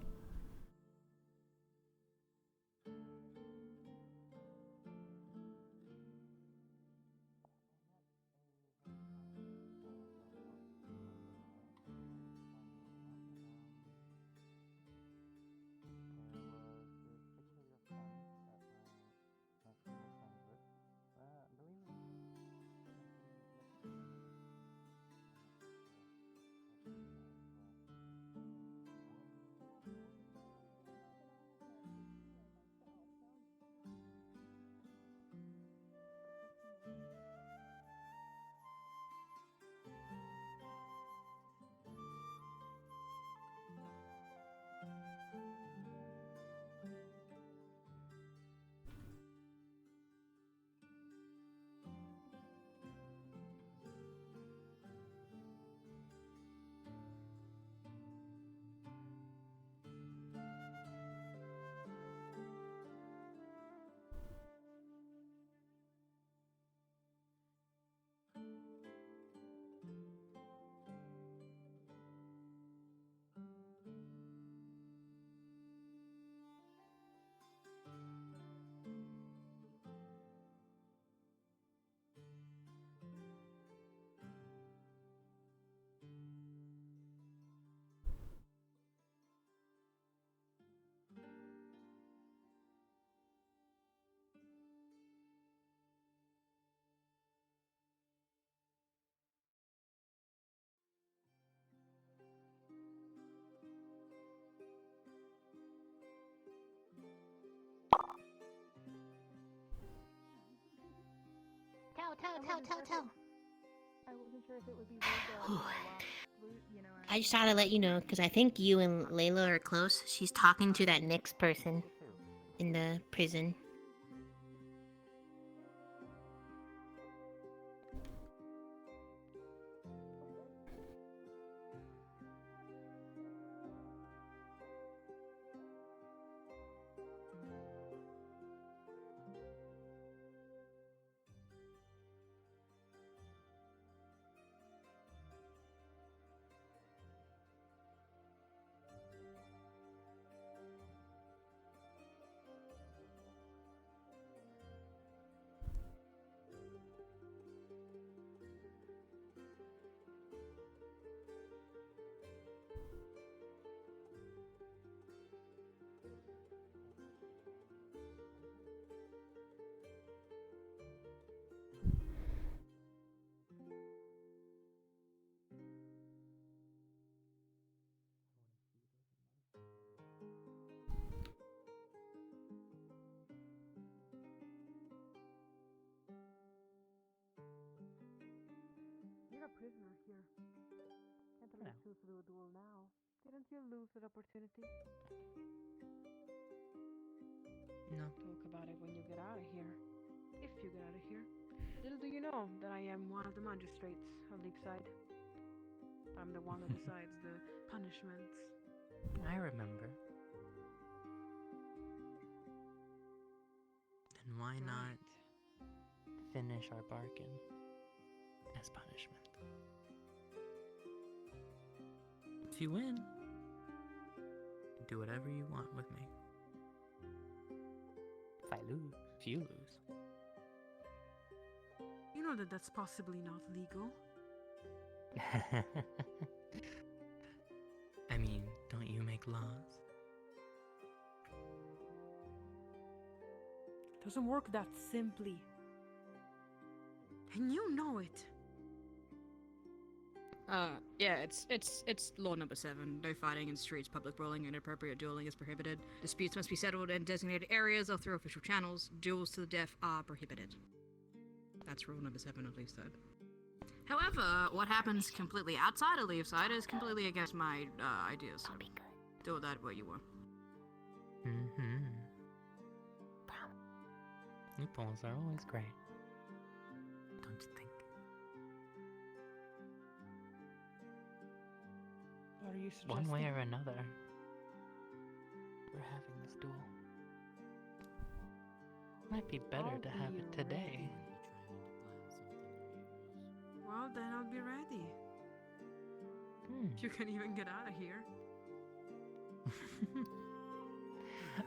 Tell. I wasn't sure if it would be rude I just thought I'd let you know, because I think you and Layla are close. She's talking to that next person in the prison. You're a prisoner here. Can't let you through a duel now. Didn't you lose that opportunity? No. Talk about it when you get out of here. If you get out of here. Little do you know that I am one of the magistrates of Leapside. I'm the one that decides the punishments. I remember. Then why not finish our bargain as punishment? If you win, do whatever you want with me. If you lose. You know that that's possibly not legal. I mean, don't you make laws? It doesn't work that simply. And you know it. Yeah, it's law number 7. No fighting in streets, public brawling, and inappropriate dueling is prohibited. Disputes must be settled in designated areas or through official channels. Duels to the death are prohibited. That's rule number 7 of Leafside. However, what happens completely outside of Leafside is completely against my ideas. Do with that what you want. Mm-hmm. Loopholes are always great. Don't you think? What are you suggesting? One way or another, we're having this duel. Might be better to have it today. Well, then I'll be ready. You can even get out of here.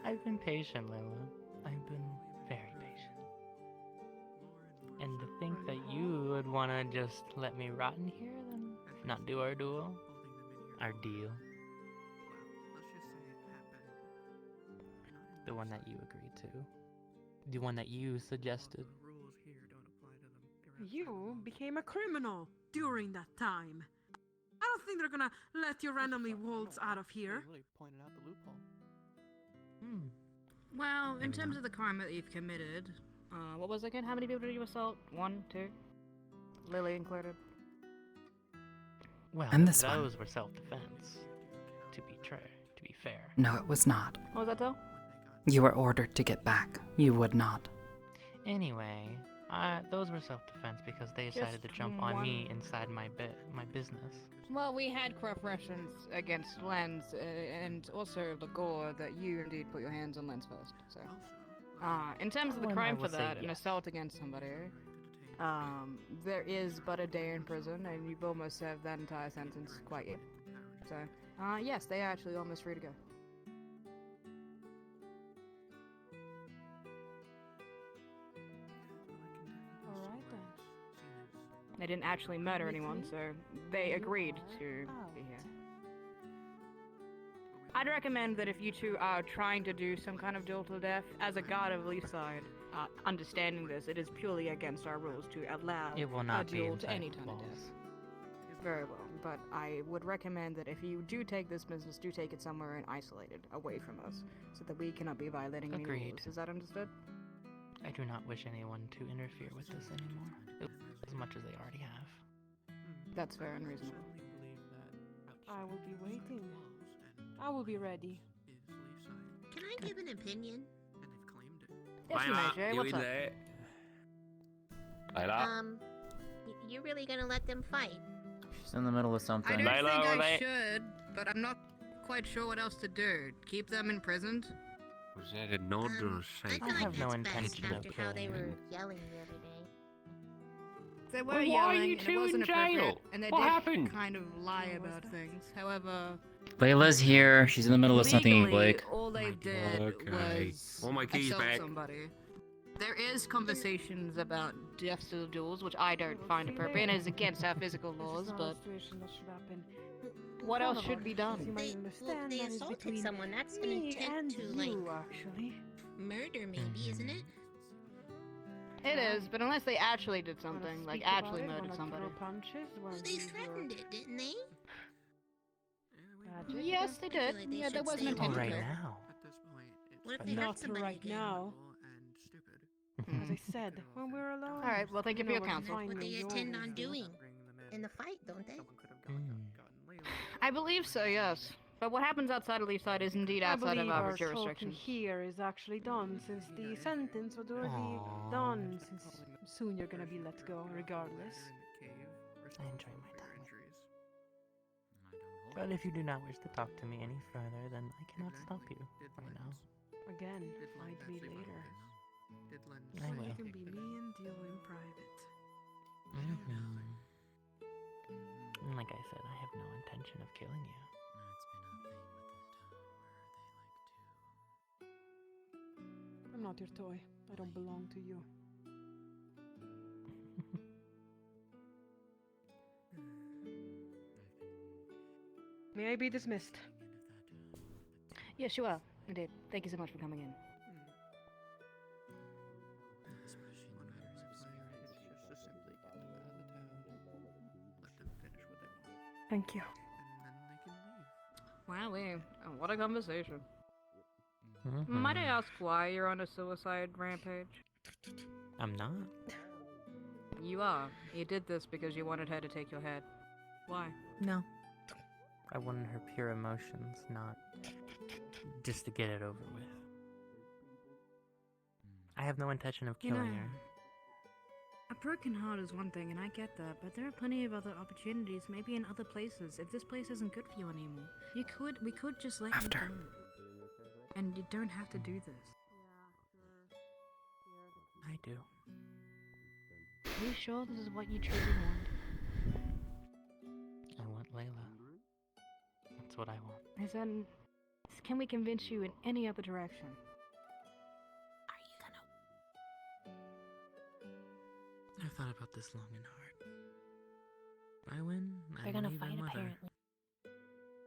I've been patient, Layla. I've been very patient. And to think that you would want to just let me rot in here, then not do our duel, our deal. The one that you agreed to. The one that you suggested. You became a criminal during that time. I don't think they're gonna let you randomly waltz out of here. Really pointed out the loophole. Well, in Maybe terms not. of the crime that you've committed, what was it again? How many people did you assault? 1, 2? Lily included. Well, And this those one. were self-defense. To be fair. No, it was not. What was that, though? You were ordered to get back. You would not. Anyway, those were self-defense because they decided to jump on me inside my business. Well, we had corrupt reference against Lens, and also the gore that you indeed put your hands on Lens first. So, in terms of the Well, crime I for will say that, an yes. assault against somebody, there is but a day in prison, and you've almost served that entire sentence quite yet. So, yes, they are actually almost free to go. Alright then. They didn't actually murder anyone, so they agreed to be here. I'd recommend that if you two are trying to do some kind of duel to the death, as a guard of Leafside, understanding this, it is purely against our rules to allow It will a not be duel to inside any the kind of walls. death. Very well, but I would recommend that if you do take this business, do take it somewhere and isolated, away from us, so that we cannot be violating any Agreed. rules. Is that understood? I do not wish anyone to interfere with this anymore, as much as they already have. That's fair and reasonable. I will be waiting. I will be ready. Can I give an opinion? Yes, you may, Jay. What's up? You really gonna let them fight? She's in the middle of something. I don't think I should, but I'm not quite sure what else to do. Keep them imprisoned? Was that a nod or a shake? I have no intention of After how they killing were you. yelling the other day. They were Well, why are yelling, you and two it wasn't in jail? appropriate, and they What did happened? kind of lie about things. However, Layla's here. She's in the middle of something, legally, Blake. all they did Okay. was All my keys assault back. somebody. There is conversations about death duels, which I don't find appropriate, and is against our physical laws, but what else should be done? They assaulted someone. That's an intent to like murder, maybe, isn't it? It is, but unless they actually did something, like actually murdered somebody. Well, they threatened it, didn't they? Yes, they did. like they Yeah, should there was an stay intent to Right kill. now. What if they hurt Not somebody right again? now. As I said, when we're alone. Alright, well, thank you for your know where to counsel. find What me. they You intend always on do. doing in the fight, don't they? I believe so, yes. But what happens outside of Leafside is indeed I outside believe of our our talking jurisdiction. here is actually done since the sentence was already done. Since soon you're gonna be let go, regardless. I enjoy my time. But if you do not wish to talk to me any further, then I cannot stop you right now. Again, find me later. I So will. you can be me and deal in private. And like I said, I have no intention of killing you. I'm not your toy. I don't belong to you. May I be dismissed? Yes, you are. Indeed. Thank you so much for coming in. Thank you. Wow, what a conversation. Mm-hmm. Might I ask why you're on a suicide rampage? I'm not. You are. You did this because you wanted her to take your head. Why? No. I wanted her pure emotions, not just to get it over with. I have no intention of You killing know, her. A broken heart is one thing, and I get that, but there are plenty of other opportunities, maybe in other places. If this place isn't good for you anymore, we could just let you go. And you don't have to do this. I do. Are you sure this is what you truly want? I want Layla. That's what I want. Then, can we convince you in any other direction? I've thought about this long and hard. I win, I They're gonna leave her fight mother. apparently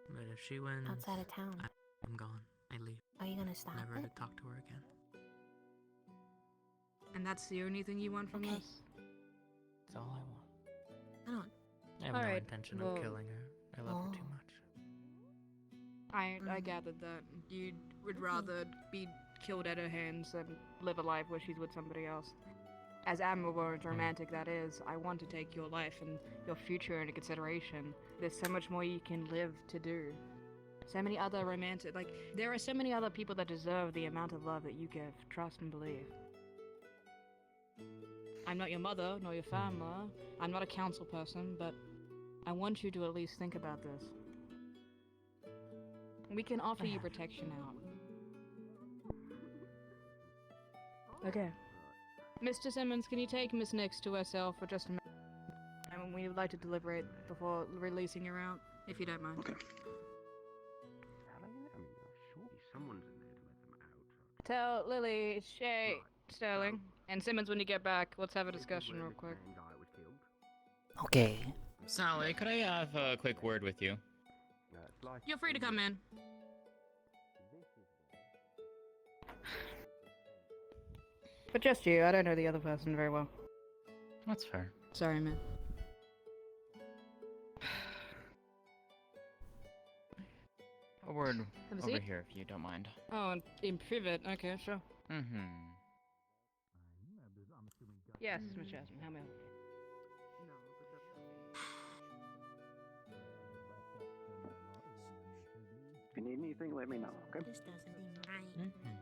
But if she wins, outside of town. I'm gone. I leave. Are you gonna stop Never it? to talk to her again. And that's the only thing you want from this? That's all I want. I don't. I have no Alright, intention well- of killing her. I love her too much. I gathered that you would rather be killed at her hands than live a life where she's with somebody else. As admirable and romantic that is, I want to take your life and your future into consideration. There's so much more you can live to do. So many other romantic, there are so many other people that deserve the amount of love that you give. Trust and believe. I'm not your mother, nor your family. I'm not a council person, but I want you to at least think about this. We can offer you protection out. Okay. Mr. Simmons, can you take Miss Nix to herself for just a minute? And we would like to deliberate before releasing her out, if you don't mind. Surely someone's in there to let them out. Tell Lily, Shay, Sterling, and Simmons when you get back. Let's have a discussion real quick. Okay. Sally, could I have a quick word with you? You're free to come in. But just you, I don't know the other person very well. That's fair. Sorry, man. A word Have a over seat? here, if you don't mind. Oh, in private. Okay, sure. Mm-hmm. Yes, Miss Jasmine, how may I help you? If you need anything, let me know, okay? This doesn't seem right.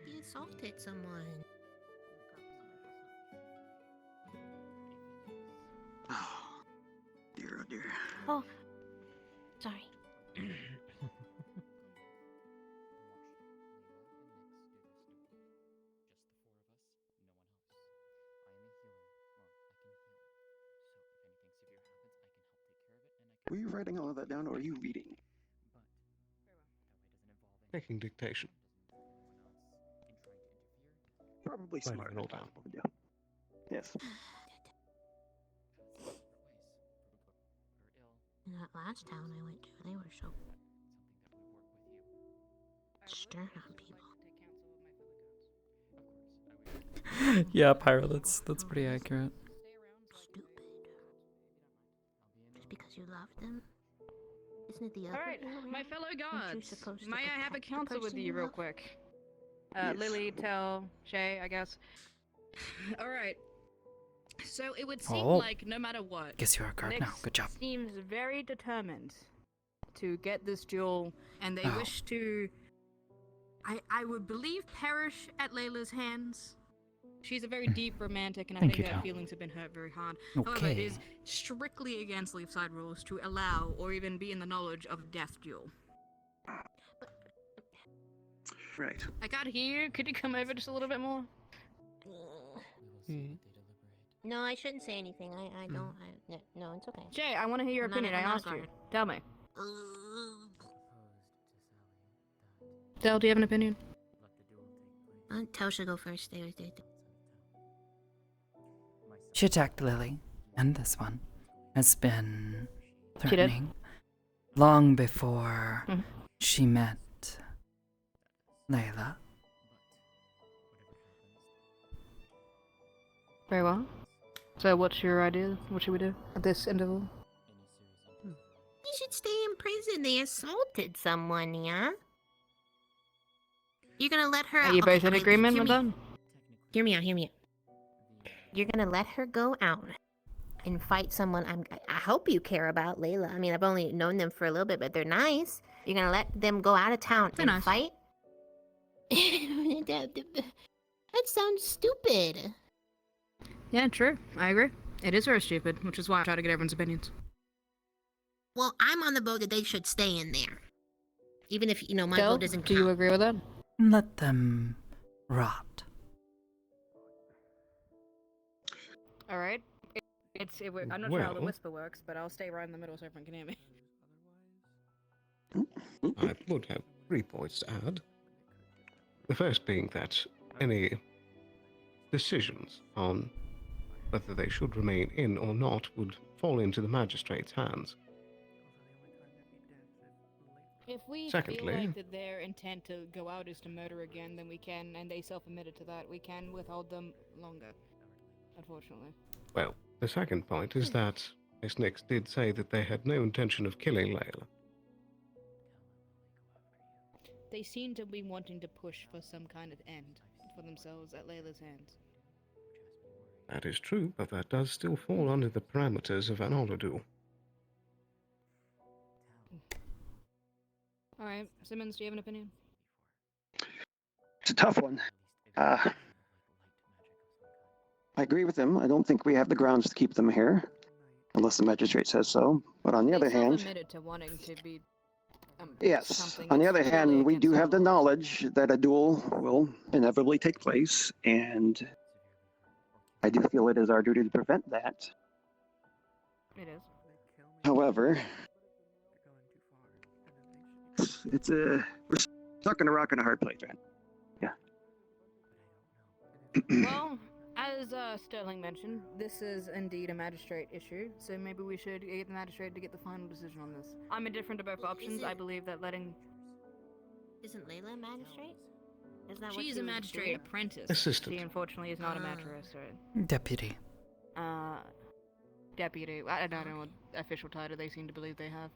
You assaulted someone. Oh, dear, oh dear. Oh, sorry. Were you writing all of that down, or are you reading? Taking dictation. Probably Writing smart it all if down. possible to do. Yes. In that last town I went to, they were so stern on people. Yeah, Pyro, that's pretty accurate. Stupid. Just because you love them? Isn't it the other Alright, way around? my fellow Aren't you gods, supposed to may I have a protect the council with person you real love? quick? Yes. Lily, Tell, Shay, I guess. Alright. So it would seem Oh. like no matter what, Guess you're a guard now. Nyx Good job. seems very determined to get this jewel, and they Oh. wish to, I would believe, perish at Layla's hands. She's a very deep romantic, and I Thank think you, her Tal. feelings have been hurt very hard. However, it Okay. is strictly against Leafside rules to allow or even be in the knowledge of a death duel. Right. I can't hear you. Could you come over just a little bit more? No, I shouldn't say anything. I don't. No, it's okay. Jay, I want to hear your I'm not opinion. I a asked you. guard. Tell me. Del, do you have an opinion? Tell should go first. They She attacked Lily, and this one has been She did? threatening long before Mhm. she met Layla. Very well. So what's your idea? What should we do at this interval? You should stay in prison. They assaulted someone, yeah? You're gonna let her Are out. you both Okay, in okay, agreement hear with me. that? Hear me out, hear me out. You're gonna let her go out and fight someone I hope you care about, Layla. I mean, I've only known them for a little bit, but they're nice. You're gonna let them go out of town They're and nice. fight? That sounds stupid. Yeah, true. I agree. It is very stupid, which is why I try to get everyone's opinions. Well, I'm on the boat that they should stay in there. Even if, my Del, vote doesn't do you count. agree with that? Let them rot. All right. I'm not sure how the Well- whisper works, but I'll stay right in the middle so everyone can hear me. I would have 3 points to add. The first being that any decisions on whether they should remain in or not would fall into the magistrate's hands. If we Secondly- feel like that their intent to go out is to murder again, then we can, and they self-admitted to that, we can withhold them longer. Unfortunately. Well, the second point is that Miss Nix did say that they had no intention of killing Layla. They seem to be wanting to push for some kind of end for themselves at Layla's hands. That is true, but that does still fall under the parameters of an honor duel. Alright, Simmons, do you have an opinion? It's a tough one. I agree with him. I don't think we have the grounds to keep them here, unless the magistrate says so. But on the other hand, Self-admitted to wanting to be. yes. something On the that's other purely hand, we against do the have the law. knowledge that a duel will inevitably take place, and I do feel it is our duty to prevent that. It is. However, we're stuck in a rock and a hard place, man. Well, as Sterling mentioned, this is indeed a magistrate issue, so maybe we should get the magistrate to get the final decision on this. I'm indifferent to both options. I believe that letting... Isn't Layla a magistrate? Isn't that what She's she a was magistrate doing? apprentice. Assistant. She unfortunately is not a magistrate. Deputy. Deputy. I don't know what official title they seem to believe they have.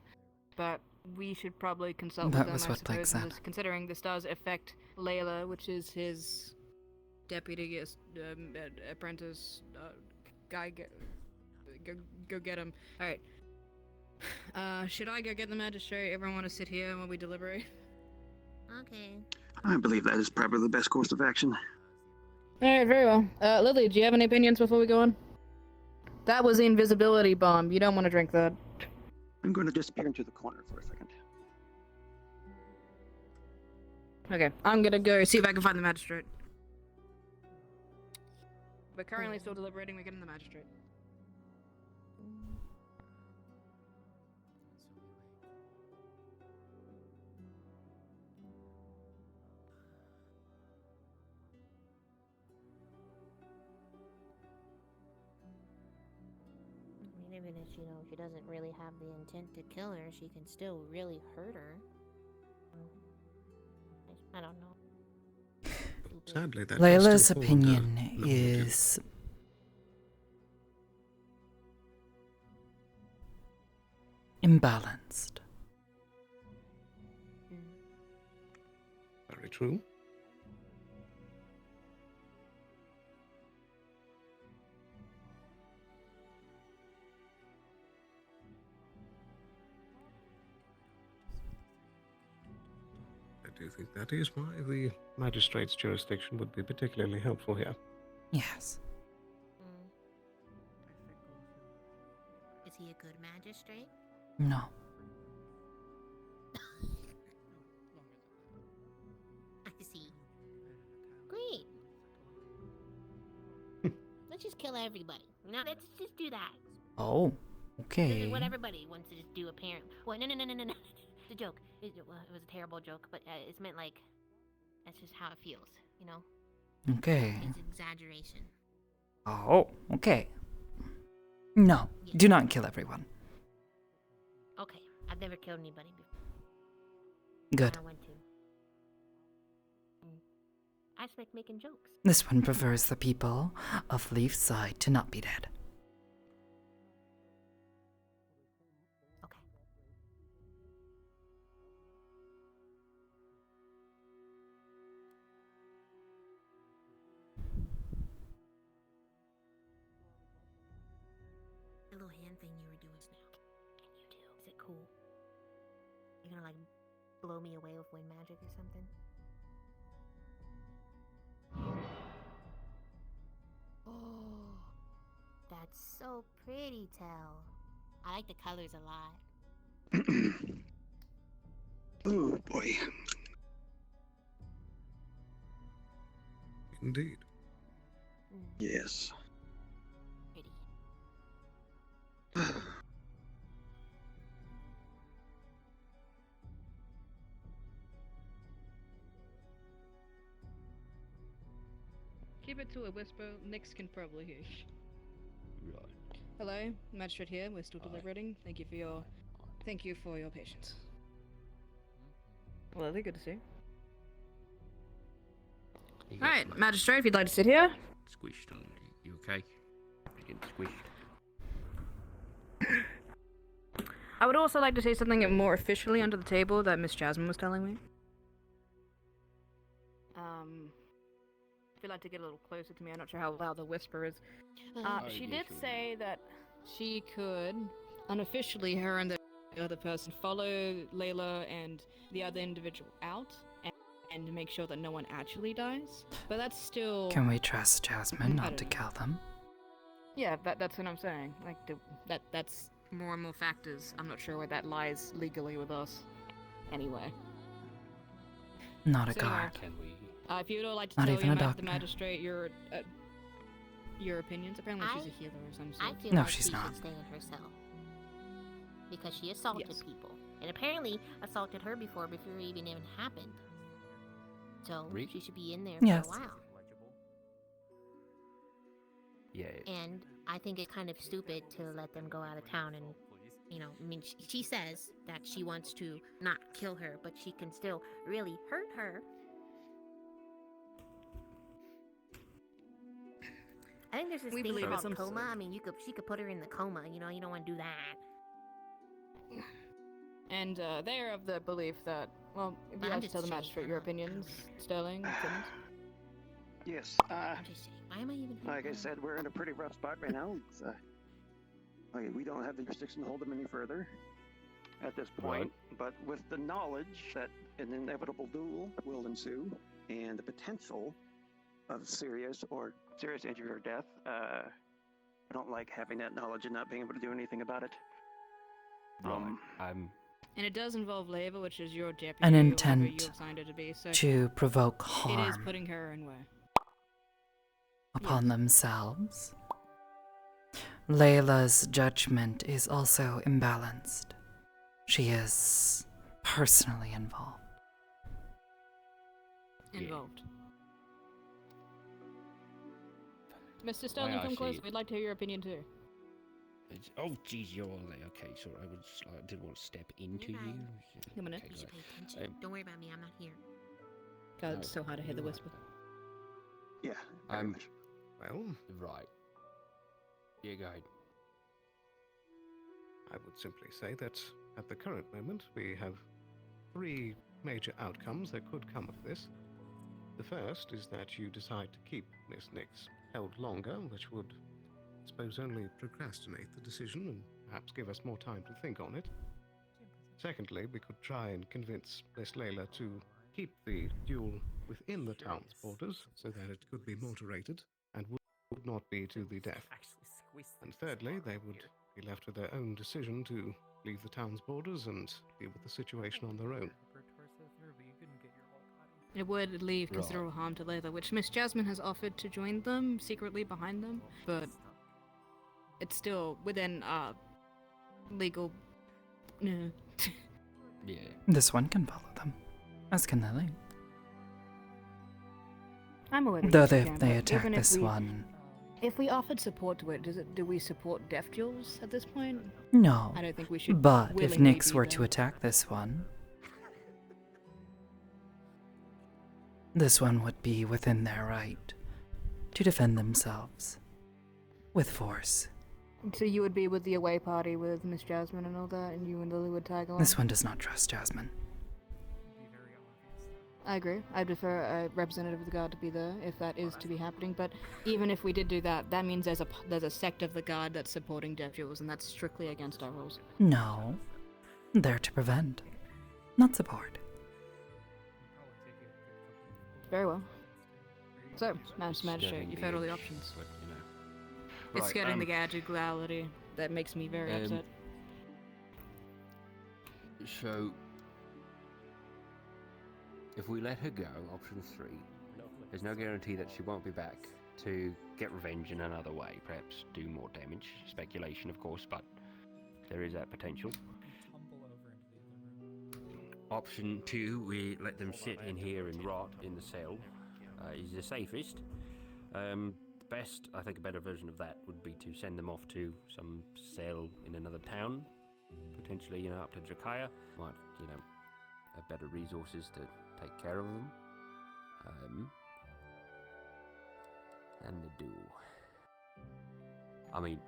But we should probably consult That with was them, I what Blake suppose, said. considering this does affect Layla, which is his deputy apprentice guy. Go get him. All right. Should I go get the magistrate? Everyone want to sit here while we deliberate? Okay. I believe that is probably the best course of action. Alright, very well. Lily, do you have any opinions before we go on? That was the invisibility bomb. You don't want to drink that. I'm going to disappear into the corner for a second. Okay, I'm gonna go see if I can find the magistrate. We're currently still deliberating. We're getting the magistrate. I mean, even if she doesn't really have the intent to kill her, she can still really hurt her. I don't know. Sadly, that Layla's still fall under opinion normal is imbalanced. Very true. I do think that is why the magistrate's jurisdiction would be particularly helpful here. Yes. Is he a good magistrate? No. I see. Great. Let's just kill everybody. No, let's just do that. Oh, This okay. is what everybody wants to just do, apparently. Well, no. It's a joke. It was a terrible joke, but it's meant like, that's just how it feels, you know? Okay. It's exaggeration. Oh, okay. No, do not kill everyone. Okay, I've never killed anybody before. Good. I want to. I just like making jokes. This one prefers the people of Leafside to not be dead. The little hand thing you were doing just now. Can you do? Is it cool? You're gonna like blow me away with wind magic or something? Oh, that's so pretty, Tell. I like the colors a lot. Oh boy. Indeed. Yes. Pretty. Keep it to a whisper. Nix can probably hear you. Right. Hello, magistrate here. We're still deliberating. Thank you for your patience. Lily, good to see you. All right, magistrate, if you'd like to sit here. Squished on you okay? Getting squished. I would also like to say something more officially under the table that Miss Jasmine was telling me. If you'd like to get a little closer to me, I'm not sure how loud the whisper is. She did say that she could, unofficially, her and the other person, follow Layla and the other individual out and make sure that no one actually dies. But that's still... Can we trust Jasmine I not don't to know. kill them? Yeah, that's what I'm saying. Like, that's more and more factors. I'm not sure where that lies legally with us. Anyway. Not a So anyway, guard. Can we? If you would like to Not tell even a the doctor. magistrate your opinions, apparently she's a healer or some I sort. feel No, like she's she not. should stay in her cell. Because she assaulted Yes. people. And apparently assaulted her before it even happened. So she should be in there Yes. for a while. Yeah. And I think it's kind of stupid to let them go out of town and, I mean, she says that she wants to not kill her, but she can still really hurt her. I think there's this We thing believe it's called some coma. sort. I mean, she could put her in the coma, you don't want to do that. And they are of the belief that, well, if you I'm like to just tell the saying, magistrate I'm your not- opinions, Sterling, Simmons. Yes. I'm just saying, why am I even here? Like I said, we're in a pretty rough spot right now. It's, okay, we don't have the jurisdiction to hold them any further at this point. But with the knowledge that an inevitable duel will ensue and the potential of serious injury or death, I don't like having that knowledge and not being able to do anything about it. And it does involve Leva, which is your deputy, An or whatever intent you assigned her to be, so to provoke it is harm putting her in way. upon themselves. Layla's judgment is also imbalanced. She is personally involved. Involved. Mr. Sterling, come close. We'd like to hear your opinion too. Oh, geez, you're all there. Okay, so I did want to step into you. Come on in. Okay, You should pay great. attention. Don't worry about me, I'm not here. God, it's so hard to hear the whisper. Yeah. Well, right. Yeah, go ahead. I would simply say that at the current moment we have 3 major outcomes that could come of this. The first is that you decide to keep Miss Nix held longer, which would, I suppose, only procrastinate the decision and perhaps give us more time to think on it. Secondly, we could try and convince Miss Layla to keep the duel within the town's borders so that it could be moderated and would not be to the death. And thirdly, they would be left with their own decision to leave the town's borders and deal with the situation on their own. It would leave considerable harm to Layla, which Miss Jasmine has offered to join them secretly behind them, but it's still within legal. No. Yeah. This one can follow them, as can Lily. I'm aware that Though yes, you if can, they but attack even if this we- one, If we offered support to it, do we support death duels at this point? no. I don't think we should. But if willingly Nyx be were there. to attack this one would be within their right to defend themselves with force. So you would be with the away party with Miss Jasmine and all that, and you and Lily would tag along? This one does not trust Jasmine. I agree. I'd prefer a representative of the guard to be there if that is to be happening. But even if we did do that, that means there's a sect of the guard that's supporting death duels, and that's strictly against our rules. No. They're to prevent, not support. Very well. So, Master Magistrate, you've heard all the options. It's Right, getting the gadget duality that makes me very upset. So, if we let her go, option 3, there's no guarantee that she won't be back to get revenge in another way, perhaps do more damage. Speculation, of course, but there is that potential. Option 2, we let them sit in here and rot in the cell, is the safest. Best, I think a better version of that would be to send them off to some cell in another town, potentially, up to Jakaya. Might, have better resources to take care of them. And the duel. I mean,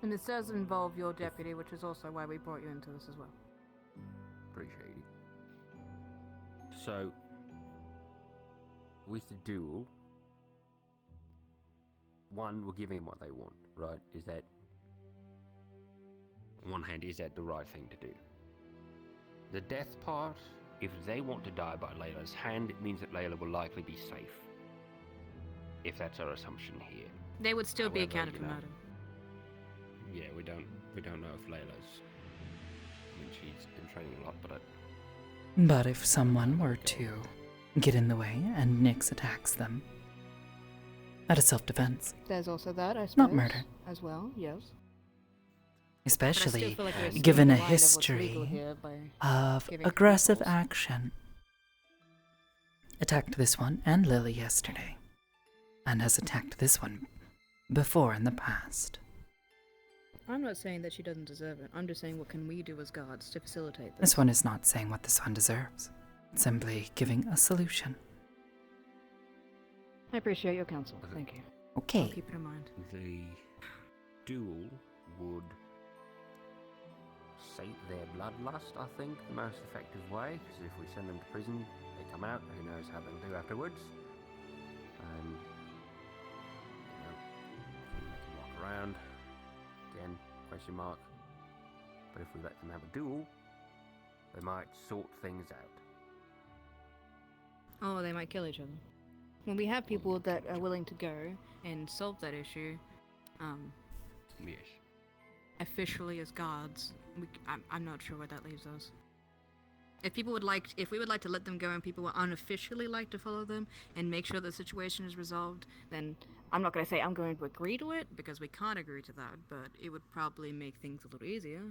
And this does involve your deputy, which is also why we brought you into this as well. appreciate it. So, with the duel, one, we're giving them what they want, right? Is that, on one hand, is that the right thing to do? The death part, if they want to die by Layla's hand, it means that Layla will likely be safe. If that's our assumption here. They would still be However, accounted for murder. Yeah, we don't know if Layla's. I mean, she's been training a lot, but But if someone were to get in the way and Nyx attacks them, that is self-defense. There's also that, I suppose. Not murder. As well, yes. Especially feel like we're given a skipping the line of what's legal history here by of giving aggressive rules. action. Attacked this one and Lily yesterday, and has attacked this one before in the past. I'm not saying that she doesn't deserve it. I'm just saying what can we do as guards to facilitate this. This one is not saying what this one deserves, simply giving a solution. I appreciate your counsel. Thank you. Okay. I'll keep it in mind. the duel would sate their bloodlust, I think, the most effective way, because if we send them to prison, they come out, who knows how they'll do afterwards. And, you know, we let them walk around. Again, question mark. But if we let them have a duel, they might sort things out. Oh, they might kill each other. When we have people that are willing to go and solve that issue, Yes. officially as guards, I'm not sure where that leaves us. If we would like to let them go and people would unofficially like to follow them and make sure the situation is resolved, then I'm not going to say I'm going to agree to it, because we can't agree to that, but it would probably make things a little easier.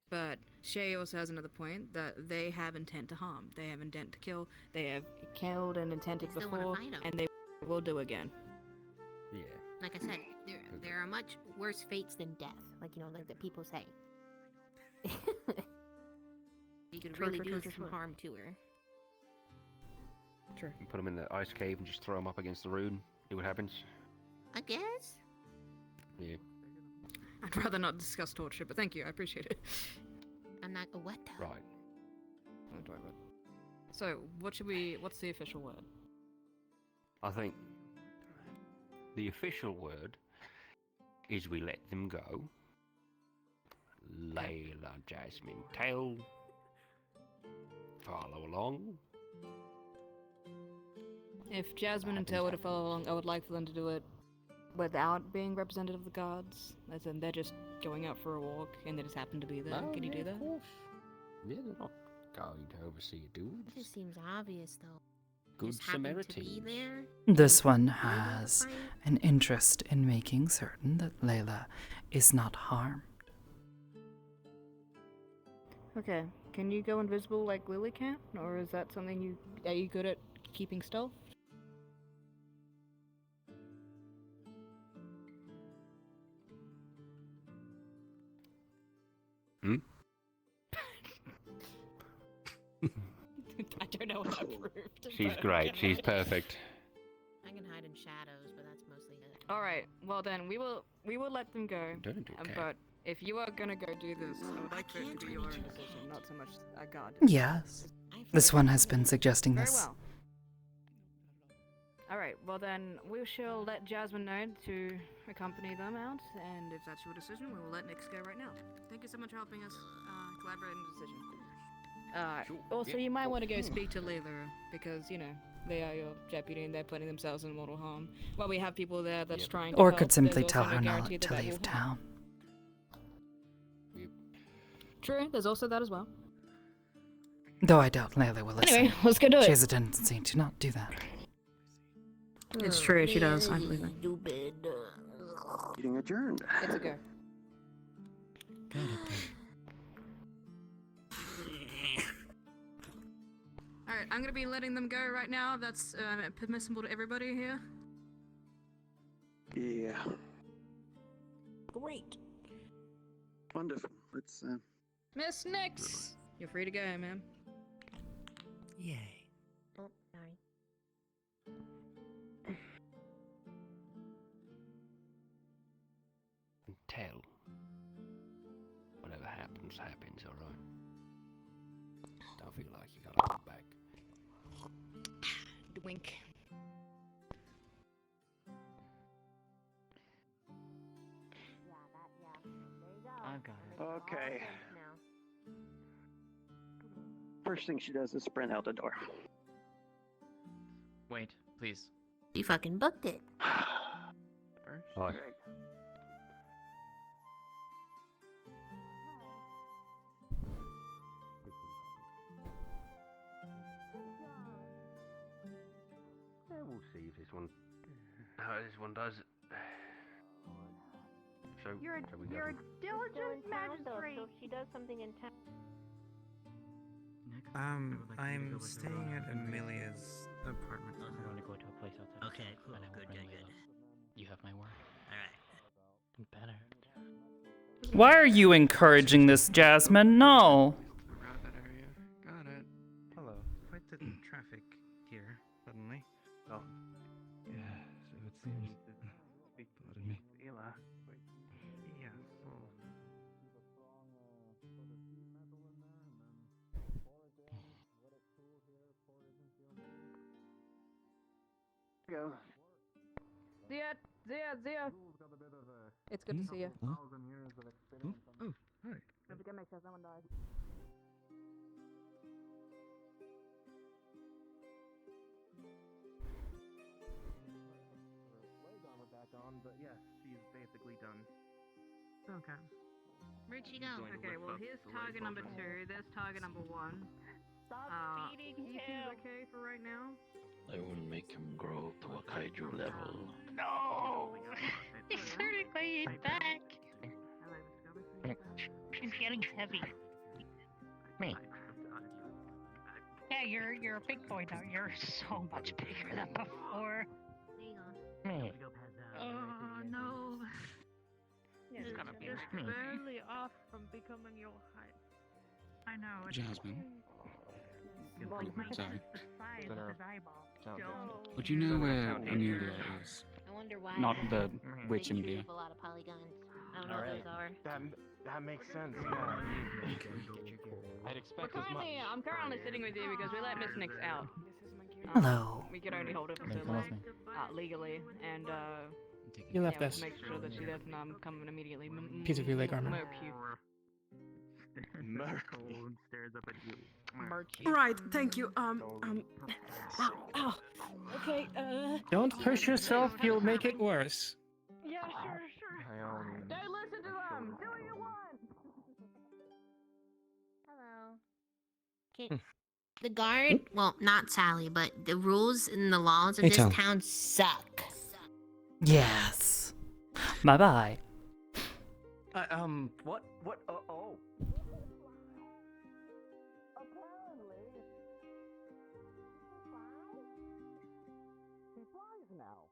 But Shay also has another point, that they have intent to harm. They have intent to kill. They have killed and intended They still wanna before, fight 'em. and they will do again. Yeah. Like I said, there are much worse fates than death. Like, you know, like the people say. You could really do some harm to her. True. You put them in the ice cave and just throw them up against the rune, see what happens. I guess. Yeah. I'd rather not discuss torture, but thank you, I appreciate it. I'm not a what? Right. Don't worry about it. So, what's the official word? I think the official word is we let them go. Layla, Jasmine, Tail, follow along. If Jasmine and Tail were to follow along, I would like for them to do it without being representative of the guards. As in, they're just going out for a walk and they just happen to be there. Oh, Can you yeah, do that? Of course. Yeah, they're not going to oversee a duel. It just seems obvious, though. Good Just happen to be Samaritans. there. This one has an interest in making certain that Layla is not harmed. Okay, can you go invisible like Lily can? Or is that something are you good at keeping stealth? Hmm? I don't know what that proved. She's but great. okay. She's perfect. I can hide in shadows, but that's mostly it. Alright, well then, we will let them go. Don't do that. But if you are gonna go do this, I would like for it to be your own decision, not so much a guard. Yes. This one has been suggesting Very this. well. Alright, well then, we shall let Jasmine know to accompany them out, and if that's your decision, we will let Nyx go right now. Thank you so much for helping us collaborate on the decision. Also, you might want to go speak to Layla, because, you know, they are your deputy and they're putting themselves in mortal harm. While we have people there that's trying to Or help, could simply there's tell also no her not guarantee to that that leave will town. True, there's also that as well. Though I doubt Layla will listen. Anyway, let's go do it. She has a tendency to not do that. It's true, she does, I believe it. Stupid. Meeting adjourned. It's a go. Alright, I'm gonna be letting them go right now. That's permissible to everybody here. Yeah. Great. Wonderful. Let's Miss Nyx! You're free to go, ma'am. Yay. Oh, sorry. And Tell. Whatever happens, happens, alright? Don't feel like you gotta go back. Wink. I've got it. Okay. First thing she does is sprint out the door. Wait, please. You fucking booked it. Hi. We'll see if this one, how this one does. So, You're shall we go a from- diligent magistrate. So if she does something in town. I'm staying at Amelia's apartment. I want to go to a place outside. Okay, cool. And I will Good, bring good, good. Layla. You have my word. Alright. Better. Why are you encouraging this, Jasmine? No. Around that area. Got it. Hello. Quite the traffic here, suddenly. Oh. Yeah, so it seems to speak to me. Layla. Yeah, well. go. Zia. It's good to see you. Oh, hi. Don't forget, make sure someone dies. Back on, but yes, she's basically done. Okay. Where'd she go? Okay, well, here's target number 2. There's target number 1. Stop feeding he him. seems okay for right now. I will make him grow to a kaiju level. No! He's hurting my back. It's getting heavy. Me. Yeah, you're a big boy now. You're so much bigger than before. Me. Oh, no. It's gonna be just like me. barely off from becoming your height. I know. Jasmine. Sorry. Size of his eyeball. But you know where Amelia is? I wonder why. Not the they witch shoot Amelia. with a lot of polygons. I don't know what those are. That makes sense. Yeah. I'd expect as much. I'm currently sitting with you because we let Miss Nix out. Hello. We could only hold her for so long, legally, and You left yeah, us. make sure that she doesn't come and immediately Piece of your leg armor. murk you. Stares up at you. Right, thank you. Okay, Don't push yourself, you'll make it worse. Yeah, sure. Don't listen to them. Do what you want. Hello. The guard, well, not Sally, but the rules and the laws of Hey, this Tom. town suck. Yes. Bye bye. What? Oh. He flies now.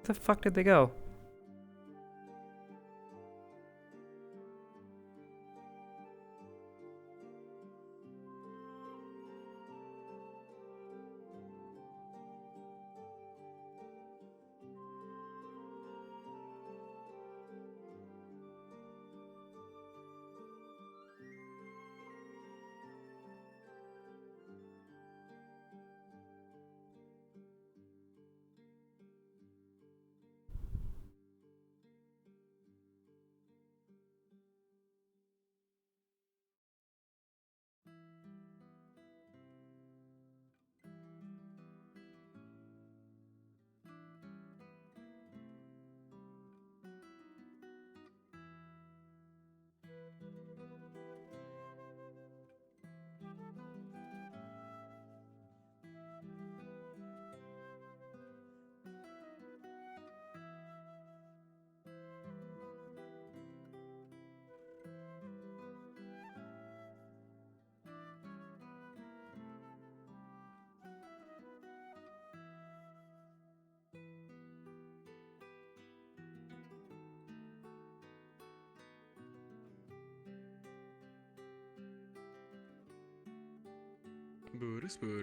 The fuck did they go?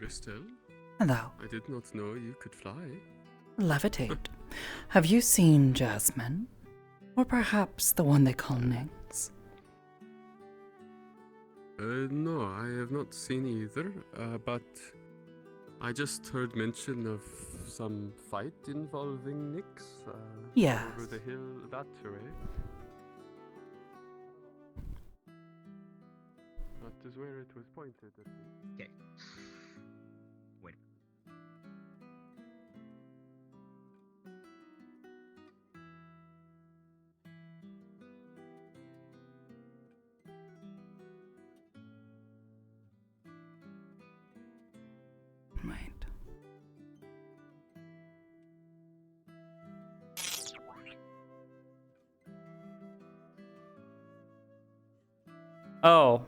Still. Hello. I did not know you could fly. Levitate. Have you seen Jasmine? Or perhaps the one they call Nix? No, I have not seen either, but I just heard mention of some fight involving Nyx. Yes. Over the hill that way. That is where it was pointed at. Okay. Wait. Right. Oh.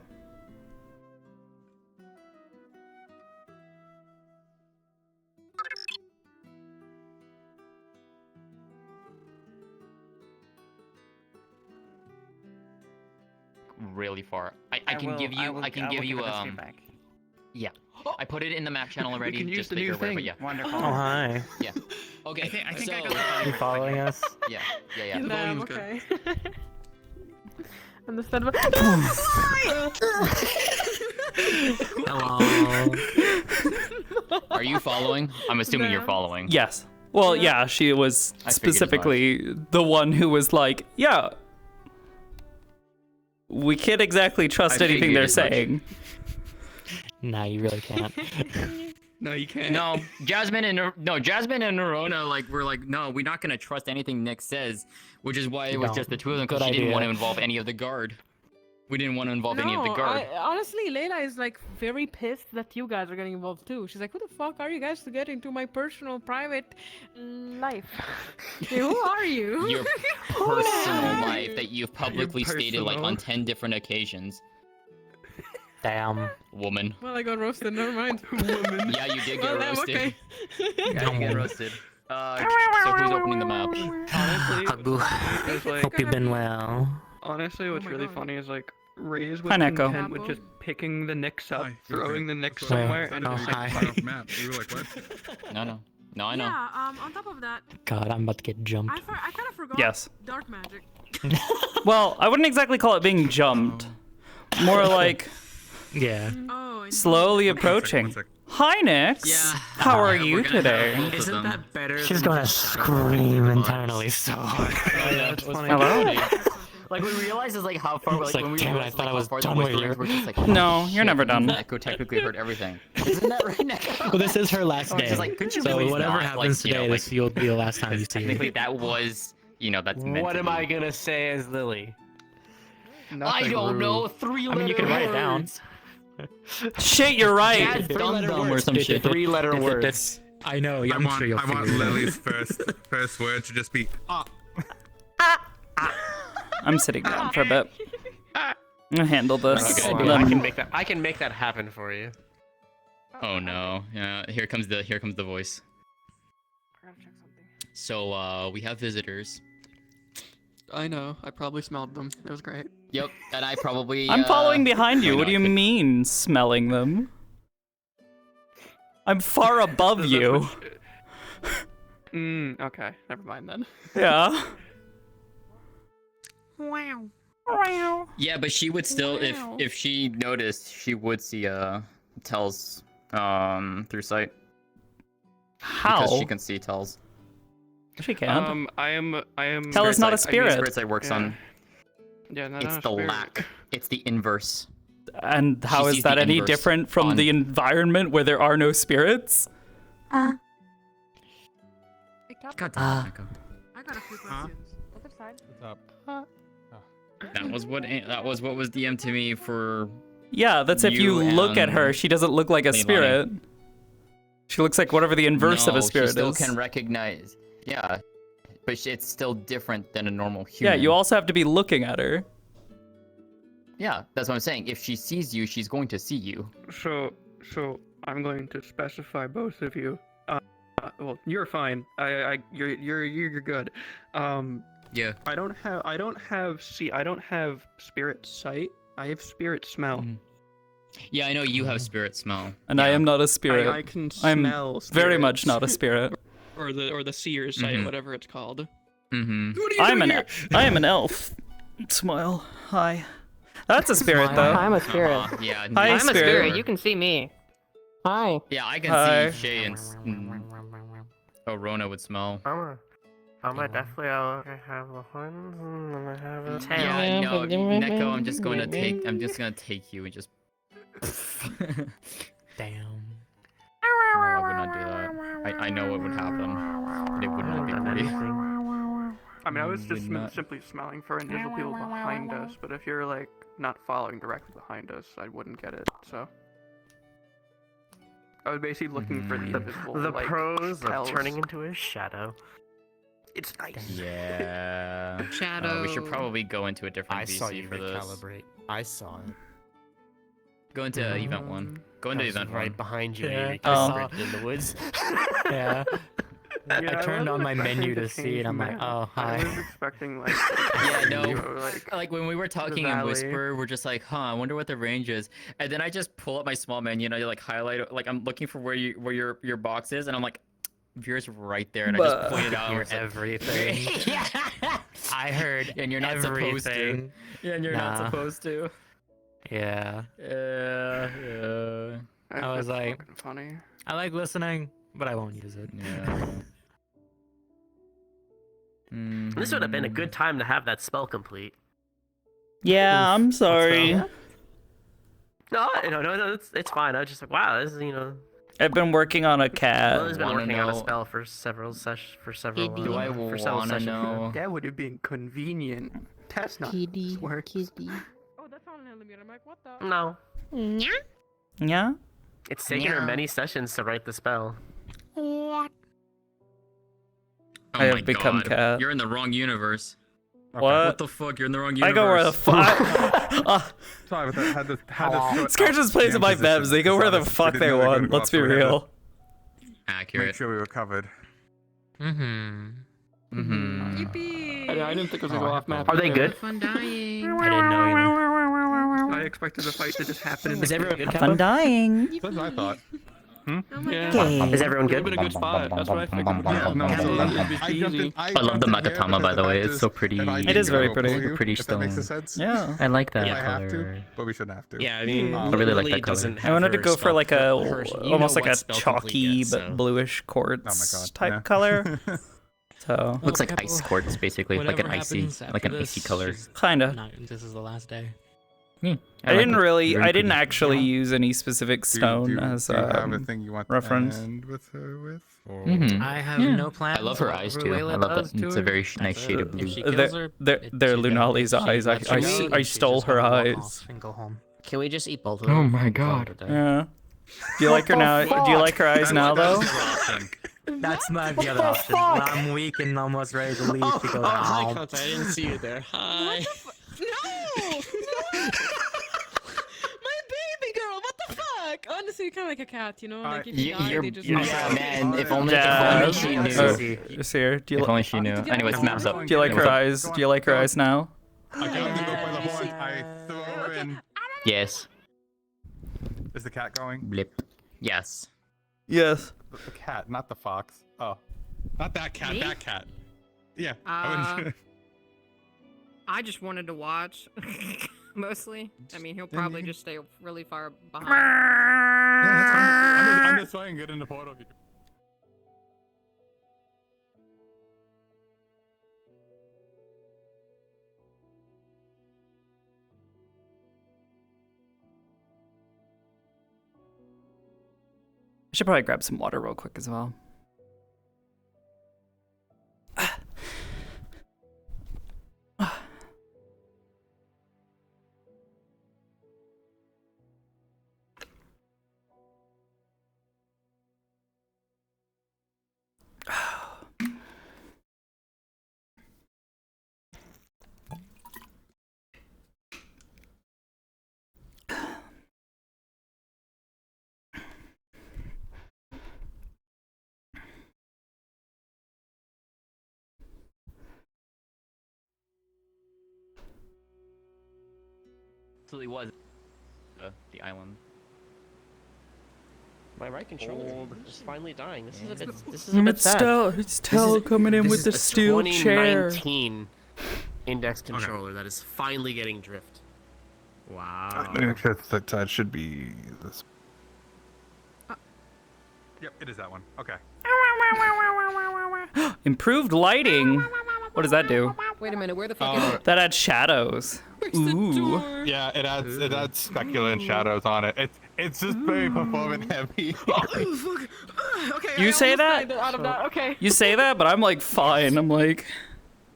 Really far. I can give you yeah. I put it in the map channel already. can use just the bigger, new whatever, thing. yeah. Wonderful. Oh, hi. Yeah. Okay. I think I so, got You following us? Yeah. Yeah. The Damn, volume's okay. Understand. Hello. Are you following? I'm assuming you're No. following. Yes. Well, yeah, she was I figured as specifically the one who was like, yeah, we can't exactly trust I anything figured they're as much. saying. Nah, you really can't. No, you can't. No, Jasmine and Nerona were like, no, we're not gonna trust anything Nick says, which is why it was No. just the two of them Good because she didn't idea. want to involve any of the guard. We didn't want to involve any of the guard. Honestly, Layla is like very pissed that you guys are getting involved too. She's like, "Who the fuck are you guys to get into my personal, private life? Who are you?" Your personal life that you've publicly stated like personal. on 10 different occasions. Damn. Woman. Well, I got roasted. Never mind. Woman. Yeah, you did get Well, damn, roasted. okay. Yeah, you get roasted. So who's opening the map? Honestly, Abu. it's like, Hope you've been well. honestly, what's my really God. funny is like Ray's Hi, was Neko. content with just picking the Nyx up, Hi. throwing the Nyx Where? somewhere, and Oh, just hi. like, Off map. We were like, what? No, I know. Yeah. On top of that, God, I'm about to get jumped. I kind of forgot. Yes. Dark magic. Well, I wouldn't exactly call it being jumped. More like Yeah. Oh. and- slowly approaching. Hi, Nyx. Yeah. How are Yeah, you we're gonna have today? both of Isn't them. that better? She's than gonna just scream internally so hard. yeah, it's funny. Hello? Like we realized is like how far It's like, when we damn it, I realized, thought I how was far done the with whisperings you. were just like, No, oh, you're never shit, done. Echo technically heard everything. Isn't that right, Echo? Well, this is her last Oh, it's day. just like, couldn't you So believe whatever that? happens Like, you know, today, like- this will be the last time you see Technically, her. that was, that's meant What to am be. I gonna say as Lily? I Nothing don't rude. know. 3 I letter mean, you can write it down. words. Shit, you're right. Yeah, Three-letter dum-dum or words. some shit. 3-letter words. That's, I know. Yeah, I'm sure you'll I want figure it out. Lily's first word to just be I'm sitting down for a bit. I'll handle this. Okay, and I then- can make that. I can make that happen for you. Oh no! Yeah, here comes the voice. I gotta check something. So we have visitors. I know. I probably smelled them. It was great. Yep, and I probably. I'm following uh, behind you. oh, What no, do you I couldn't- mean, smelling them? I'm far above you. Okay. Never mind then. Yeah. Wow. Yeah, but she would still, Wow. if she noticed, she would see tells through sight. How? Because she can see tells. She can. I am. Tell is not a Spirit spirit. sight works on. Yeah, no, It's not a the spirit. lack. It's the inverse. And how She is sees that the any inverse different from on- the environment where there are no spirits? God Uh, damn it, Echo. I got a few questions. Other side. What's up? That was what was DM to me for. Yeah, that's if you look at her, and she doesn't look like a Leilani. spirit. She looks like whatever the inverse of No, a spirit she still is. can recognize. Yeah, but it's still different than a normal human. Yeah, you also have to be looking at her. Yeah, that's what I'm saying. If she sees you, she's going to see you. So I'm going to specify both of you. Well, you're fine. You're good. Yeah. I don't have spirit sight. I have spirit smell. Yeah, I know you have spirit smell. And I am not a spirit. I can I'm smell very much spirits. not a spirit. or the seer's sight, Mhm. whatever it's called. Mm-hmm. I am an elf. Smile. Hi. That's a spirit, though. I'm a spirit. Yeah. Hi, I'm a spirit. spirit. You can see me. Hi. Yeah, I can Hi. see Shay and Rona would smell. I'm a deathly out. I have the horns and I have a tail. Yeah, no, Neko, I'm just gonna take you and just. Damn. No, I would not do that. I know what would happen. And it would not be pretty. I mean, I was Would just not. simply smelling for invisible people behind us, but if you're like not following directly behind us, I wouldn't get it. So I was basically looking for the invisible. The like, pros tells. of turning into a shadow. It's nice. Yeah. Shadow. We should probably go into a different I VC saw you for this. recalibrate. I saw it. Go into event 1. Go into I was event right 1. behind you. Yeah. You Oh. recalibrated in the woods. Yeah. I Yeah, turned on my wasn't menu expecting to see it. I'm like, change, oh, man. I hi. was expecting like. Yeah, no. you know, Like when we were talking in valley. Whisper, we're just like, huh, I wonder what the range is. And then I just pull up my small menu and I like highlight it, like I'm looking for where your box is, and I'm like, Veer's right there, and I just point it out. Hear and it's like, everything. yeah. I heard And you're not supposed to. everything. Yeah, and you're not Nah. supposed to. Yeah. Yeah. I was That's like, fucking funny. I like listening, but I won't use it. Yeah. This would have been a good time to have that spell complete. Yeah, I'm sorry. No, it's fine. I was just like, wow, this is I've been working on a cat. Lily's been wanna working on a know- spell for several Do I several wanna sessions. know? That would have been convenient. That's not how this works. Oh, that's on Limit. I'm like, what the? No. Yeah. Yeah? It's taken her Yeah. many sessions to write the spell. What? Oh I my have become God. cat. You're in the wrong universe. What? What the fuck? You're in the wrong universe. I go where the fuck. Sorry, but had this Scar just plays in my Bevs. They go where the fuck they want. Let's be real. Accurate. Make sure we were covered. Mm-hmm. Mm-hmm. Yippee! I didn't think it was gonna go off map. Are they good? Fun dying. I didn't know either. I expected the fight to just happen in Is the everyone good, I'm Kappa? dying. That's what I thought. Oh my Yeah. god. Is everyone Would've good? been a good spot. That's what I figured. Yeah, no, so I jumped in. I love the Makatama, by the way. It's so pretty. It is very pretty. Pretty If that makes stone. sense. Yeah. I like that If I have color. to, but we shouldn't have to. Yeah, I mean, I really like Lily that color. doesn't I wanted to have go her for like a spell- her- you almost know like a what spell complete chalky gets, but so. bluish Oh quartz type yeah. color. So Looks like Okay, ice well, quartz, basically, like an whatever icy, happens like an after icy this, color. just kinda. not- This is the last day. I like didn't it. really. Very I didn't pretty. actually use any specific stone as do you have a a thing you want reference. to end with her with? Or... Mhm. I have Yeah. no plans. I love her whatever eyes too. I Layla love does that. to It's a her, very that's nice shade of If blue. she They're- kills her, they're she's Lunali's dead. If she eyes. lets I her s- go, I then she's stole just her gonna walk eyes. off and go home. Can we just eat both of Oh them? my Call it God. a day. Yeah. Do you like her now? Do you like her eyes now though? That's not the other option. When I'm weak and almost ready to leave, she goes, Hi, "Ow." Kota, I didn't see you there. Hi. No! My baby girl, what the fuck? Honestly, kind of like a cat, you know? Like if you You- die, you're- they just. yeah, man. If only Jazz. she Oh, knew. it's here. Do you If li- only she knew. Anyways, maps up. Do you like her eyes? Do you like her eyes now? I got to go by the horn. I threw her in. Yes. Is the cat going? Blip. Yes. Yes. The cat, not the fox. Oh, not that cat. Me? That cat. Yeah. I just wanted to watch. Mostly. I mean, he'll Then probably you- just stay really far behind. Yeah, that's fine. I'm just trying to get in the portal. I should probably grab some water real quick as well. Absolutely was. The island. My right controller is finally dying. This is a bit. This is Mm, a bit it's sad. It's Tell coming in this with is the a steel chair. 2019 index controller that is finally getting drift. Wow. That should be this. Yep, it is that one. Okay. Improved lighting. What does that do? Wait a minute, where the fuck is it? That adds shadows. Ooh. Yeah, it adds specular shadows on it. It's just very performance heavy. Okay. You I say almost that? died out of that. Okay. You say that, but I'm like fine. I'm like,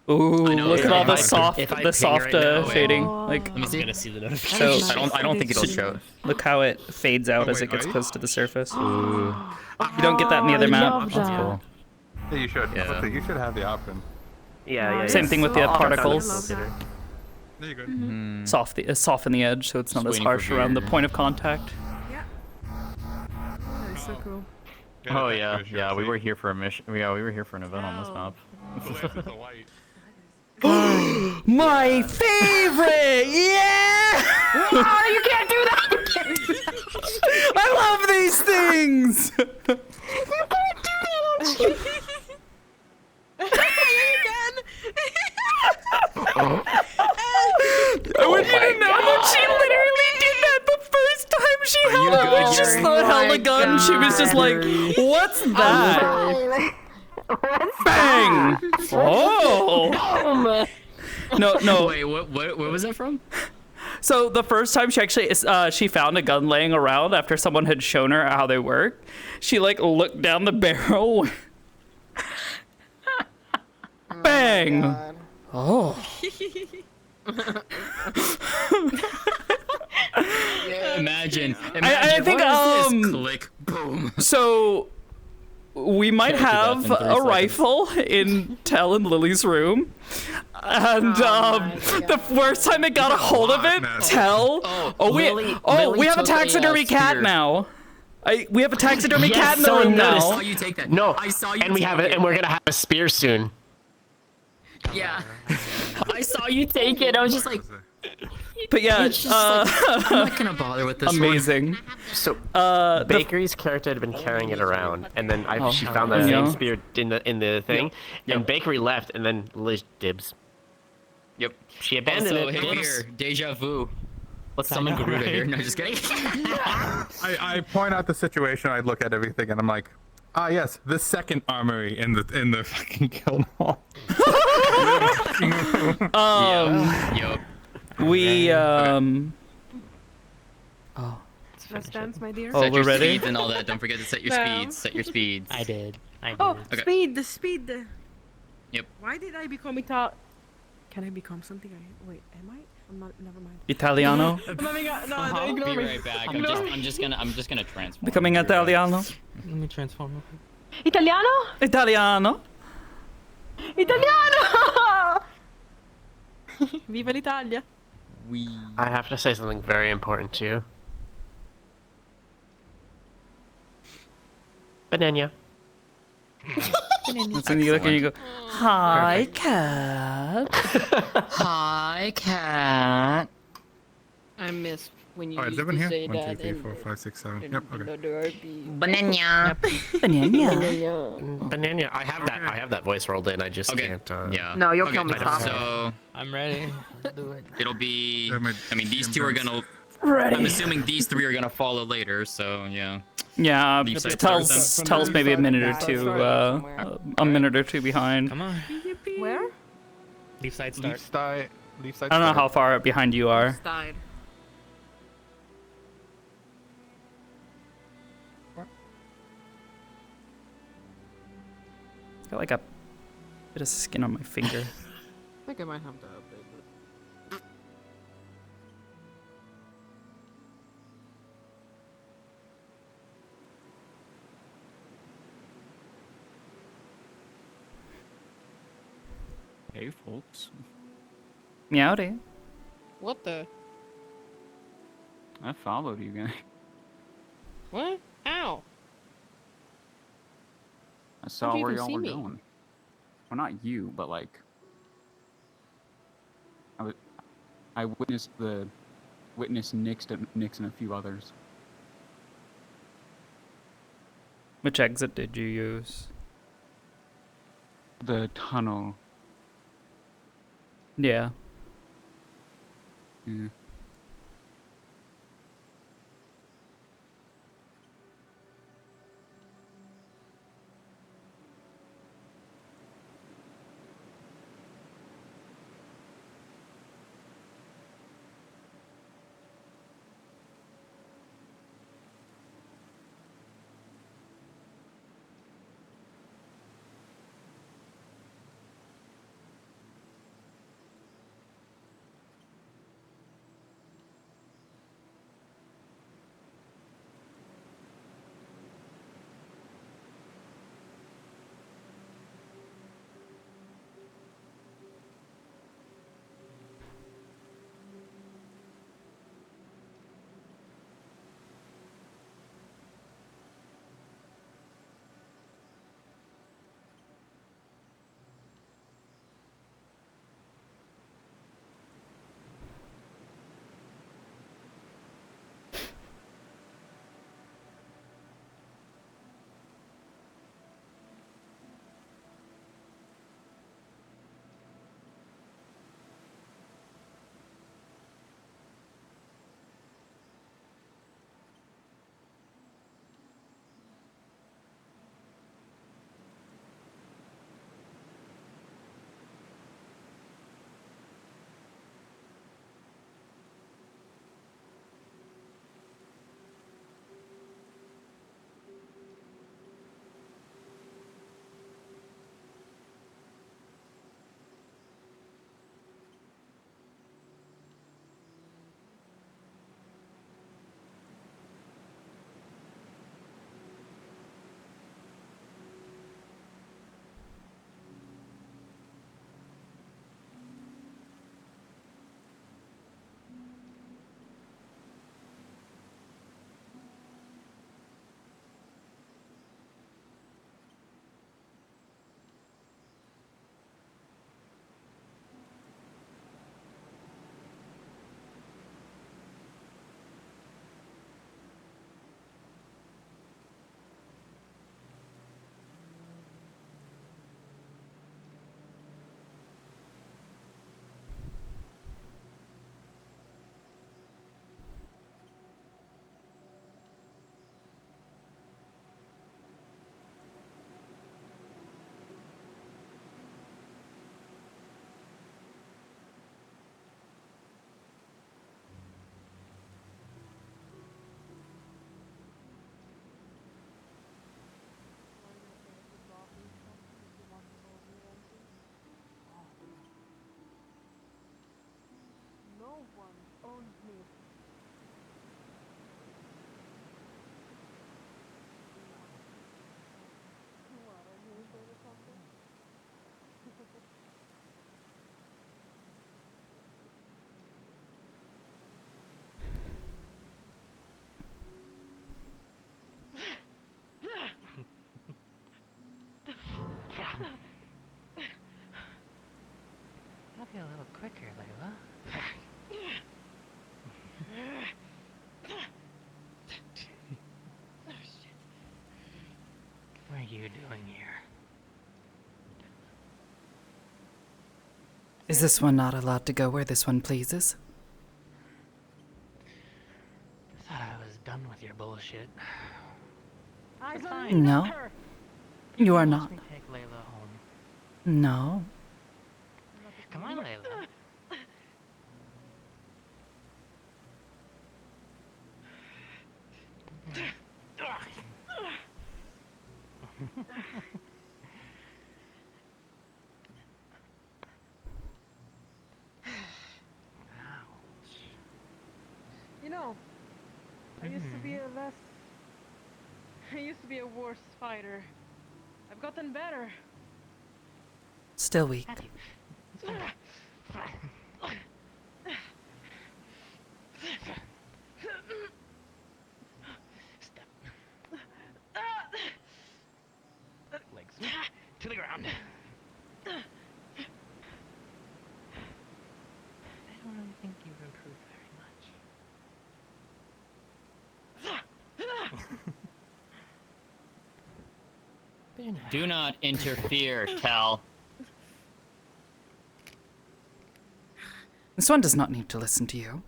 ooh, look at all the soft, shading. Like, I'm just gonna see the notification. so I don't think it'll show. Look how it fades out as it gets close to the surface. You don't get that in the other map. That's cool. Yeah, you should. Yeah. You should have the option. Yeah. Same thing with the particles. There you go. Soften the edge so it's not as waiting harsh for around the Veer. point of contact. That is so cool. Oh yeah. We were here for a mission. Yeah, we were here for an event on this map. My favorite! Yeah! Wow, you can't do that! I love these things! You can't do that! I want you to know that she literally did that the first time she held a gun. She was just like, "What's that?" Bang! Oh! No. Wait, what was that from? So the first time she actually she found a gun laying around after someone had shown her how they work, she like looked down the barrel. Bang! Oh. Imagine. I think what is this? Click, boom. So we might have a rifle in Tell and Lily's room. And the first time it got a hold of it, Tell. We have a taxidermy cat now. We have a taxidermy cat in the room now. I saw you take that. No, I saw you. And we have it, and we're gonna have a spear soon. Yeah. I saw you take it. I was just like. But yeah, it's just like, I'm not gonna bother with this. Amazing. So Bakery's character had been carrying it around, and then she found that same spear in the thing, and Bakery left, and then Liz dibs. Yep. She abandoned also, it. Here, deja vu. Let's summon Garuda here. No, just kidding. I point out the situation. I look at everything, and I'm like, yes, the second armory in the fucking guild hall. Yep. We Let's dance, my dear. Oh, we're ready. Speeds and all that. Don't forget to set your No. speeds. Set your speeds. I did. Oh, Okay. the speed. Yep. Why did I become Italian? Can I become something? Wait, am I? I'm not. Never mind. Italiano. No, ignore Be me. right back. I'm just gonna transform. Becoming Italiano. Let me transform real quick. Italiano? Italiano. Italiano! Viva l'Italia! I have to say something very important to you. Banana. That's when you look and you go, "Hi, cat." Hi, cat. I miss when you Alright, is used everyone to here? say 1, that 2, 3, 4, 5, 6, 7. Yep. Okay. Banana. Banana. I have that voice rolled in. I just can't. Yeah. No, you'll kill me, okay, Tom. So I'm ready. Let's do it. it'll be. I mean, these two are gonna. Ready. I'm assuming these three are gonna follow later. So yeah. Yeah, Leaf side tells maybe a minute or two, behind. Come on. Where? Leaf side start. Leaf side. I don't know how far behind you are. Died. Got like a bit of skin on my finger. I think I might have to update this. Hey, folks. Meowdy. What the? I followed you guys. What? How? I saw How'd you where even y'all see were me? going. Well, not you, but like. I witnessed Nix and a few others. Which exit did you use? The tunnel. Yeah. Yeah. you doing here? Is this one not allowed to go where this one pleases? Thought I was done with your bullshit. I Fine. No. You are not. Let me take Layla home. No. Come on, Layla. You know, I used to be a worse fighter. I've gotten better. Still weak. Legs to the ground. I don't really think you've improved very much. Do not interfere, Cal. This one does not need to listen to you.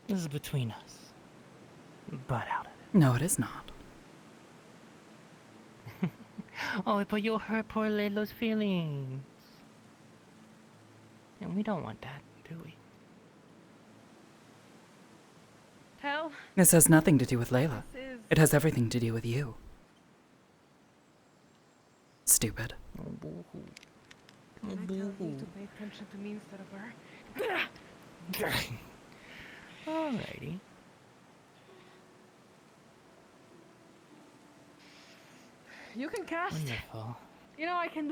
This is between us. Butt out of No, it is not. it. Oh, but you'll hurt poor Layla's feelings. And we don't want that, do we? Hell, This has nothing to do with Layla. This is- It has everything to do with you. Stupid. Oh, boo-hoo. I tell you to pay attention to me instead of her. Alrighty. You can cast. Wonderful. You know, I can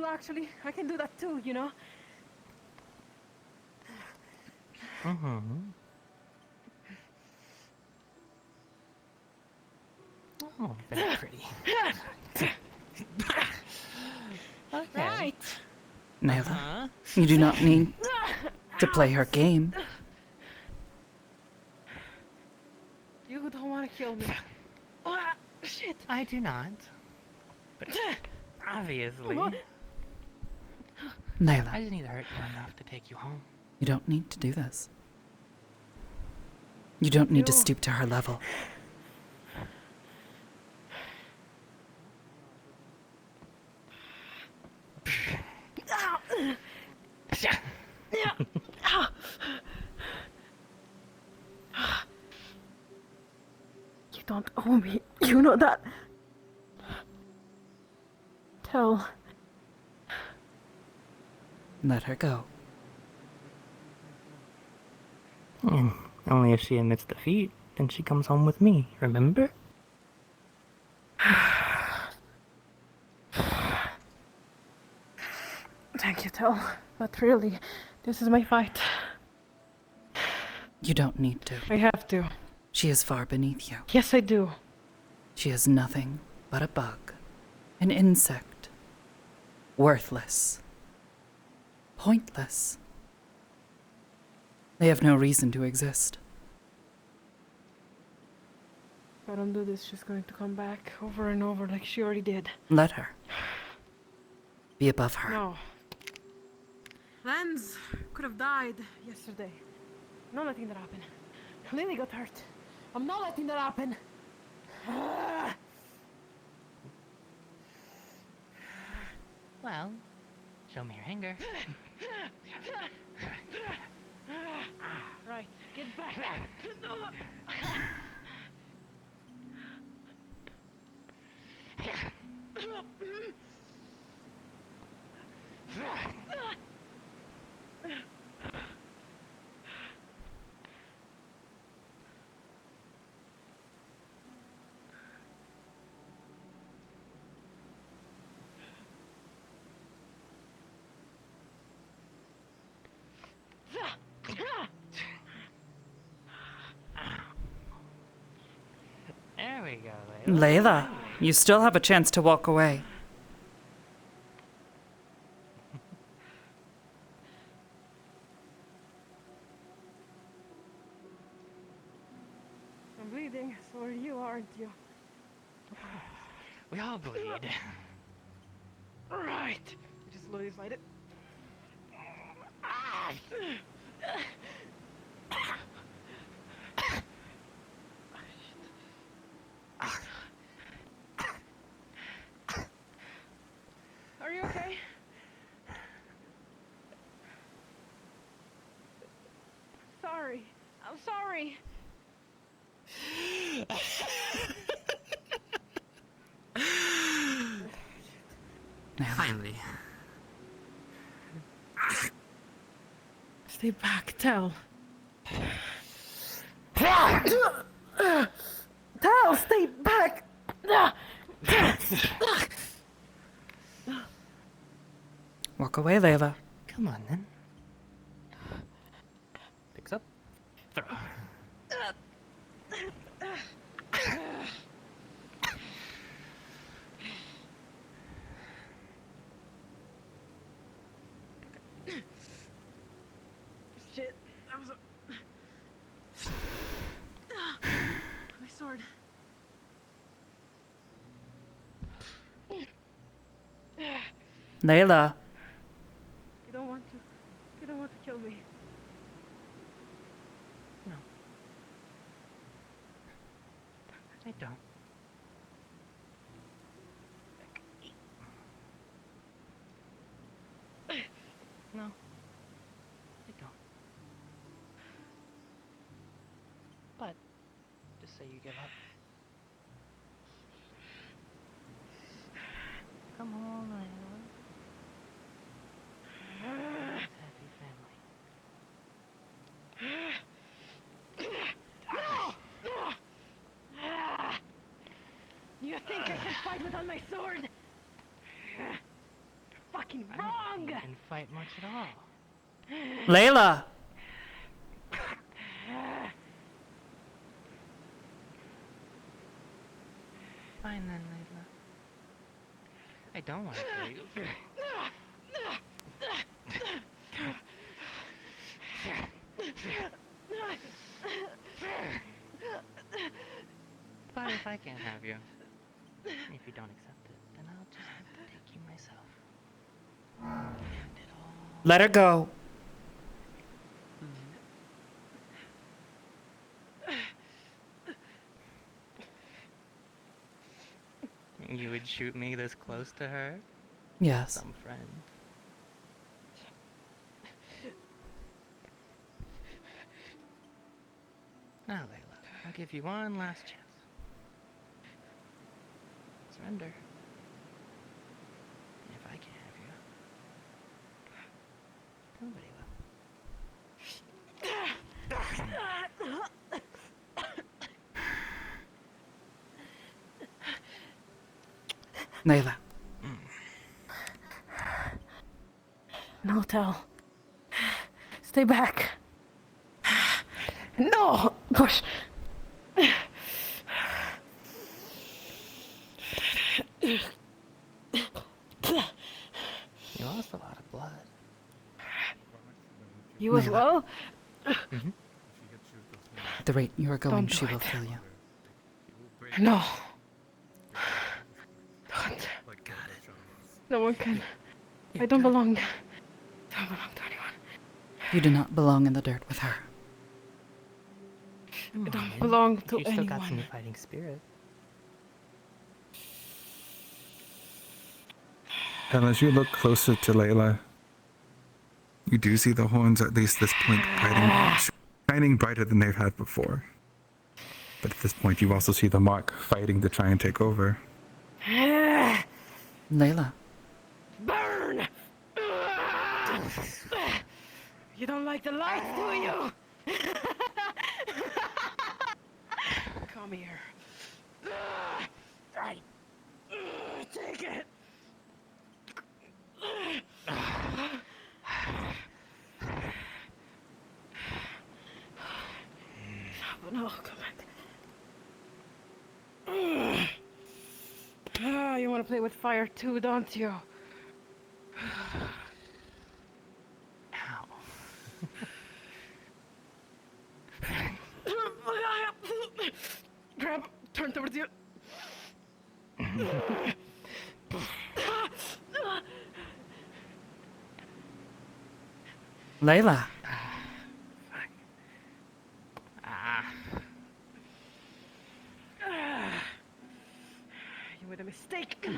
do that too, you know? Mm-hmm. Oh, very pretty. Okay. Right. Layla, you do not need to play her game. You don't want to kill me. Shit. I do not. But obviously. Layla, I just need to hurt you enough to take you home. you don't need to do this. You don't need to stoop to her level. You don't owe me. You know that. Tell. Let her go. Only if she admits defeat, then she comes home with me, remember? Thank you, Tell. But really, this is my fight. You don't need to. I have to. She is far beneath you. Yes, I do. She is nothing but a bug, an insect. Worthless. Pointless. They have no reason to exist. If I don't do this, she's going to come back over and over like she already did. Let her. Be above her. No. Lance could have died yesterday. I'm not letting that happen. Lily got hurt. I'm not letting that happen. Well, show me your anger. Right, get back. There we go, Layla, you still have a chance to walk away. I'm bleeding, so are you, aren't you? We all bleed. Right. Just slowly slide it. Are you okay? Sorry. I'm sorry. Finally. Stay back, Tell. Tell, stay back! Walk away, Layla. Come on, then. Picks up. Throw. Shit. That was my sword. Layla. You don't want to. You don't want to kill me. No. I don't. No. I don't. But, just say you give up. Come on, Layla. Happy family. You think I can fight without my sword? You're fucking wrong! I don't think you can fight much at all. Layla. Fine then, Layla. I don't want to kill you. But if I can't have you, if you don't accept it, then I'll just have to take you myself. And it all. Let her go. You would shoot me this close to her? Yes. Some friend. Now, Layla, I'll give you one last chance. Surrender. And if I can't have you, nobody will. Layla. No, Tell. Stay back. No! Push. You lost a lot of blood. You as well? Mm-hmm. At the rate you are going, Don't do she will it. kill you. No. Don't. No one can. I don't belong. Don't belong to anyone. You do not belong in the dirt with her. I don't belong to You still anyone. got some fighting spirit. And as you look closer to Layla, you do see the horns at least this point shining brighter than they've had before. But at this point, you also see the mark fighting to try and take over. Layla. Burn! You don't like the lights, do you? Come here. Right. Take it. No, come back. You want to play with fire too, don't you? turn towards you. Layla. You made a mistake.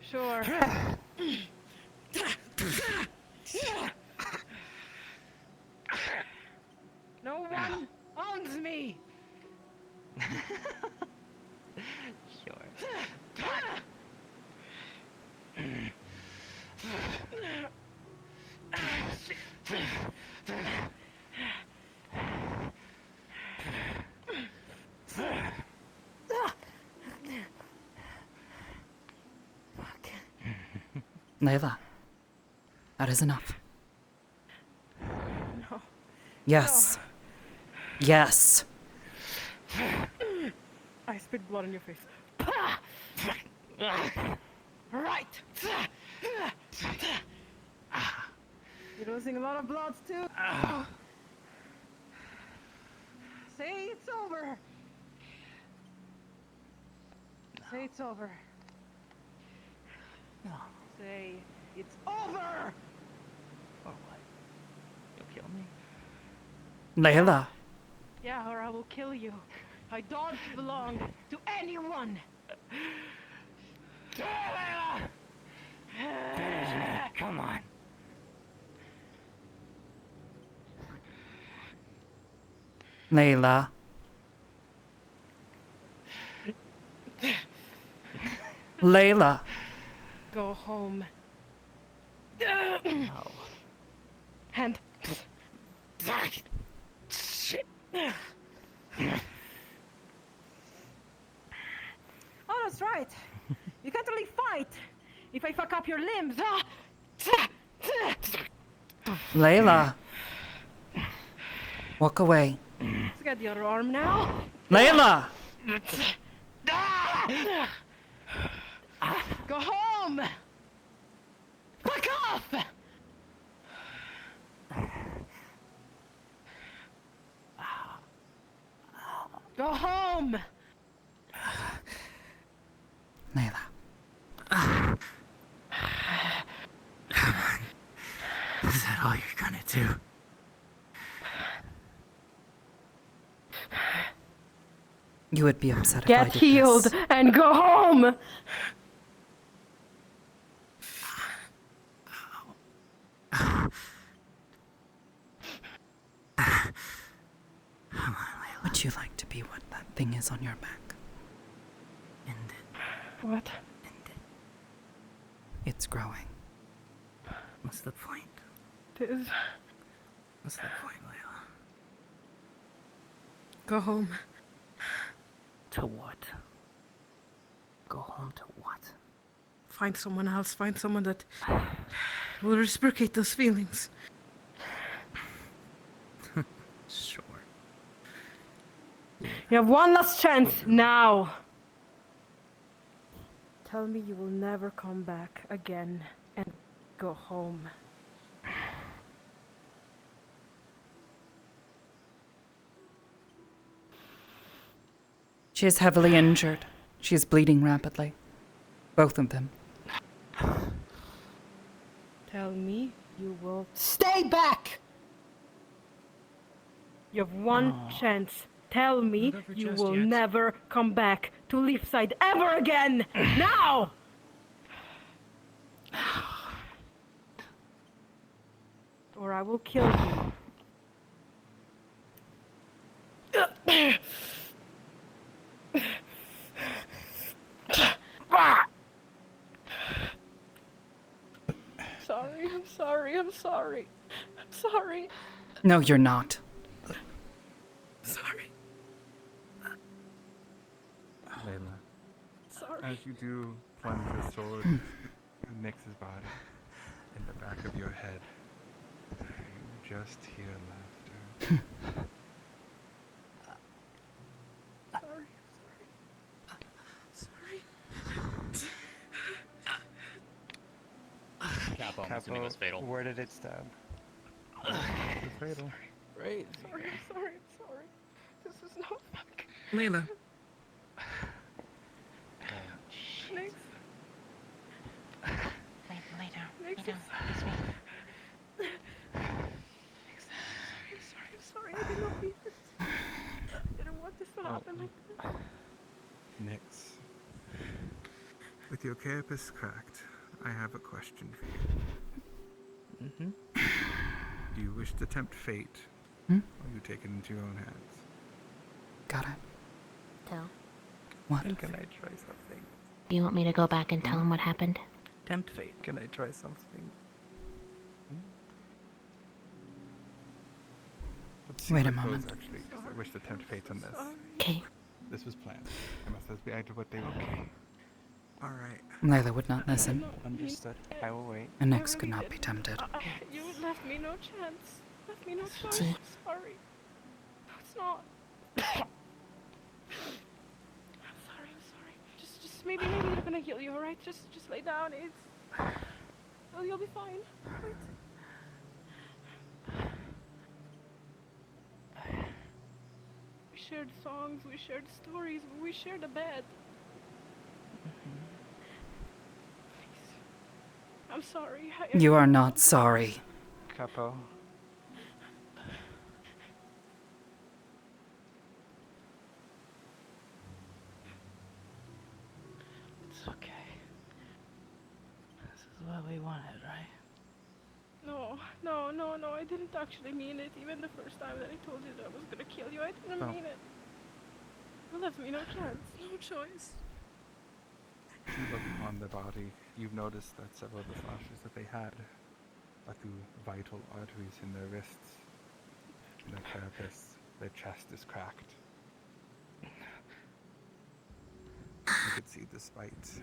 Sure. No one owns me. Sure. Layla. That is enough. No. Yes. Yes. I spit blood on your face. Right. You're losing a lot of blood too. Say it's over. Say it's over. Say it's over. Or what? You'll kill me? Layla. Yeah, or I will kill you. I don't belong to anyone. Come on. Layla. Layla. Go home. No. Hand. Shit. Oh, that's right. You can't really fight if I fuck up your limbs. Layla. Walk away. Let's get the other arm now. Layla! Go home. Fuck off. Go home. Layla. Is that all you're gonna do? You would be upset if I Get did healed this. and go home. Would you like to be what that thing is on your back? What? It's growing. What's the point? This. What's the point, Layla? Go home. To what? Go home to what? Find someone else. Find someone that will reciprocate those feelings. Sure. You have one last chance now. Tell me you will never come back again and go home. She is heavily injured. She is bleeding rapidly. Both of them. Tell me you will stay back. You have one chance. Tell me you will never come back to Leafside ever again. Now! Or I will kill you. Sorry, I'm sorry, I'm sorry. I'm sorry. No, you're not. Sorry. Layla, Sorry. as you do plunge your sword in Nix's body in the back, back of your head, you just hear laughter. Capo, I'm assuming it was fatal. Where did it stab? It's fatal. Right. Sorry. This is not fucking. Layla. Nix. Lay down. Nix. Lay down. It's me. I'm sorry. I did not mean this. I didn't want this to happen like this. Nix. With your carapace cracked, I have a question for you. Do you wish to tempt fate, or you take it into your own hands? Got it. Tell. What? Can I try something? Do you want me to go back and tell him what happened? Tempt fate. Can I try something? Let's see Wait a what goes, moment. Actually, 'cause I wish to tempt fate on this. Okay. This was planned. I must have been to what they were. Okay. All right. Layla would not listen. Understood. I will wait. And Nix could not be tempted. You left me no chance. Left me no choice. See? I'm sorry. No, it's not. I'm sorry. Just maybe they're gonna heal you, alright? Just lay down. Oh, you'll be fine. Right? We shared songs, we shared stories, we shared a bed. Please. I'm sorry. You are not sorry. Capo. It's okay. This is what we wanted, right? No, I didn't actually mean it. Even the first time that I told you that I was gonna kill you, I didn't mean it. You left me no chance, no choice. As you look upon the body, you've noticed that several of the slashes that they had are through vital arteries in their wrists, in their carapace. Their chest is cracked. You could see, despite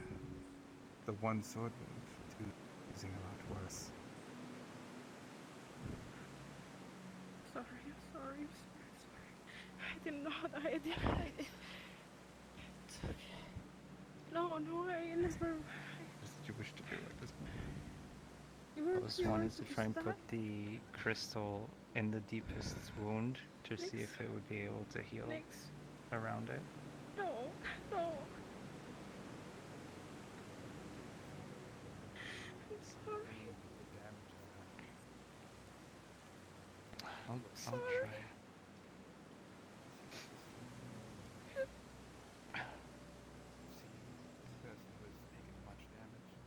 the one sword wound, two using a lot worse. I'm sorry. I didn't know that. I did. It's okay. No, I never. What did you wish to do at this point? I was wanting to try and put the crystal in the deepest wound to see if it would be able to heal around it. No. I'm sorry. I'll try. I'm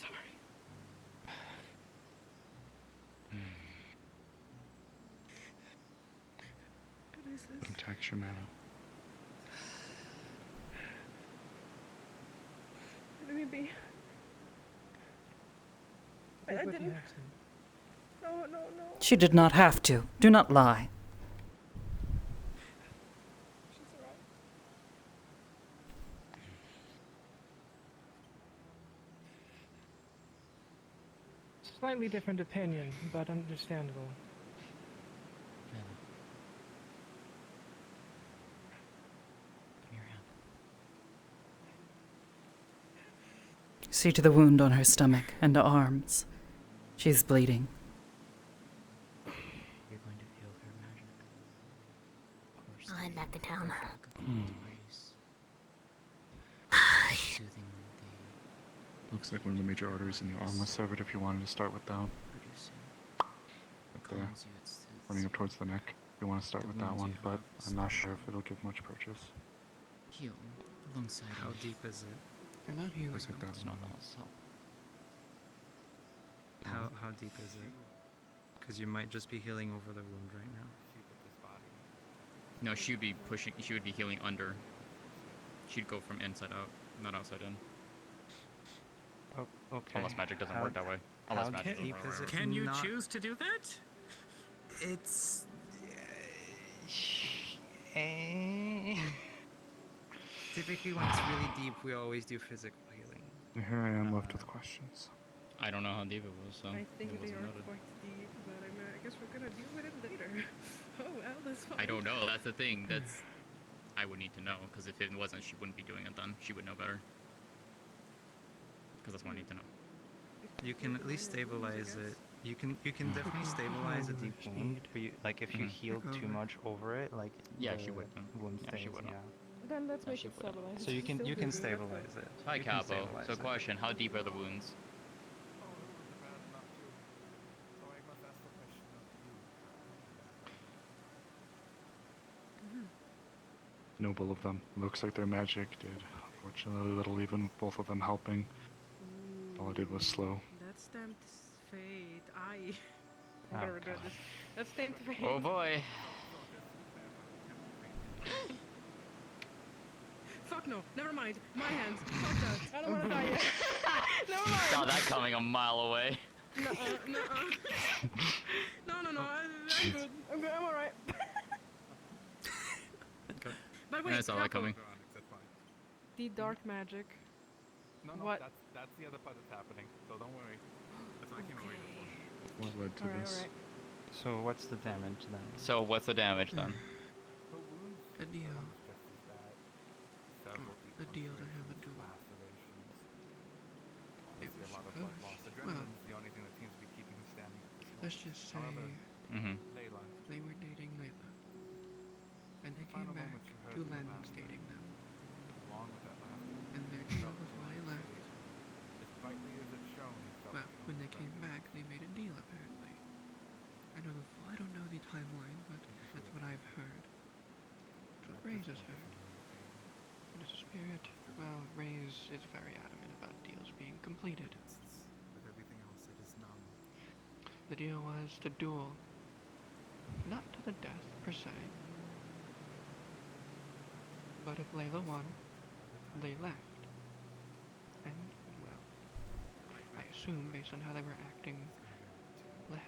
sorry. What is this? Protect your mana. Let me be. I didn't. No. She did not have to. Do not lie. She's right. Slightly different opinion, but understandable. See to the wound on her stomach and arms. She's bleeding. You're going to feel her magic. I'll head back to town. Looks like one of the major arteries in the arm was severed if you wanted to start with that. Up there. Running up towards the neck. You want to start with that one, but I'm not sure if it'll give much purchase. Heal alongside. How deep is it? You're not healing. Looks like that It's one. not also. How deep is it? Because you might just be healing over the wound right now. No, she would be pushing. She would be healing under. she'd go from inside out, not outside in. Oh, okay. Unless magic doesn't How- work that way. Unless how magic deep doesn't is work. it? Can you Not- choose to do that? It's. eh. Typically, when it's really deep, we always do physical healing. Here I am left with questions. I don't know how deep it was, so I think it they wasn't are noted. quite deep, but I guess we're gonna deal with it later. Oh well, that's fine. I don't know. That's the thing. That's I would need to know because if it wasn't, she wouldn't be doing it. Then she would know better. Because that's what I need to know. You can at least stabilize it. You can definitely stabilize a deep wound, but you, like if you healed too much over it, like Yeah, the she would. wound Yeah, she stays, would. yeah. Then let's No, make she it wouldn't. stabilized. So you can Still you can good. stabilize it. Hi, You can Capo. stabilize So it. question: how deep are the wounds? Noble of them. Looks like their magic did unfortunately little, even with both of them helping. All it did was slow. That's stamped fate. I'm Oh, gonna regret this. That's stamped fate. Oh boy. Fuck no. Never mind. My hands. Fuck that. I don't wanna die yet. Never mind. Saw that coming a mile away. Nuh-uh. No. I'm good. I'm alright. Okay. But wait, I saw that Capo, coming. The dark magic. No, What? That's the other part that's happening. So don't worry. That's what I came over here for. What led to this? Alright. So what's the damage then? So what's the damage then? The deal. The deal to have a duel. It was supposed, well, The only thing that seems to be keeping him standing. let's just say Layla. they were dating Layla. And they came back to Len's dating them. Along with that last And their deal was why they left. as brightly as it's shown, he felt Well, when they came back, they made a deal apparently. I don't know the timeline, but that's what I've heard. That's what Ray's has heard. And as a spirit, well, Ray's is very adamant about deals being completed. With everything else, it is numb. The deal was to duel. Not to the death, per se. But if Layla won, they left. And, well, I assume, based on how they were acting, left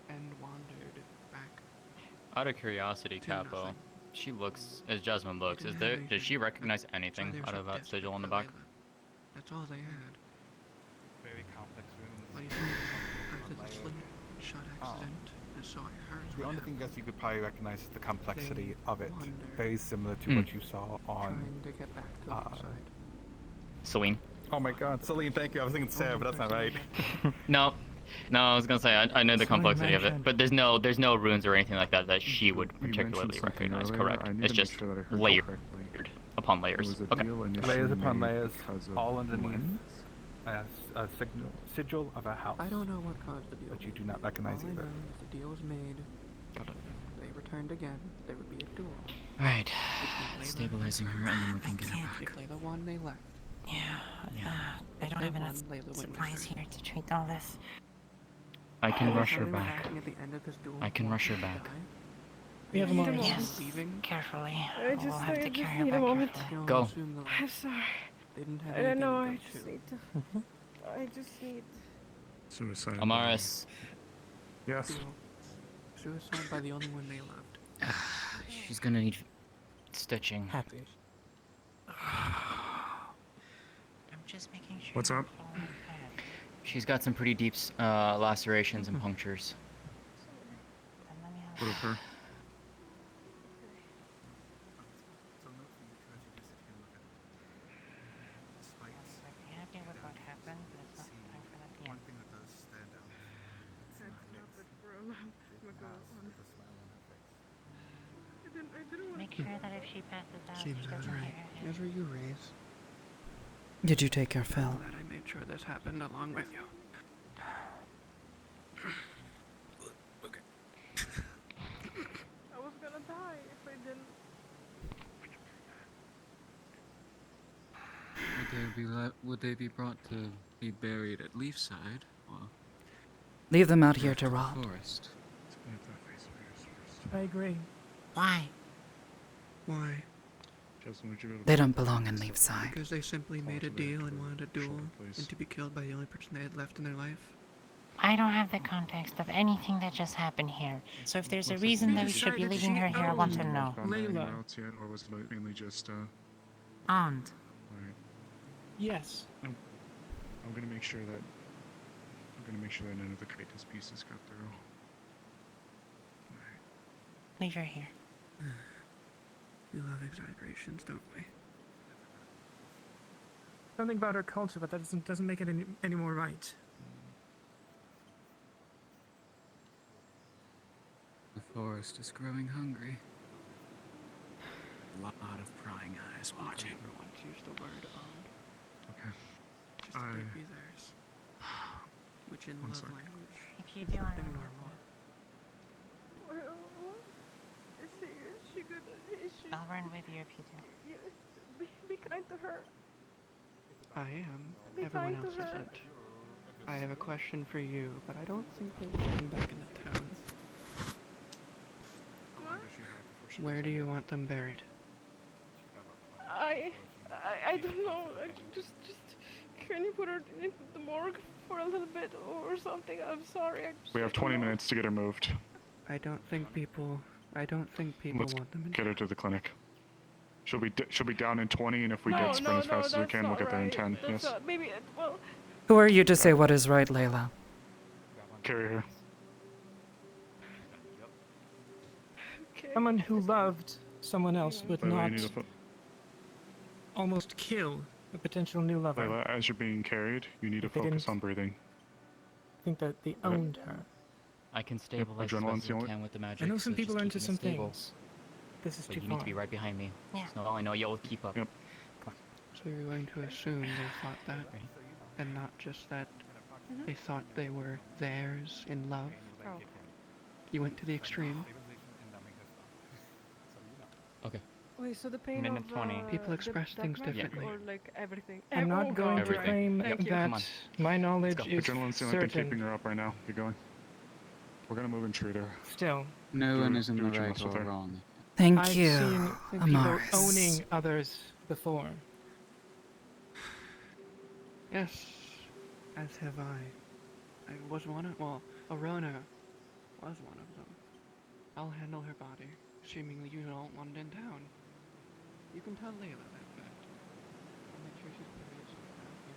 and wandered back. Out of curiosity, To Capo, nothing. she looks as Jasmine looks. They Is didn't there? have Does anything. she recognize anything That's why out they of were that so sigil on the desperate back? for Layla. That's all they had. very complex wounds. What do you think? After the slingshot accident, and so I heard. The only thing I guess you could probably recognize is the complexity They of it. wander, Very similar to what you saw on. trying to get back to the side. Celine. Oh my God, Celine! Thank you. I was thinking Sarah, but that's not right. No, I was gonna say I know the That's what I complexity of it, mentioned. but there's no runes or anything like that that she would particularly something recognize. earlier. Correct? I need It's to make just sure that I heard you layered correctly. upon It layers. was a Okay. deal initially Layers upon made layers, because of all underneath Len. a sigil of a house. I don't know what caused the deal. But you do not recognize All I either. know is the deal was made. They returned again. There would be a duel. Right. If Layla- Stabilizing her, and then we can get her If back. Layla won, they left. Yeah. I If don't they have enough won, Layla wouldn't supplies return. here to treat all this. I can If rush her Layla was back. acting at the end of this duel, I can rush her back. die, We have a Layla moment. was Yes. leaving. Carefully. I We'll just have to need carry her a back moment. carefully. Go. I'm sorry. They didn't have I don't know. I anything to just go need to. I just need. Suicide. Amaris. Yes. Duel. Suicide by the only one they loved. She's gonna need stitching. Happy. I'm just making sure. What's up? She's got some pretty deep lacerations and punctures. What of her? Happy with what happened, but it's not time for that yet. One thing that does stand out is the smile Make sure that if she passes out, Seems she I was doesn't right. hear her. Never you raise. Did you take your fill? That I made sure this happened along with you. I was gonna die if I didn't. Would they be brought to be buried at Leafside or Leave them out here to rot. forest? I agree. Why? Why? They don't belong in Leafside. Because they simply made a deal and wanted a duel and to be killed by the only person they had left in their life. I don't have the context of anything that just happened here. So if there's a reason that we should be leaving her here, I want to know. Layla. Or was it mainly just Aunt. Alright. Yes. I'm gonna make sure that none of the Kratos pieces got through. Leave her here. We love exaggerations, don't we? Something about our culture, but that doesn't make it any more right. The forest is growing hungry. A lot of prying eyes watching. Everyone use the word Okay. just to be theirs. Which in love language If you is do something want normal. I'll run with you if you do. Be kind to her. I am. Be Everyone kind to else her. isn't. I have a question for you, but I don't think we're going back in the town. Where do you want them buried? I don't know. Just can you put her in the morgue for a little bit or something? I'm sorry. We have 20 minutes to get her moved. I don't think people Let's want them in. get her to the clinic. She'll be down in 20, and if we No, get sprint as no, fast as we that's can, we'll not get there in right. 10. That's Yes. not- maybe well. Who are you to say what is right, Layla? Carry her. Someone who loved someone else would Layla, not you need to almost kill a potential new lover. Layla, as you're being carried, you need to They focus didn't- on breathing. Think that they owned her. I can stabilize as adrenaline's best the as I only- can with the magic. I know some so just people are into keeping some it stable. things. This is But too you far. need to be right behind me. Yeah. So I know you'll keep up. Yep. So you're going to assume they thought that, and not just that they thought they were theirs in love. Oh. You went to the extreme. Okay. Wait, so the pain Minute of 20. People the express black things magic differently. or like everything. I'm not Oh, going God, to right. claim Thank you. that Come on. my knowledge Let's go. is Adrenaline's the only thing certain. keeping her up right now. You're going. We're gonna move intruder. Still, No one is in do the what you right must with or her. wrong. Thank I've you, seen people Amaris. owning others before. Yes, as have I. I was one of, well, Arona was one of them. I'll handle her body, assuming you don't want it in town. You can tell Layla that fact. I'll make sure she's buried safe around here.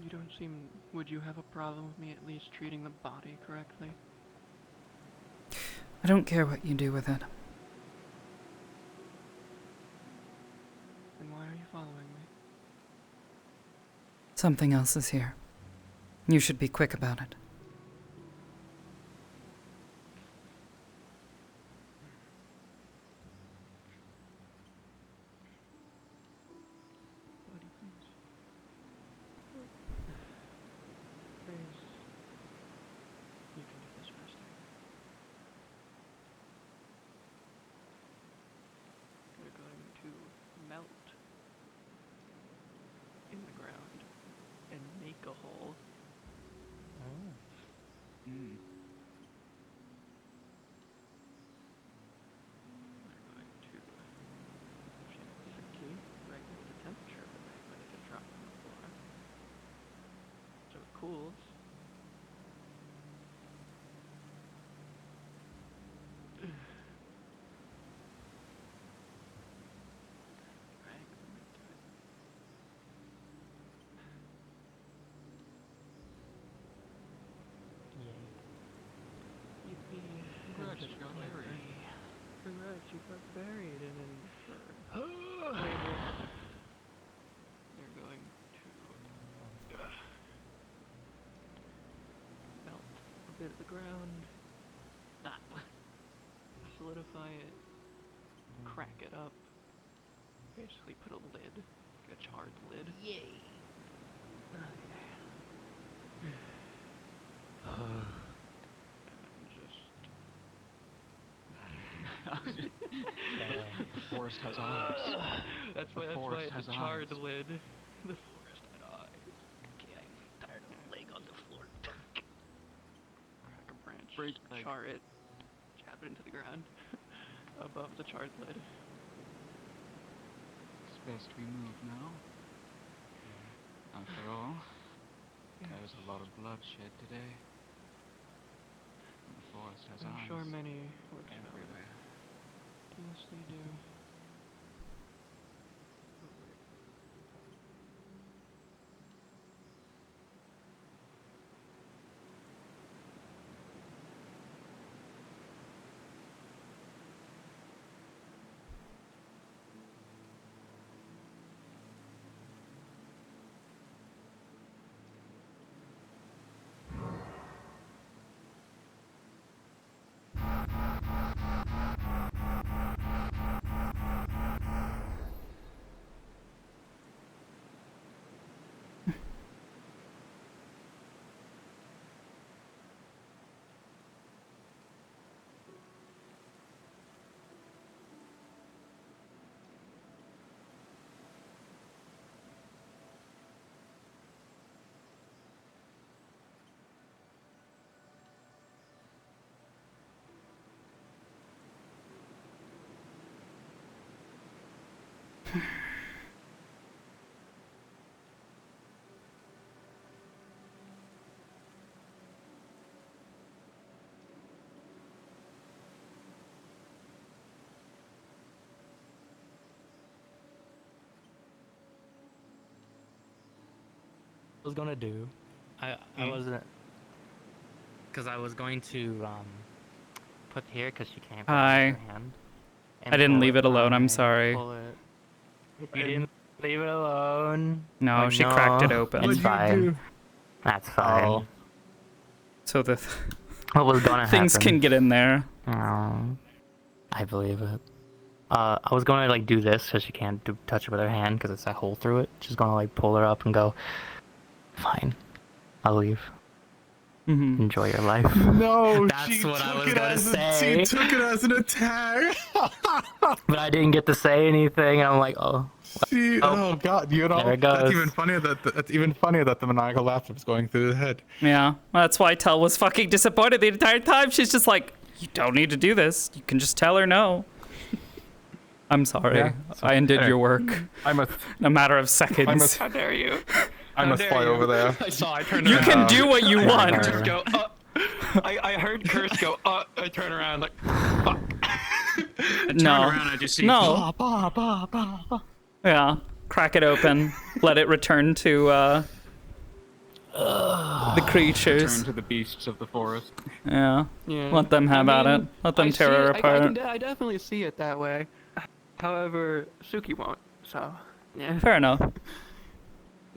You don't seem... Would you have a problem with me at least treating the body correctly? I don't care what you do with it. Then why are you following me? Something else is here. You should be quick about it. Buddy, please. Please. You can do this faster. We're going to melt in the ground and make a hole. Oh. Mm. We're going to gently regulate the temperature of the magma to drop on the floor. So it cools. Drag them into it. Yippee. Congrats, you got married. Congrats, you got buried and then you're going to it to the ground. Solidify it. Crack it up. Basically put a lid. Like a charred lid. Yay. The forest has eyes. That's why forest it's has a charred eyes. lid. The forest had eyes. Okay, I'm tired of laying on the floor. Crack a branch, char it, jab it into the ground above the charred lid. It's best we move now. After all, there's a lot of bloodshed today. The forest has I'm eyes. sure many would everywhere. Yes, they do. Was gonna do. I wasn't, because I was going to put here because she can't put it Hi. in her hand. I didn't pull leave it alone. I'm fine, sorry. Pull it. You didn't leave it alone. No, Oh, she cracked it open. It's fine. That's fine. So the What was gonna things happen? can get in there. Oh, I believe it. I was gonna like do this because she can't touch it with her hand because it's a hole through it. She's gonna like pull her up and go, fine, I'll leave. Mm-hmm. Enjoy your life. No, That's she what I took was it gonna as say. She took it as an attack. But I didn't get to say anything, and I'm like, oh. She, oh god, you know, There it goes. that's even funnier that the maniacal laughter was going through his head. Yeah, that's why Tell was fucking disappointed the entire time. She's just like, you don't need to do this. You can just tell her no. I'm sorry. Yeah, I undid hey, your work. I must. In a matter of seconds. How dare you? I must fly over there. I saw. I turned You around. can do what you I want. heard Curse go. I heard Curse go. I turn around like, fuck. I turn No. around. I just see. No. Bah, bah, bah, bah. Yeah. Crack it open. Let it return to the creatures. Turn to the beasts of the forest. Yeah. Yeah. Let them have I at mean, it. Let them I tear see her it- apart. I definitely see it that way. However, Suki won't. So, yeah. Fair enough.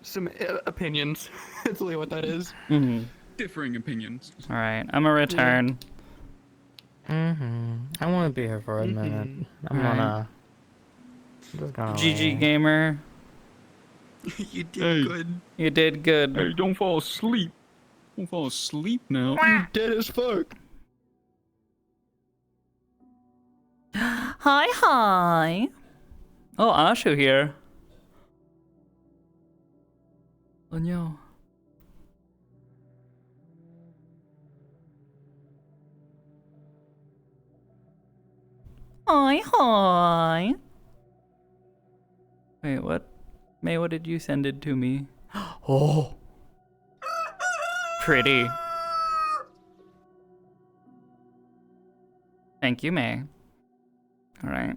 Some opinions. That's really what that is. Mm-hmm. Differing opinions. All right. I'm a return. I want to be here for a minute. I'm gonna. Just gonna GG leave. gamer. You did good. You did good. Hey, don't fall asleep. Don't fall asleep now. You dead as fuck. Hi, hi. Oh, Ashu here. Oh no. Hi, hi. Wait, what? May, what did you send it to me? Oh. Pretty. Thank you, May. All right.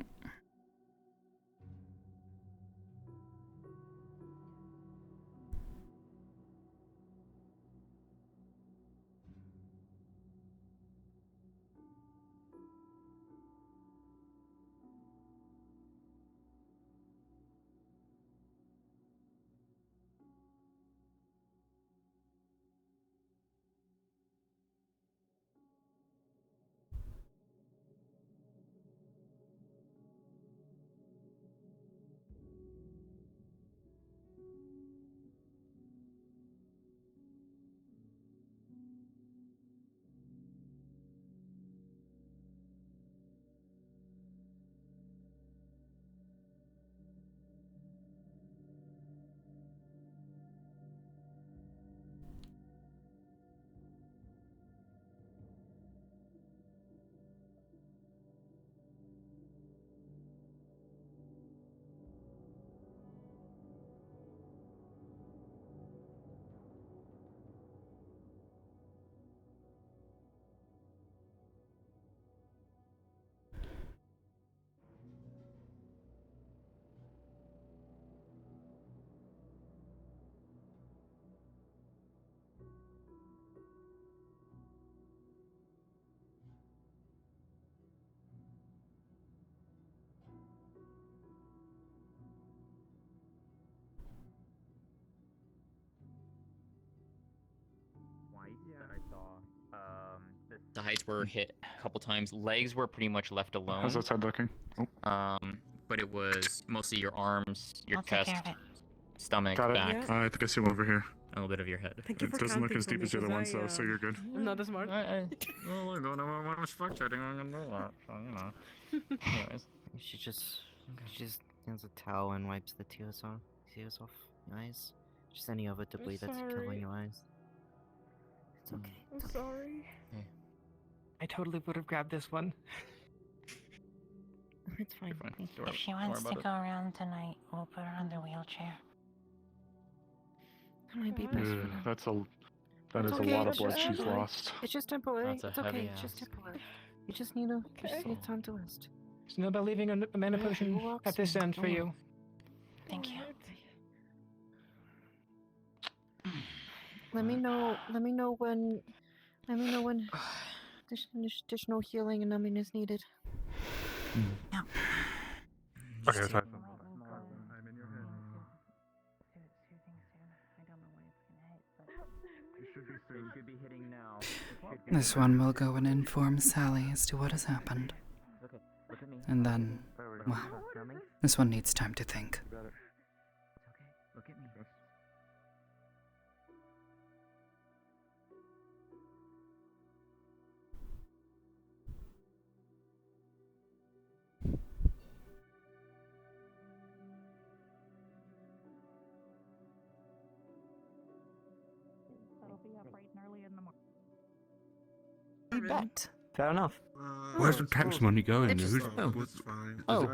sides were hit a couple times. Legs were pretty much left alone. How's that side looking? Oh. But it was mostly your arms, your I'll take chest, care of stomach, Got it. back, I think I see one over here. a little bit of your head. Thank you It for doesn't look counting as for deep me, as the other 'cause ones, though, so you're good. I'm not that smart. Well, when I'm spectating, I'm gonna do that. So, you know. Anyways. She just hands a towel and wipes the tears off your eyes. Just any other debris that's sorry. covering your eyes. It's okay. I'm sorry. I totally would have grabbed this one. It's fine. If she wants to go around tonight, we'll put her on the wheelchair. That might be best for now. That is It's a okay, lot of it's blood just she's temporary. lost. It's just temporary. That's a It's okay. heavy It's just ask. temporary. You just need time to rest. It's not about leaving a mana potion at this end for you. Thank you. Let me know when additional healing and numbing is needed. Okay, sorry. This one will go and inform Sally as to what has happened. And then, well, this one needs time to think. Look at me. That'll be up bright and early in the morning. You bet. Fair enough. Where's the tax money going?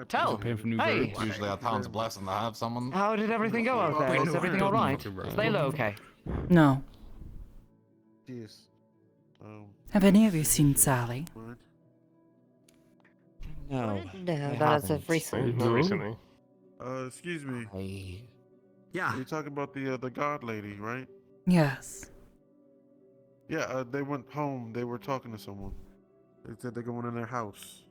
Tell. Paying for new Hey. roads. Usually our town's a blessing to have someone. How did everything go out there? Is everything alright? Is Layla okay? No. Yes. Have any of you seen Sally? No. No, that is of recent. No. Recently. Excuse me. Yeah. You're talking about the guard lady, right? Yes. Yeah, they went home. They were talking to someone. They said they're going in their house.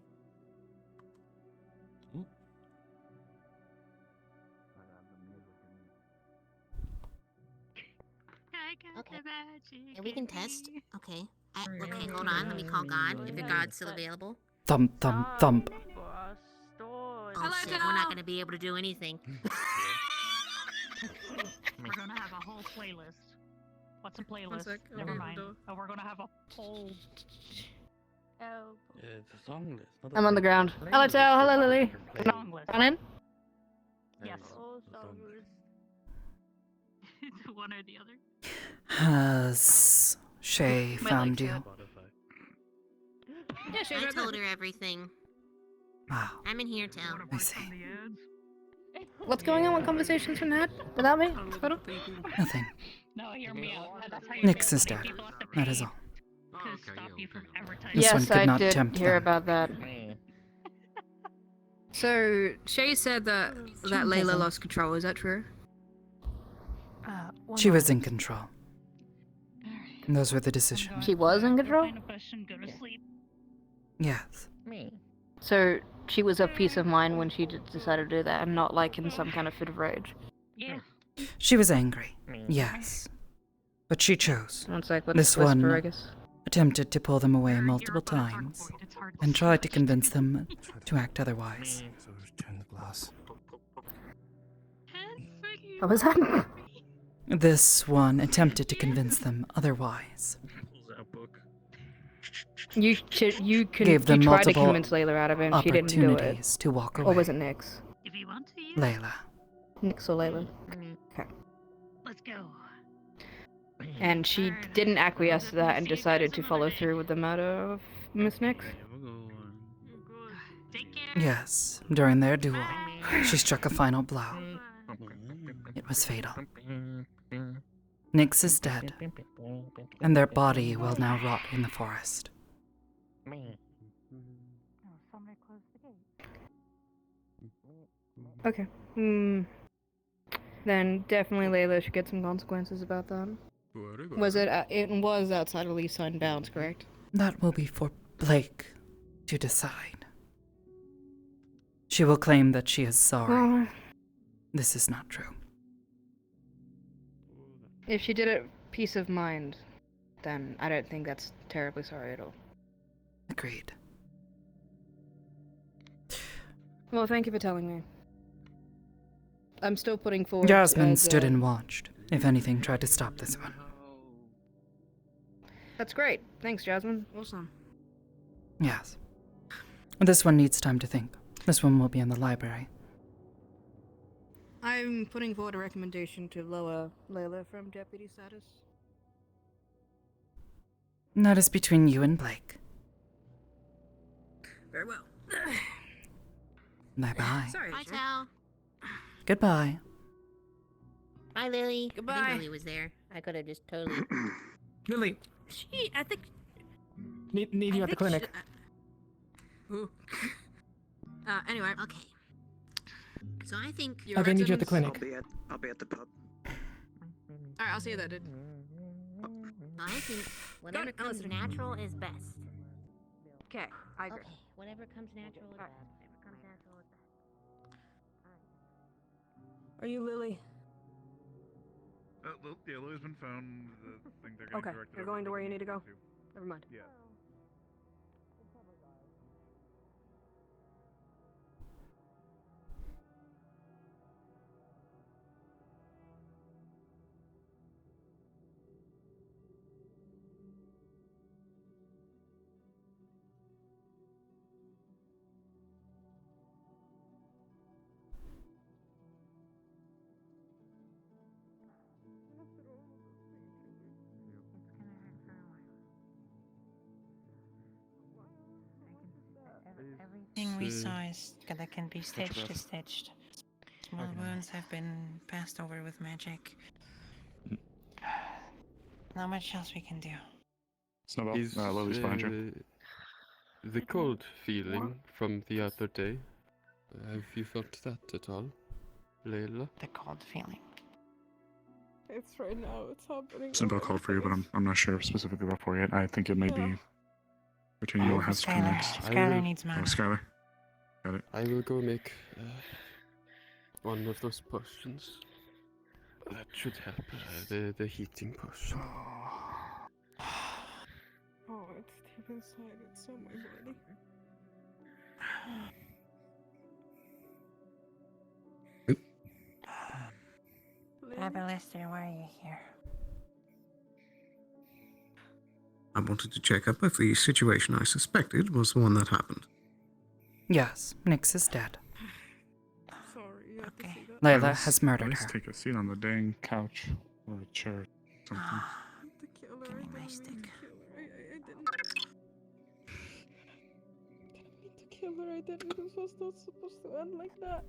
Okay. Yeah, we can test. Okay. Okay, hold on. Let me call God. If your God's still available. Thump, thump, thump. Oh shit, we're not gonna be able to do anything. We're gonna have a whole playlist. What's a playlist? sec, I'll Never open the mind. door. Oh, we're gonna have a whole. Oh. It's a song list. I'm on the ground. Hello, Tao. Hello, Lily. Song list. On in? Yes. It's one or the other. Has Shay found you? Yeah, sure. I told her everything. Wow. I'm in here, Tao. I see. What's going on? What conversations been had without me? Photo? Nothing. No, hear me out. That's how you Nix feel is letting dead. people have to That pay is all. to stop you from advertising. This one Yes, could I not did tempt hear them. about that. So Shay said that Layla lost control. Is that true? She was in control. And those were the decisions. She was in control. Go to sleep. Yes. So she was of peace of mind when she decided to do that, and not like in some kind of fit of rage. Yeah. She was angry. Yes. But she chose. One sec, let's This whisper, one I guess. attempted to pull them away multiple times and tried to convince them to act otherwise. So turn the glass. What was that? This one attempted to convince them otherwise. You Gave them tried to multiple convince Layla out of it, and she didn't do it. opportunities to walk away. Or was it Nix? If you want to, yeah. Layla. Nix or Layla? Okay. Let's go. And she didn't acquiesce to that and decided to follow through with the murder of Miss Nix? Yes, during their duel, she struck a final blow. It was fatal. Nix is dead, and their body will now rot in the forest. Okay. Then definitely Layla should get some consequences about that. Was it? It was outside of Lee's sign bounds, correct? That will be for Blake to decide. She will claim that she is sorry. This is not true. If she did it peace of mind, then I don't think that's terribly sorry at all. Agreed. Well, thank you for telling me. I'm still putting forward. Jasmine stood and watched. If anything, tried to stop this one. That's great. Thanks, Jasmine. Awesome. Yes. This one needs time to think. This one will be in the library. I'm putting forward a recommendation to lower Layla from deputy status. That is between you and Blake. Very well. Bye-bye. Sorry. Bye, Tal. Goodbye. Bye, Lily. Goodbye. I think Lily was there. I could have just totally. Lily, I think. need you at the clinic. Ooh. Anyway. Okay. So I think. I think need you at the clinic. I'll be at the pub. Alright, I'll see you there, dude. I think whatever comes natural is best. Okay, I agree. Okay, whatever comes natural is best. Whatever comes natural is best. Are you Lily? Yeah, Lily's been found. The thing they're getting Okay, directed you're over going to where you the need to go? to. Never mind. Yeah. Everything we saw is that can be stitched is stitched. Small wounds have been passed over with magic. Not much else we can do. Snowball, Is Lily's behind you. the cold feeling from the other day, have you felt that at all, Layla? The cold feeling. It's right now. It's happening. Snowball called for you, but I'm not sure specifically what for yet. I think it may be between you and has to come next. Skylar needs Oh, mana. Skylar. Got it. I will go make one of those potions. That should help. The heating potion. Oh, it's deep inside. It's on my body. Aberlister, why are you here? I wanted to check up if the situation I suspected was the one that happened. Yes, Nyx is dead. Sorry, you have to see that. Layla has murdered Let's her. take a seat on the dang couch or a chair or something. The killer. Give me my stick. I didn't mean to kill her. I didn't. This was not supposed to end like that.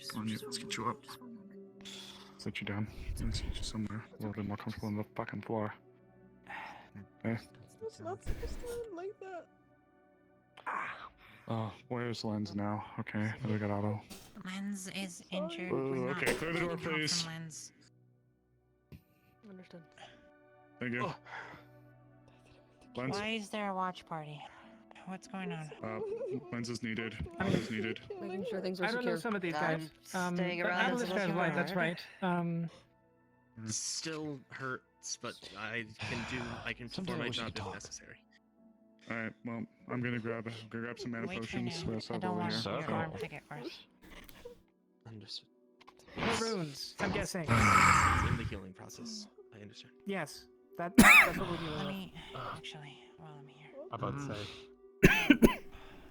Come on, let's get you up. Sit you down. Let's get you somewhere a little bit more comfortable on the fucking floor. Okay. It's not supposed to end like that. Oh, where's Lens now? Okay, then we got Otto. Lens is injured. Oh, We're not okay, clear the door, getting help please. from Lens. Understood. Thank you. Lens, Why is there a watch party? What's going on? Lens is needed. Otto's needed. Making sure things are I don't know secure. some of these guys. Staying But around Aberlister until is it's right, that's hard. right. Still hurts, but I can perform my job if necessary. Alright, well, I'm gonna grab some mana Wait for potions. now. We also I have don't over want here. your arm to get worse. Understood. The runes, I'm guessing. It's in the healing process. I understand. Yes, that's what we're dealing Let with. me, actually, while I'm here. About to say.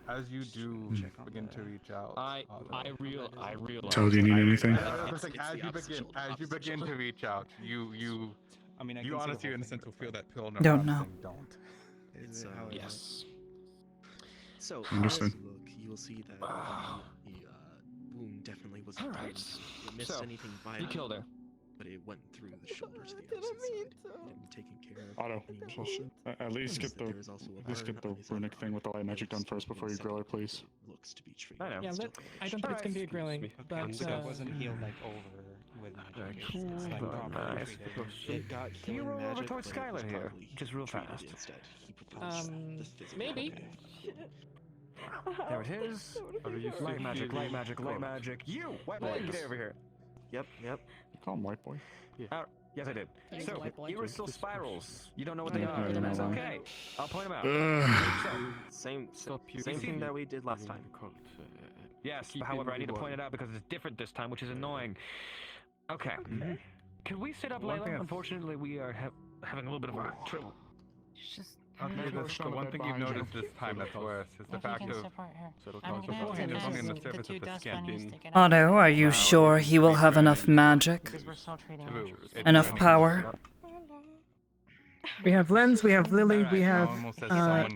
As you do begin to reach out, I realize. Toad, do you need anything? As you begin to reach out, you honestly, in a sense, will feel that pill. Don't know. Don't. It's yes. So Understood. as you look, you will see that the wound definitely was it missed anything vital. You killed her. But it went through the shoulder to the opposite side. It had been taken care of. Otto, at least get the runic thing with the light magic done first before you grill her, please. Looks to be treated. I know. Yeah, I don't think it's gonna be a grilling, but It wasn't healed like over with magic. It's like properly treated. It got Can you healing roll over magic, towards but it was Skylar here? probably Just real treated fast. Instead. He proposed the physical Maybe. There it is. Light magic, light magic, light magic. You! White boy, get over here. Yep. Call him white boy. Yeah. Yes, I did. Thanks, So, white boy. irisal spirals. You don't know what I they don't are. know That's them. okay. I'll point them out. Same thing that we did last time. Yes, but however, I need to point it out because it's different this time, which is annoying. Okay. Can we sit up, Layla? Unfortunately, we are having a little bit of a trouble. Okay, the one thing you've noticed this time that's worse is the fact of the two dust bunnies to get out. Otto, are you sure he will have enough magic? Because we're still trading entries. Enough power? We have Lens, we have Lily, we have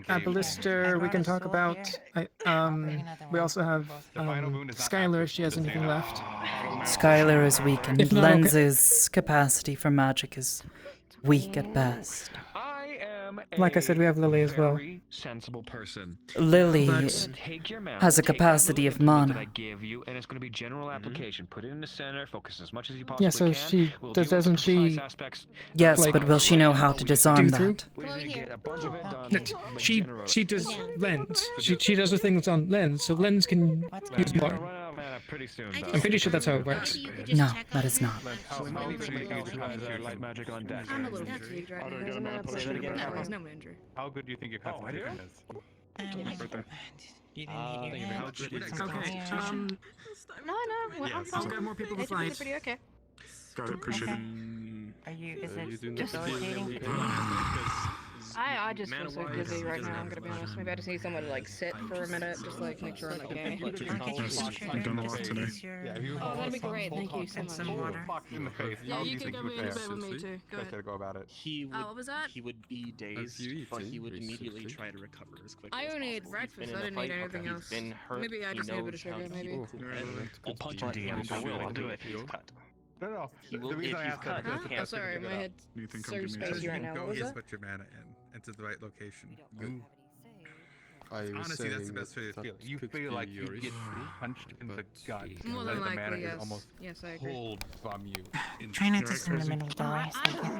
Abelister we can talk about. We also have Skylar if she has anything left. Skylar is weakened. If not, Lens's capacity for magic is weak at best. Like I said, we have Lily as well. Sensible person. Lily Take your mouse, has a take that capacity little of input that mana. I give you, and it's going to be general application. Put it in the center, focus as much as you possibly Yeah, so can. she We'll deal with doesn't the she? precise aspects. Yes, like, but will she know how to disarm do through? that? We're just going to get a bunch of it done. She does Lens. She does the things on Lens, so Lens can use more. Pretty soon, I'm pretty sure that's how it works. No, that is not. Light magic on deck. I'm a little fatigued right now. There's no position to get that was no injury. How good do you think your constitution is? You didn't hit your head. Okay. No, well, I'm fine. I've got more people to It's pretty fight. okay. Got it, appreciate it. Are you? Is you it doing debilitating? I just feel so dizzy right now, I'm gonna be honest. Maybe I just need someone to like sit for a minute, just like make sure I'm okay. I've done a lot today. Oh, that'd be great, thank you so much. Some water. In the face. Yeah, How do you you can think go you would in a fare? bit with me too. Go Best way ahead. to go about it. He would, what was that? He would be dazed, but he would immediately try to recover as quickly I as only ate possible. He's breakfast, been I in a didn't eat fight, anything he's else. been hurt, Maybe I he just need a bit knows of sugar, how to maybe. heal, and I'll punch him down. I will do it if he's cut. No. He will, The reason if I he's asked cut, that he is can't. Oh, sorry, my head's You think so I'm giving you spacey right now. What was that? put your mana in into the right location. I was Honestly, that's the saying best way to that feel. You could feel be like you your get issue, punched in the gut. More like than the mana likely, is yes. almost Yes, I agree. pulled from you. Try not to send them in the door.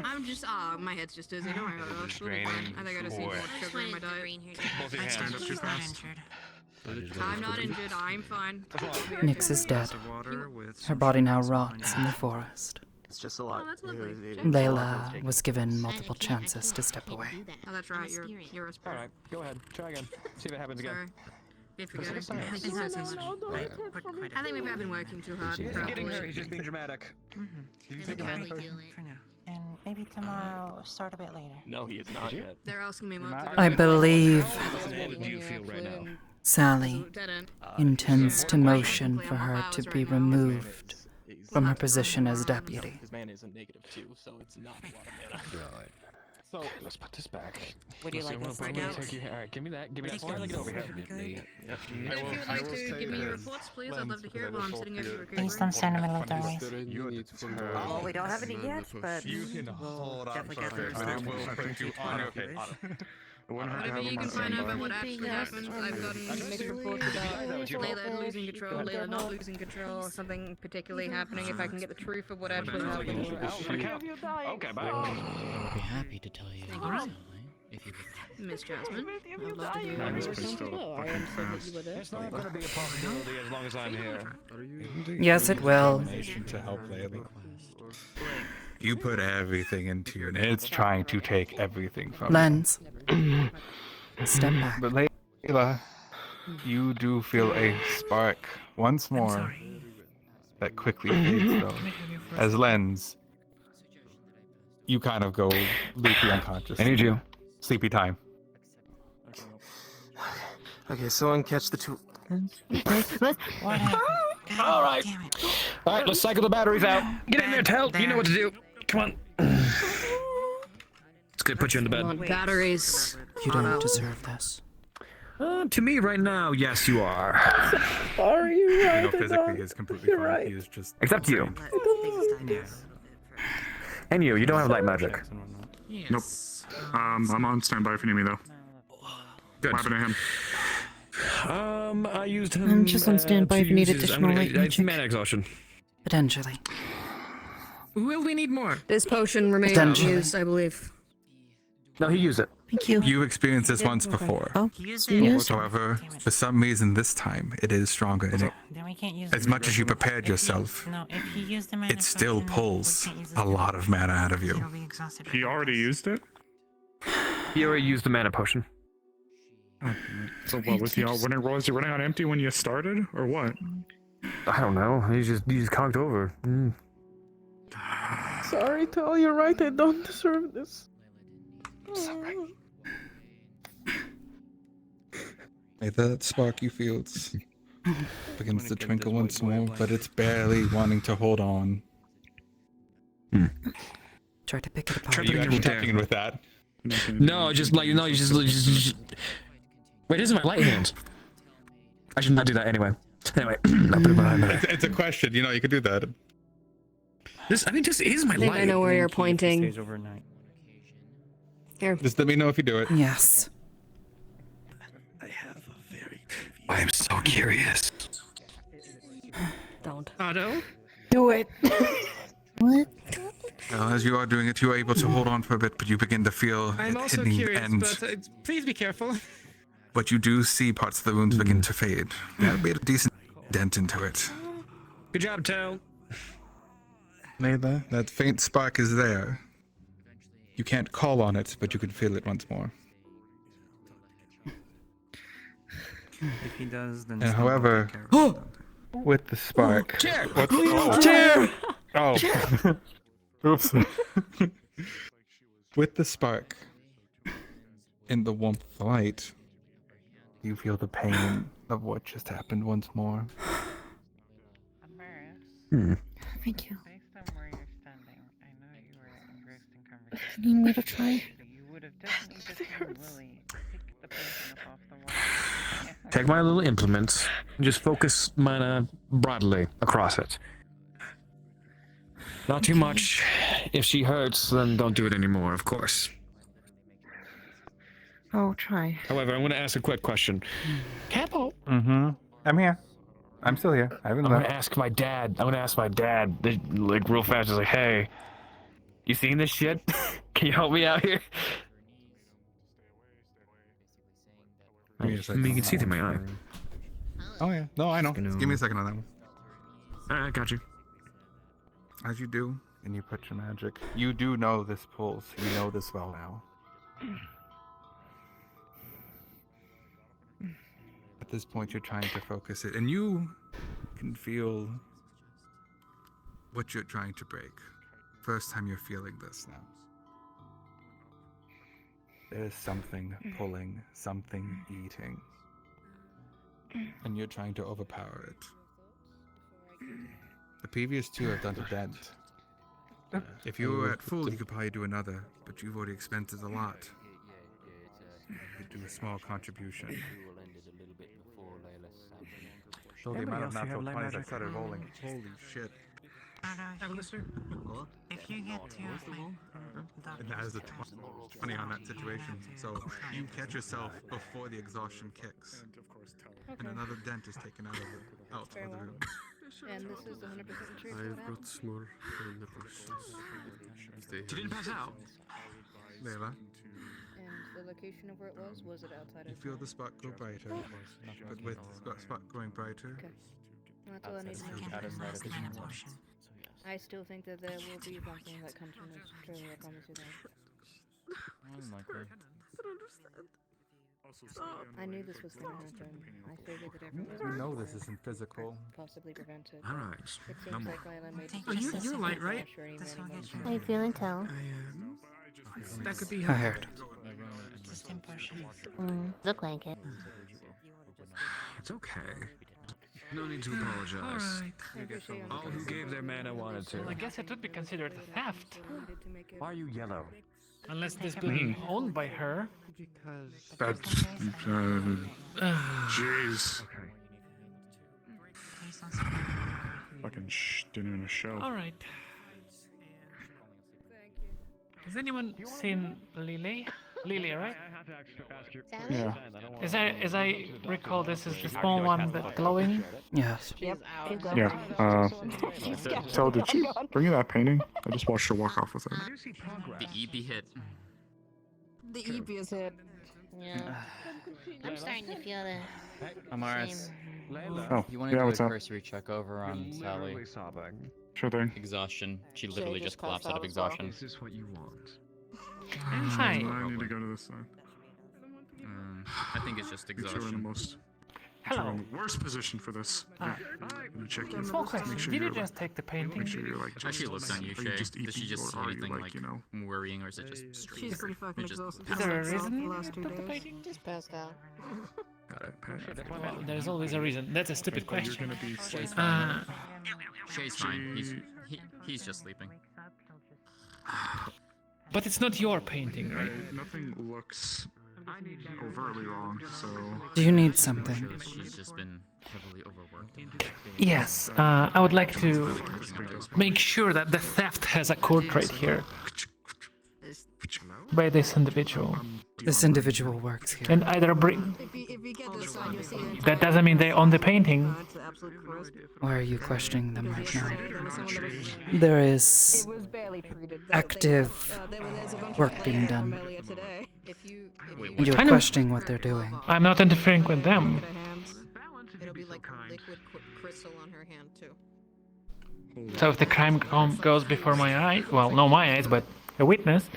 I'm just, my head's just dizzy. Don't worry about it. It'll be fine. I think I just need more sugar in my diet. Both your hands up too fast. I'm not injured. I'm fine. Nyx is dead. Her body now rots in the forest. It's just a lot. Oh, that's lovely. Layla was given multiple chances to step away. Oh, that's right. You're a spirit. Alright, go ahead. Try again. See if it happens Sorry. again. Keep forgetting. I think that's so much. I think maybe I've been working too hard. He's getting hurt. He's just being dramatic. And maybe tomorrow, start a bit later. No, he is not yet. They're asking me what to do. I believe How do you feel right now? Sally intends to motion for her to be removed from her position as deputy. His mana isn't -2, so it's not a lot of mana. So let's put this back. Would you like this right now? Alright, give me that. Give me that. Slide it over here. And if you would like to give me your reports, please, I'd love to hear it while I'm sitting over your Please don't send them in the doorways. Oh, we don't have any yet, but You can hold on definitely for a get bit, those but it will put you on your case. Whatever you can find out about what actually happened, I've gotten mixed reports about Layla losing control, Layla not losing control, something particularly happening. If I can get the truth of what actually happened. Okay, bye. I would be happy to tell you. Alright. If you would. Miss Jasmine, I'd love to hear your response below. I am so that you were there. It's not going to be a possibility as long as I'm here. Yes, it will. To help Layla. You put everything into your name. It's trying to take everything from Lens. Step back. But Layla, you do feel a spark once more that quickly fades though. As Lens, you kind of go loopy unconscious. I need you. Sleepy time. Okay, someone catch the two. Alright. Alright, let's cycle the batteries out. Get in there, Tell. You know what to do. Come on. It's good to put you in the bed. Batteries. You don't deserve this. To me right now, yes, you are. Sorry, you're You right. know, physically he's completely fine. He is just Except you. And you don't have light magic. Nope. I'm on standby if you need me though. Good. What happened to him? I used him. I'm just on standby if you need additional light It's magic. mana exhaustion. Potentially. Will we need more? This potion remains Potentially. unused, I believe. No, he used it. Thank you. You've experienced this once before. Oh, However, for some reason this time it is stronger and it Then we can't use As much as you prepared yourself, No, if he used the mana it still potion, pulls we can't use a lot of mana out of you. He'll be exhausted. He already used it? He already used the mana potion. So what, was he running on empty when you started, or what? I don't know. He's just conked over. Sorry, Tal, you're right. I don't deserve this. Sorry. That spark you feel begins to twinkle once more, but it's barely wanting to hold on. Try to pick it apart. Are you actually attacking with that? No, just like no, you just. Wait, this is my light hand. I should not do that anyway. Anyway, I'll put it behind there. It's a question, you know, you could do that. This is my I think light. I know where you're pointing. Stays overnight. Here. Just let me know if you do it. Yes. I am so curious. Don't. Otto? Do it. What? Well, as you are doing it, you are able to hold on for a bit, but you begin to feel I'm it also hitting curious, end. but please be careful. But you do see parts of the wounds begin to fade. That made a decent dent into it. Good job, Tal. Layla, that faint spark is there. You can't call on it, but you can feel it once more. If he does, then. And however, with the spark. Chair! What's Chair! Oh. Chair! Oops. With the spark in the warmth of the light, you feel the pain of what just happened once more. Thank you. Based on where you're standing, I know you were engrossed in conversation. You need me to try? You would have definitely just been willing to pick the person up off the wall. Take my little implement and just focus mana broadly across it. Not too much. If she hurts, then don't do it anymore, of course. Oh, try. However, I'm going to ask a quick question. Capo. I'm here. I'm still here. I haven't I'm left. going to ask my dad. Like, real fast. Just like, hey, you seen this shit? Can you help me out here? Give me a I second. mean, you can see through my eye. Oh yeah. No, I know. Just give me a second on that one. I got you. As you do, and you put your magic, you do know this pulse. You know this well now. At this point, you're trying to focus it, and you can feel what you're trying to break. First time you're feeling this now. There's something pulling, something eating, and you're trying to overpower it. The previous two have done a dent. If you were at full, you could probably do another, but you've already expended a lot. You could do a small contribution. So the amount of natural 20s I started rolling. Holy shit. If you get to And that is a 20 on that situation. So you catch yourself before the exhaustion kicks. And another dent is taken out of the room. And this is 100% true. I've got small potions. You didn't pass out? Layla, And the location of where it was it outside you of... feel the spark go brighter, but with the spark going brighter, Okay. Well, that's all I need to know. I still think that there will be something that comes from this. Truly, I promise you that. I knew this was going to happen. I figured that everyone was you know going this to isn't physical. possibly prevent it. All right. It No seems more. like Lila made Oh, you're light, right? How you feeling, Tal? That could be Tired. Look like it. It's okay. No need to apologize. All who gave their mana wanted to. Well, I guess it would be considered theft. Why are you yellow? Unless this building owned by her. That's... Jeez. Fucking doing a show. Alright. Has anyone seen Lily? Lily, right? Yeah. As I recall, this is the small one that's glowing. Yes. Yep. Yeah. So did she bring you that painting? I just watched her walk off with it. The EP hit. The EP is hit. Yeah. I'm starting to feel the Amaris, Oh, you want to yeah, do what's a up? cursory check over on Sally? Sure thing. Exhaustion. She literally just just collapsed passed out of out as well. exhaustion. Is this what you want? Hi. I need to go to this side. I think it's just You're in the exhaustion. most. Hello. You're in the worst position for this. Ah. I'm gonna check you. Small question. Make sure Did you you're just take the painting? Make sure you're like. How she looks on you, are Shay? just Does she eating, just see or are you anything like, like you know? worrying, or is it just straight? She's pretty fucking You're just exhausted. Is there a herself reason the you last 2 took the days. painting? Just passed out. Got it. Pat. Well, there's always a reason. That's a stupid But you're question. gonna be Shay's safe. fine. Shay's fine. He's just sleeping. But it's not your painting, right? Nothing looks overtly wrong, so. Do you need something? She's just been heavily overworked. Yes, I would like to make sure that the theft has occurred right here by this individual. This individual works here. And either bring. If you get to the side, you'll see it. That doesn't mean they own the painting. It's the absolute crisp. Why are you questioning them right now? There was someone that was. There is It was barely treated. active There's a bunch work of being from done. earlier today. If you And you're I know. questioning what they're doing. I'm not interfering with them. it'll be like liquid crystal on her hand too. So if the crime goes before my eyes, well, no my eyes, but a witness,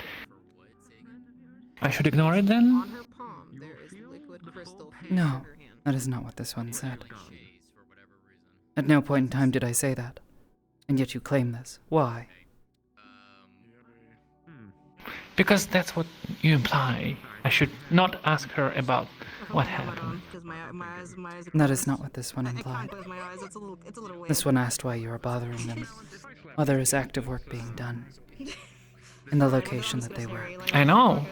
I should ignore it then? On her palm, there is liquid crystal. No, that is not what this one said. At no point in time did I say that. And yet you claim this. Why? Because that's what you imply. I should not ask her about what happened. That is not what this one implied. Close my eyes. It's a little weird. This one asked why you are bothering them, while there is active work being done in the location that they were. I know.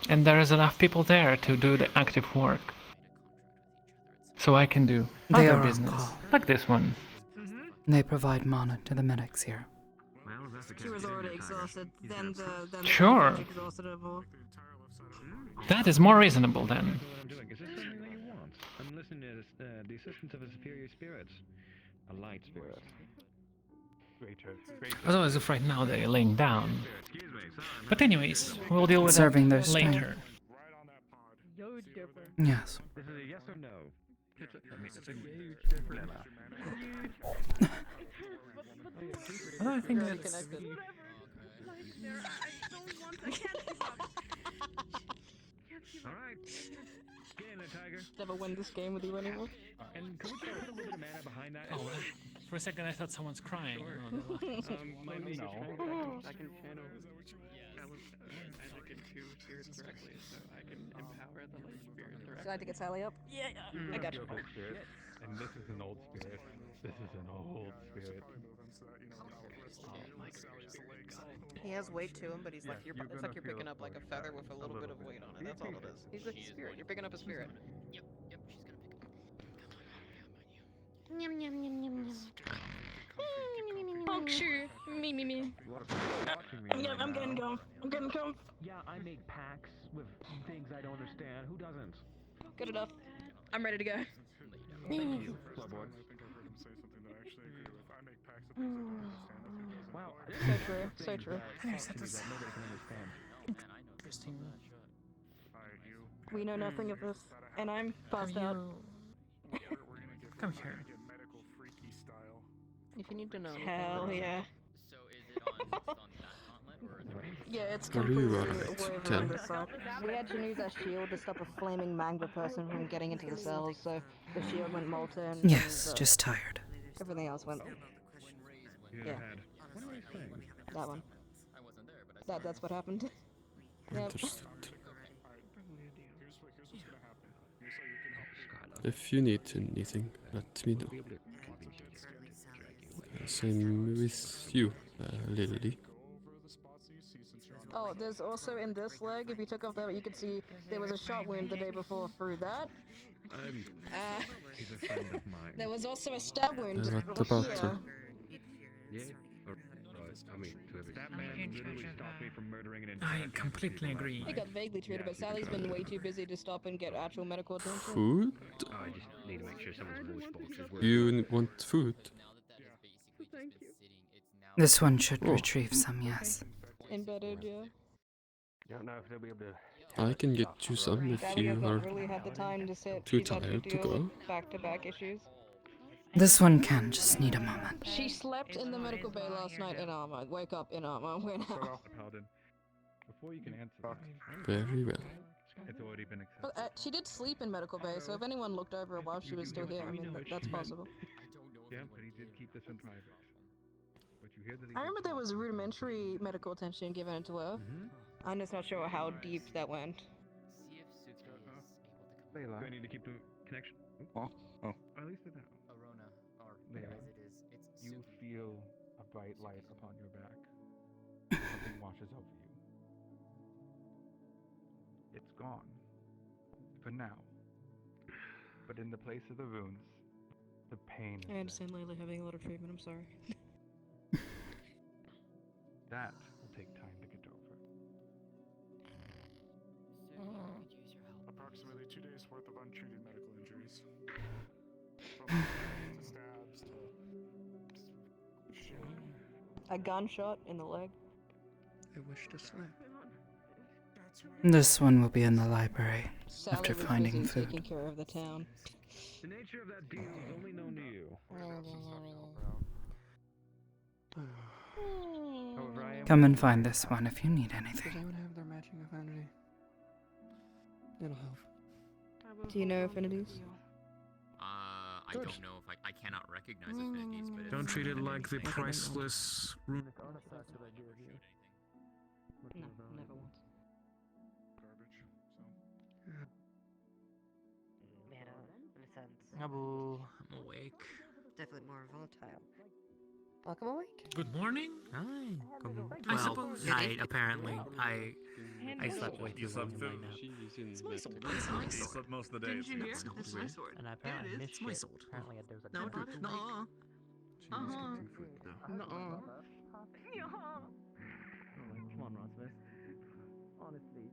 And there is enough people there to do the active work. So I can do They other are on business, call. like this one. They provide mana to the medics here. She was already exhausted. Then the Sure. exhausted. That is more reasonable then. What I'm doing. Is this something that you want? I'm listening to the assistance of a superior spirit. A light spirit. Although as of right now they're laying down. But anyways, we'll deal with Serving their that strength. later. Yes. This is a yes or no? Well, I think that's... Alright. Get in there, Tiger. Never win this game with you anymore. And can we put a little bit of mana behind that? Oh, for a second I thought someone's crying. My no. I can channel Magic into spirits directly, so I can empower the light spirit directly. Should I have to get Sally up? Yeah. I got you. Spirit. And this is an old spirit. This is an old spirit. He has weight to him, but he's like it's like you're picking up like a feather with a little bit of weight on it. That's all it is. He's like a spirit. You're picking up a spirit. Yep, she's gonna pick up. Yum yum yum yum yum. Oh, sure. Me. I'm getting going. I'm getting going. Yeah, I make packs with things I don't understand. Who doesn't? Good enough. I'm ready to go. Thank you, Floorboard. Wow. So true. So true. Nobody can understand. Interesting. We know nothing of this, and I'm passed out. Come here. If you need to know. Hell yeah. So is it on that gauntlet or? Yeah, it's What do you completely want? away from 10. this side. We had to use our shield to stop a flaming manga person from getting into the cells, so the shield went molten. Yes, and, just tired. everything else went. Yeah. That one. That's what happened. Yep. Understood. If you need anything, let me know. Same with you, Lily. Oh, there's also in this leg, if you took off that, you could see there was a shot wound the day before through that. He's a friend of mine. There was also a stab wound What about here. her? Yeah. I mean, that man literally stopped me from murdering an I entire completely agree. He got vaguely treated, but Sally's been way too busy to stop and get actual medical attention. Food? I just need to make sure someone's voice box is working. You want food? This one should retrieve some, yes. Embedded, yeah. I don't know if they'll be able to I can get you some if Gabby you has are not really had the time to sit. too She's had to tired to deal go. with back-to-back issues. This one can just need a moment. She slept in the medical bay last night in armor. Wake up in armor. We're now. Paladin. Before you can answer, Very well. it's already been accepted. But, she did sleep in medical bay, so if anyone looked over her while she was still here, I mean, that's possible. Yeah, but he did keep this in private. But you hear that he I remember there was rudimentary medical attention given to her. I'm just not sure how deep that went. Do I need to keep the connection? Oh. At least it now. Layla, you feel a bright light upon your back. Something washes over you. It's gone. For now. But in the place of the runes, the pain is I understand Layla having a lot of treatment, I'm sorry. that will take time to get over. Approximately 2 days worth of untreated medical injuries. From to stabs to A gunshot in the leg. I wish to sleep. This one will be in the library Sally after was finding busy food. taking care of the town. The nature of that deal is only known to you. However, I am Come and find this one if you need Does anything. anyone have their matching affinity? It'll help. Do you know affinities? I don't know if I cannot recognize affinities, but Don't if treat it someone like knows the anything- priceless runic artifact that I gave you. No, never once. Garbage. Yeah, in a sense. Abu, I'm awake. Definitely more volatile. Welcome awake. Good morning. Hi. I Well, suppose. night, apparently. I slept way too long in my nap. It's my sword. It's my sword. Slept most of the day. Didn't you hear? It's It's my sword. And I There apparently it is. missed It's my it. sword. Apparently there's a No, couple. no. Uh-huh. No. Come on, Rasmus. Honestly.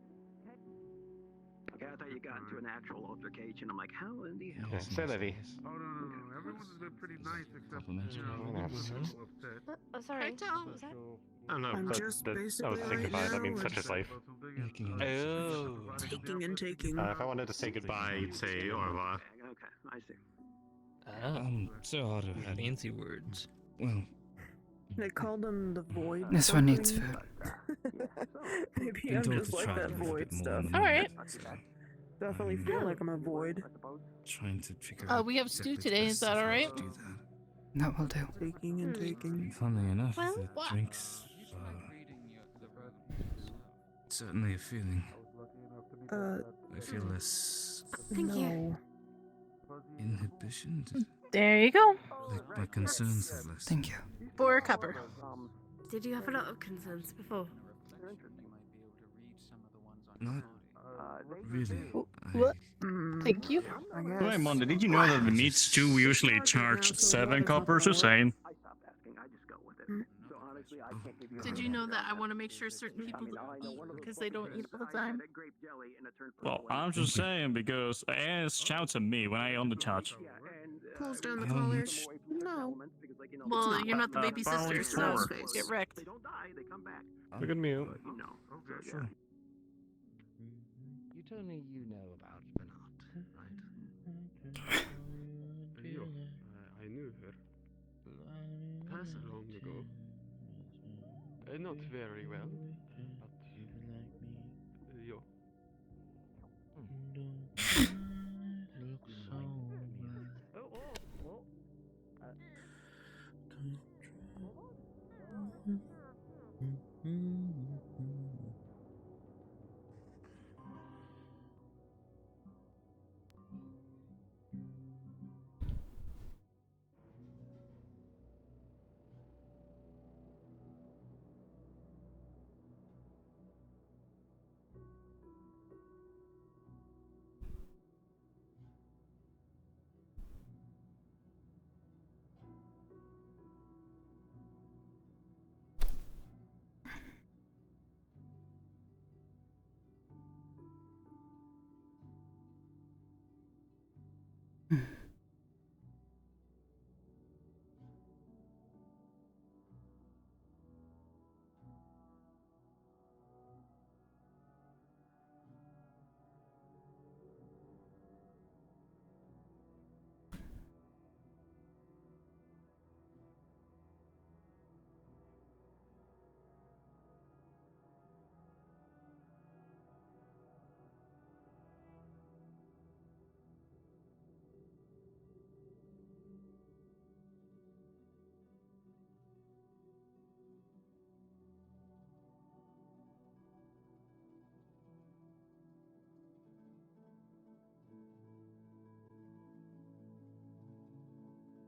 Okay, I thought you got into an actual altercation. I'm like, how in the hell? Yeah, say Levy. Oh, no. Everyone's been pretty nice except, Complimentary. Sorry, Tom. Was that? I don't know. I'm That, just that, I was basically thinking right about it. I mean, now such is life. Oh. taking and taking. If I wanted to say goodbye, you'd say au revoir. Okay, I see. So hard to have Fancy words. Well, They call them the void. This one needs something. food. Maybe been I'm told just to like try that to live a void bit more stuff. than Alright. Definitely feel like I'm a void. trying to figure out. We have stew exactly today, the is best that way alright? to do that. That will do. Taking and taking. Funnily enough, Well, the what? drinks certainly a feeling. I feel less Thank you. inhibition. There you go. Like my concerns are less. Thank you. For a cupper. Did you have a lot of concerns before? Not really. What? Thank you. Hey, Monday, did you know that the meat stew we usually charge 7 coppers a same? Did you know that I want to make sure certain people don't eat because they don't eat all the time? Well, I'm just saying because Ass shouts at me when I on the charge. Pulls down the collars. No. Well, you're not the baby apparently sister, so four. get wrecked. Look at me. Sure. You told me you know about Bernard, right? I knew her. Passed long ago. Not very well.